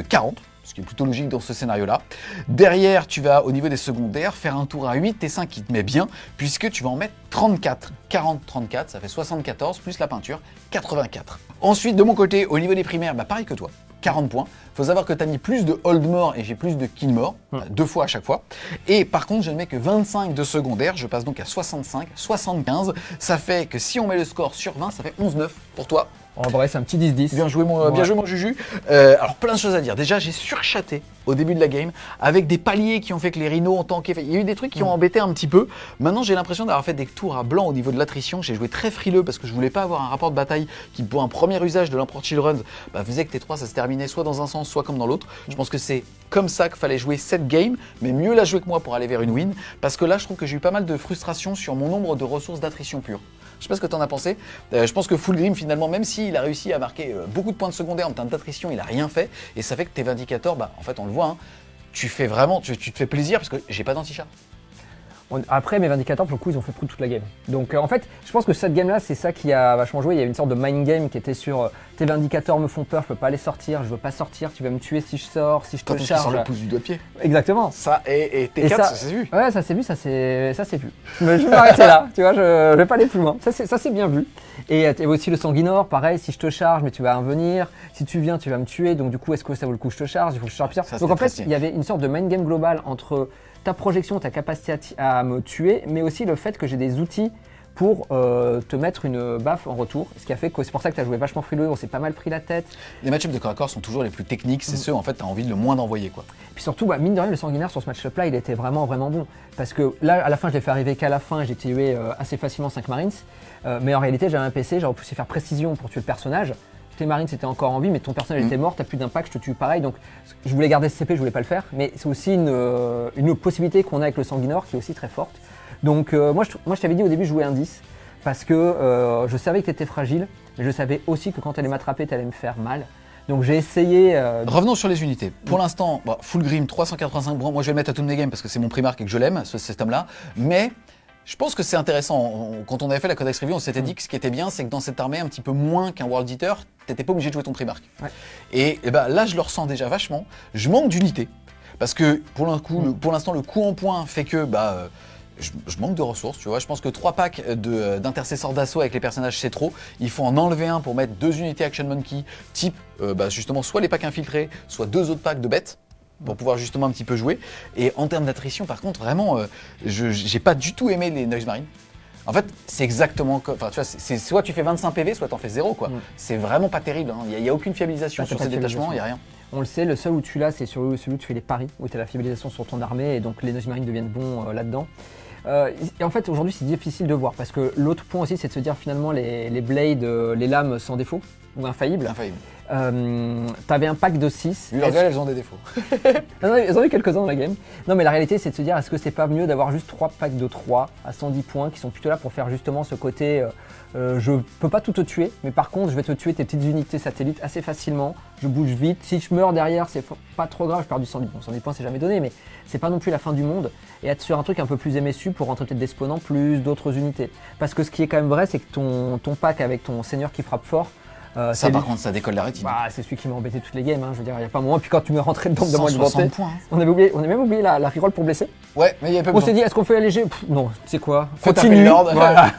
40. Ce qui est plutôt logique dans ce scénario-là. Derrière, tu vas, au niveau des secondaires, faire un tour à 8 T5 qui te met bien, puisque tu vas en mettre 34. 40-34, ça fait 74, plus la peinture, 84. Ensuite, de mon côté, au niveau des primaires, pareil que toi, 40 points. Faut savoir que tu as mis plus de hold more et j'ai plus de kill more, 2 fois à chaque fois. Et par contre, je ne mets que 25 de secondaire, je passe donc à 65, 75. Ça fait que si on met le score sur 20, ça fait 11-9 pour toi.
En vrai, c'est un petit 10-10.
Bien joué mon Juju. Alors plein de choses à dire. Déjà, j'ai surchaté au début de la game avec des paliers qui ont fait que les rhinos ont tanké. Il y a eu des trucs qui ont embêté un petit peu. Maintenant, j'ai l'impression d'avoir fait des tours à blanc au niveau de l'attrition. J'ai joué très frileux parce que je voulais pas avoir un rapport de bataille qui, pour un premier usage de l'Emperor Children, faisait que T3 ça se terminait soit dans un sens, soit comme dans l'autre. Je pense que c'est comme ça qu'il fallait jouer cette game, mais mieux la jouer que moi pour aller vers une win. Parce que là, je trouve que j'ai eu pas mal de frustration sur mon nombre de ressources d'attrition pure. Je sais pas ce que tu en as pensé. Je pense que Fulgrim, finalement, même s'il a réussi à marquer beaucoup de points de secondaire en termes d'attrition, il a rien fait. Et ça fait que tes vindicateurs, en fait, on le voit, tu fais vraiment, tu te fais plaisir parce que j'ai pas d'anti-chat.
Après, mes vindicateurs, pour le coup, ils ont fait prout toute la game. Donc, en fait, je pense que cette game-là, c'est ça qui a vachement joué. Il y a une sorte de mind game qui était sur tes vindicateurs me font peur, je peux pas les sortir, je veux pas sortir, tu vas me tuer si je sors, si je te charge.
Sur le pouce du doigt de pied.
Exactement.
Ça, et T4, ça s'est vu.
Ouais, ça s'est vu, ça s'est vu. Mais je vais m'arrêter là, tu vois, je vais pas aller plus loin. Ça c'est bien vu. Et il y a aussi le sanguinore, pareil, si je te charge, mais tu vas venir. Si tu viens, tu vas me tuer. Donc, du coup, est-ce que ça vaut le coup que je te charge? Il faut que je charge plusieurs. Donc, en fait, il y avait une sorte de mind game global entre ta projection, ta capacité à me tuer, mais aussi le fait que j'ai des outils pour te mettre une baffe en retour. Ce qui a fait que c'est pour ça que tu as joué vachement frileux, on s'est pas mal pris la tête.
Les match-ups de corps à corps sont toujours les plus techniques, c'est ceux en fait tu as envie le moins d'envoyer quoi.
Et puis surtout, mine de rien, le sanguinaire sur ce match-up là, il était vraiment bon. Parce que là, à la fin, je l'ai fait arriver qu'à la fin, j'ai tué assez facilement 5 Marines. Mais en réalité, j'avais un PC, j'aurais pu faire précision pour tuer le personnage. Tes Marines étaient encore en vie, mais ton personnage était mort, t'as plus d'impact, je te tue pareil. Donc je voulais garder ce CP, je voulais pas le faire. Mais c'est aussi une possibilité qu'on a avec le sanguinore qui est aussi très forte. Donc moi je t'avais dit au début, jouer un 10. Parce que je savais que tu étais fragile, mais je savais aussi que quand tu allais m'attraper, tu allais me faire mal. Donc j'ai essayé...
Revenons sur les unités. Pour l'instant, Fulgrim 385 moi je vais le mettre à toutes mes games parce que c'est mon primarque et que je l'aime, ce système-là. Mais je pense que c'est intéressant. Quand on avait fait la Codex Review, on s'était dit que ce qui était bien, c'est que dans cette armée, un petit peu moins qu'un World Eater, t'étais pas obligé de jouer ton primarque. Ouais. Et là, je le ressens déjà vachement. Je manque d'unités. Parce que pour l'instant, le coup en point fait que... je manque de ressources, tu vois. Je pense que 3 packs d'intercesseurs d'assaut avec les personnages, c'est trop. Il faut en enlever un pour mettre 2 unités Action Monkey, type justement soit les packs infiltrés, soit 2 autres packs de bêtes, pour pouvoir justement un petit peu jouer. Et en termes d'attrition, par contre, vraiment, j'ai pas du tout aimé les Noise Marines. En fait, c'est exactement comme. Enfin, tu vois, c'est soit tu fais 25 PV, soit t'en fais 0, quoi. C'est vraiment pas terrible. Il n'y a aucune fiabilisation sur ces détachements, il n'y a rien.
On le sait, le seul où tu l'as, c'est celui où tu fais les paris, où tu as la fiabilisation sur ton armée, et donc les Noise Marines deviennent bons là-dedans. Et en fait, aujourd'hui, c'est difficile de voir parce que l'autre point aussi, c'est de se dire finalement les blades, les lames sans défaut ou infaillibles. T'avais un pack de 6.
L'Urgal, elles ont des défauts.
Non, elles ont eu quelques-uns dans la game. Non, mais la réalité, c'est de se dire est-ce que c'est pas mieux d'avoir juste 3 packs de 3 à 110 points qui sont plutôt là pour faire justement ce côté je peux pas tout te tuer, mais par contre, je vais te tuer tes petites unités satellites assez facilement. Je bouge vite. Si je meurs derrière, c'est pas trop grave, je perds du 110 points. 110 points, c'est jamais donné, mais c'est pas non plus la fin du monde. Et être sur un truc un peu plus MSU pour rentrer peut-être des spawns en plus, d'autres unités. Parce que ce qui est quand même vrai, c'est que ton pack avec ton seigneur qui frappe fort,
ça par contre, ça décolle la rétine.
C'est celui qui m'a embêté toutes les games, je veux dire, il n'y a pas un moment. Puis quand tu me rentrais dedans de moi de
bonté, points.
On a même oublié la reroll pour blesser.
Ouais, mais il y a pas
On s'est dit, est-ce qu'on fait alléger? Non, tu sais quoi,
continue.
Voilà.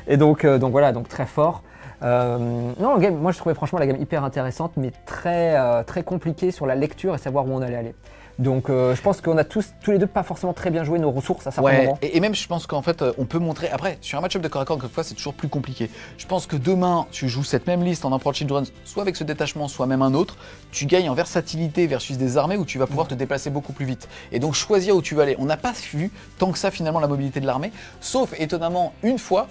Et donc voilà, donc très fort. Non, game, moi je trouvais franchement la game hyper intéressante, mais très compliquée sur la lecture et savoir où on allait aller. Donc je pense qu'on a tous les deux pas forcément très bien joué nos ressources à certains moments.
Et même je pense qu'en fait on peut montrer, après sur un match-up de corps à corps, encore une fois c'est toujours plus compliqué. Je pense que demain tu joues cette même liste en Emperor Children, soit avec ce détachement, soit même un autre, tu gagnes en versatilité versus des armées où tu vas pouvoir te déplacer beaucoup plus vite. Et donc choisir où tu vas aller. On n'a pas vu tant que ça finalement la mobilité de l'armée, sauf étonnamment une fois,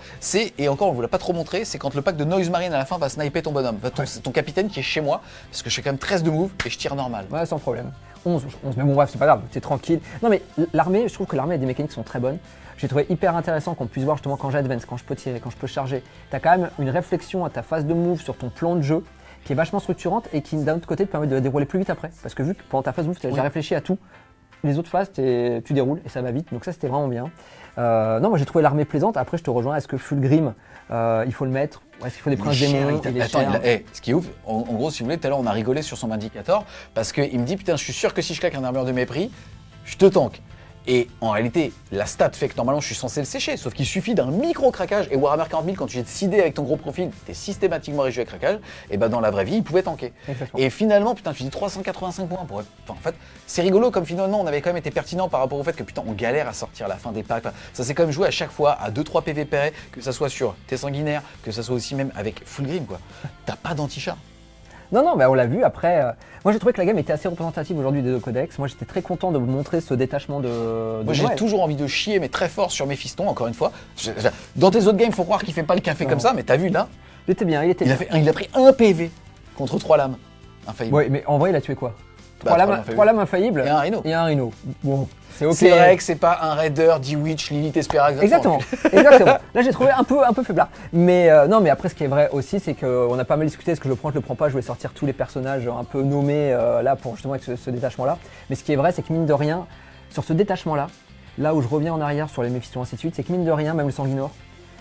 et encore on vous l'a pas trop montré, c'est quand le pack de Noise Marine à la fin va sniper ton bonhomme, ton capitaine qui est chez moi, parce que je fais quand même 13 de move et je tire normal.
Ouais, sans problème. 11, mais bon bref, c'est pas grave, c'est tranquille. Non mais l'armée, je trouve que l'armée a des mécaniques qui sont très bonnes. J'ai trouvé hyper intéressant qu'on puisse voir justement quand j'advance, quand je peux tirer, quand je peux charger. T'as quand même une réflexion à ta phase de move sur ton plan de jeu qui est vachement structurante et qui d'un autre côté te permet de dérouler plus vite après. Parce que vu que pendant ta phase de move, tu as déjà réfléchi à tout, Les autres phases, tu déroules et ça va vite, donc ça c'était vraiment bien. Non, moi j'ai trouvé l'armée plaisante. Après, je te rejoins. Est-ce que Fulgrim, il faut le mettre? Est-ce qu'il faut des princes démons?
Ce qui est ouf, en gros, si vous voulez, tout à l'heure, on a rigolé sur son indicator parce qu'il me dit putain, je suis sûr que si je claque un armure de mépris, je te tank. Et en réalité, la stat fait que normalement je suis censé le sécher, sauf qu'il suffit d'un micro-craquage. Et Warhammer 40 000, quand tu es seedé avec ton gros profil, t'es systématiquement réjoui à craquage, et bah dans la vraie vie, il pouvait tanker.
Exactement.
Et finalement, putain, tu dis 385 points pour. Enfin, en fait, c'est rigolo comme finalement on avait quand même été pertinent par rapport au fait que putain, on galère à sortir la fin des packs. Enfin, ça s'est quand même joué à chaque fois à 2-3 PV près, que ça soit sur tes sanguinaires, que ça soit aussi même avec Fulgrim, quoi. T'as pas d'anti-chat.
Non, mais on l'a vu. Après, moi j'ai trouvé que la game était assez représentative aujourd'hui des deux codex. Moi j'étais très content de vous montrer ce détachement de
Moi j'ai
Noël.
toujours envie de chier, mais très fort sur Méphiston, encore une fois. Dans tes autres games, faut croire qu'il fait pas le café comme ça, mais t'as vu là,
Il était bien, il était
il
bien.
a pris 1 PV contre 3 lames. Infaillible.
Ouais, mais en vrai, il a tué quoi?
Bah,
Trois lames infaillibles
Et un rhino.
et un rhino. Bon, c'est ok.
C'est vrai que c'est pas un Raider, D-Witch, Lilith, Espera.
Exactement. Là, j'ai trouvé un peu faiblard. Mais non, mais après, ce qui est vrai aussi, c'est qu'on a pas mal discuté. Est-ce que je le prends, je le prends pas? Je voulais sortir tous les personnages un peu nommés là pour justement avec ce détachement-là. Mais ce qui est vrai, c'est que mine de rien, sur ce détachement-là, là où je reviens en arrière sur les Méphiston ainsi de suite, c'est que mine de rien, même le Sanguinor,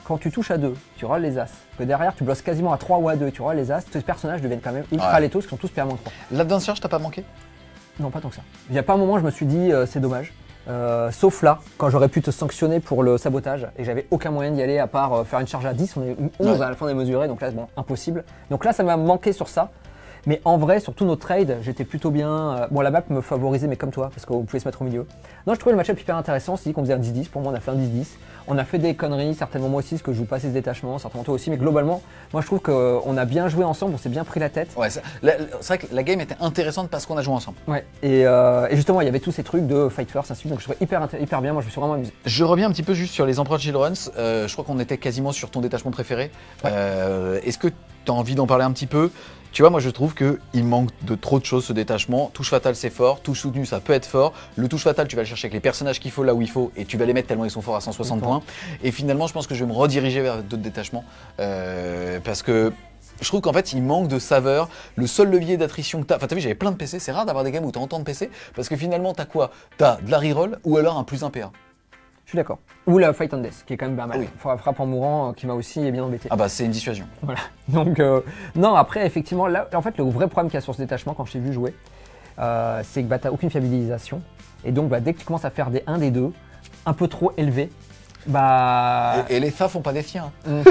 quand tu touches à 2, tu rolls les As. Que derrière, tu blosses quasiment à 3 ou à 2, tu rolls les As. Tes personnages deviennent quand même ultra létaux, parce qu'ils sont tous PA-3.
Là-dedans, Serge, t'as pas manqué?
Non, pas tant que ça. Il n'y a pas un moment où je me suis dit c'est dommage. Sauf là, quand j'aurais pu te sanctionner pour le sabotage et j'avais aucun moyen d'y aller à part faire une charge à 10, on est 11 à la fin des mesurés, donc là, bon, impossible. Donc là, ça m'a manqué sur ça. Mais en vrai, sur tous nos trades, j'étais plutôt bien. Bon, la map me favorisait, mais comme toi, parce qu'on pouvait se mettre au milieu. Non, je trouvais le match-up hyper intéressant. On s'est dit qu'on faisait un 10-10. Pour moi, on a fait un 10-10. On a fait des conneries, certainement moi aussi, parce que je joue pas assez ce détachement, certainement toi aussi. Mais globalement, moi, je trouve qu'on a bien joué ensemble, on s'est bien pris la tête.
Ouais, c'est vrai que la game était intéressante parce qu'on a joué ensemble.
Ouais. Et justement, il y avait tous ces trucs de fight first, ainsi de suite. Donc je trouvais hyper bien. Moi, je me suis vraiment amusé.
Je reviens un petit peu juste sur les Emperor Children's. Je crois qu'on était quasiment sur ton détachement préféré.
Ouais.
Est-ce que tu as envie d'en parler un petit peu? Tu vois, moi je trouve qu'il manque de trop de choses ce détachement. Touche fatale c'est fort, touche soutenue ça peut être fort. Le touche fatale tu vas le chercher avec les personnages qu'il faut là où il faut et tu vas les mettre tellement ils sont forts à 160 points. Et finalement je pense que je vais me rediriger vers d'autres détachements parce que je trouve qu'en fait il manque de saveur. Le seul levier d'attrition que t'as, enfin t'as vu j'avais plein de PC, c'est rare d'avoir des games où t'as autant de PC parce que finalement t'as quoi? T'as de la reroll ou alors un plus 1 PA.
Je suis d'accord. Ou la Fight on Death, qui est quand même pas mal.
Oui.
Frappe en mourant, qui m'a aussi bien embêté.
Ah bah c'est une dissuasion.
Voilà. Donc, non, après, effectivement, là, en fait, le vrai problème qu'il y a sur ce détachement, quand je t'ai vu jouer, c'est que bah, t'as aucune fiabilisation. Et donc, bah, dès que tu commences à faire des 1, des 2, un peu trop élevés, bah.
Et les FA font pas des fiens.
Non,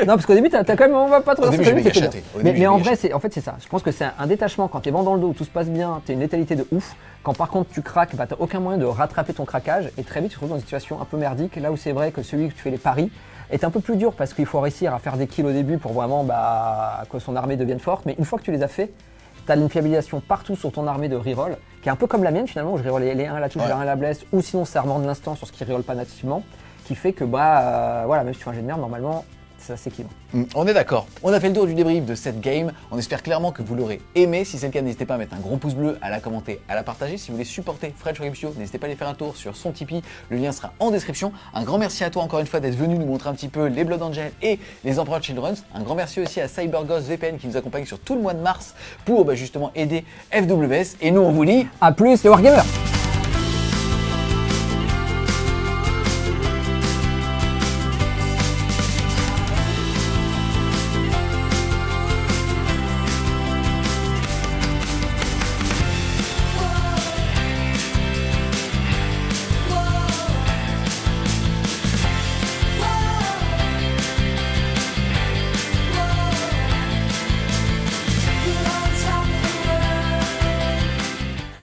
parce qu'au début, t'as quand même, on va pas trop.
Au début, je vais gâchater.
Mais en vrai, c'est ça. Je pense que c'est un détachement quand t'es vent dans le dos, où tout se passe bien, t'as une létalité de ouf. Quand par contre tu craques, bah, t'as aucun moyen de rattraper ton craquage et très vite tu te retrouves dans une situation un peu merdique. Là où c'est vrai que celui que tu fais les paris est un peu plus dur parce qu'il faut réussir à faire des kills au début pour vraiment que son armée devienne forte. Mais une fois que tu les as fait, t'as une fiabilisation partout sur ton armée de reroll, qui est un peu comme la mienne finalement, où je reroll les 1 à la touche, les 1 à la blesse, ou sinon serment de l'instant sur ce qui reroll pas nativement, qui fait que voilà, même si tu fais un jet de merde, normalement, c'est assez équilibré.
On est d'accord. On a fait le tour du débrief de cette game. On espère clairement que vous l'aurez aimé. Si c'est le cas, n'hésitez pas à mettre un gros pouce bleu, à la commenter, à la partager. Si vous voulez supporter French Game Show, n'hésitez pas à aller faire un tour sur son Tipeee. Le lien sera en description. Un grand merci à toi encore une fois d'être venu nous montrer un petit peu les Blood Angels et les Emperor Children's. Un grand merci aussi à CyberGhost VPN qui nous accompagne sur tout le mois de mars pour justement aider FWS. Et nous, on vous dit
A plus les Wargamers!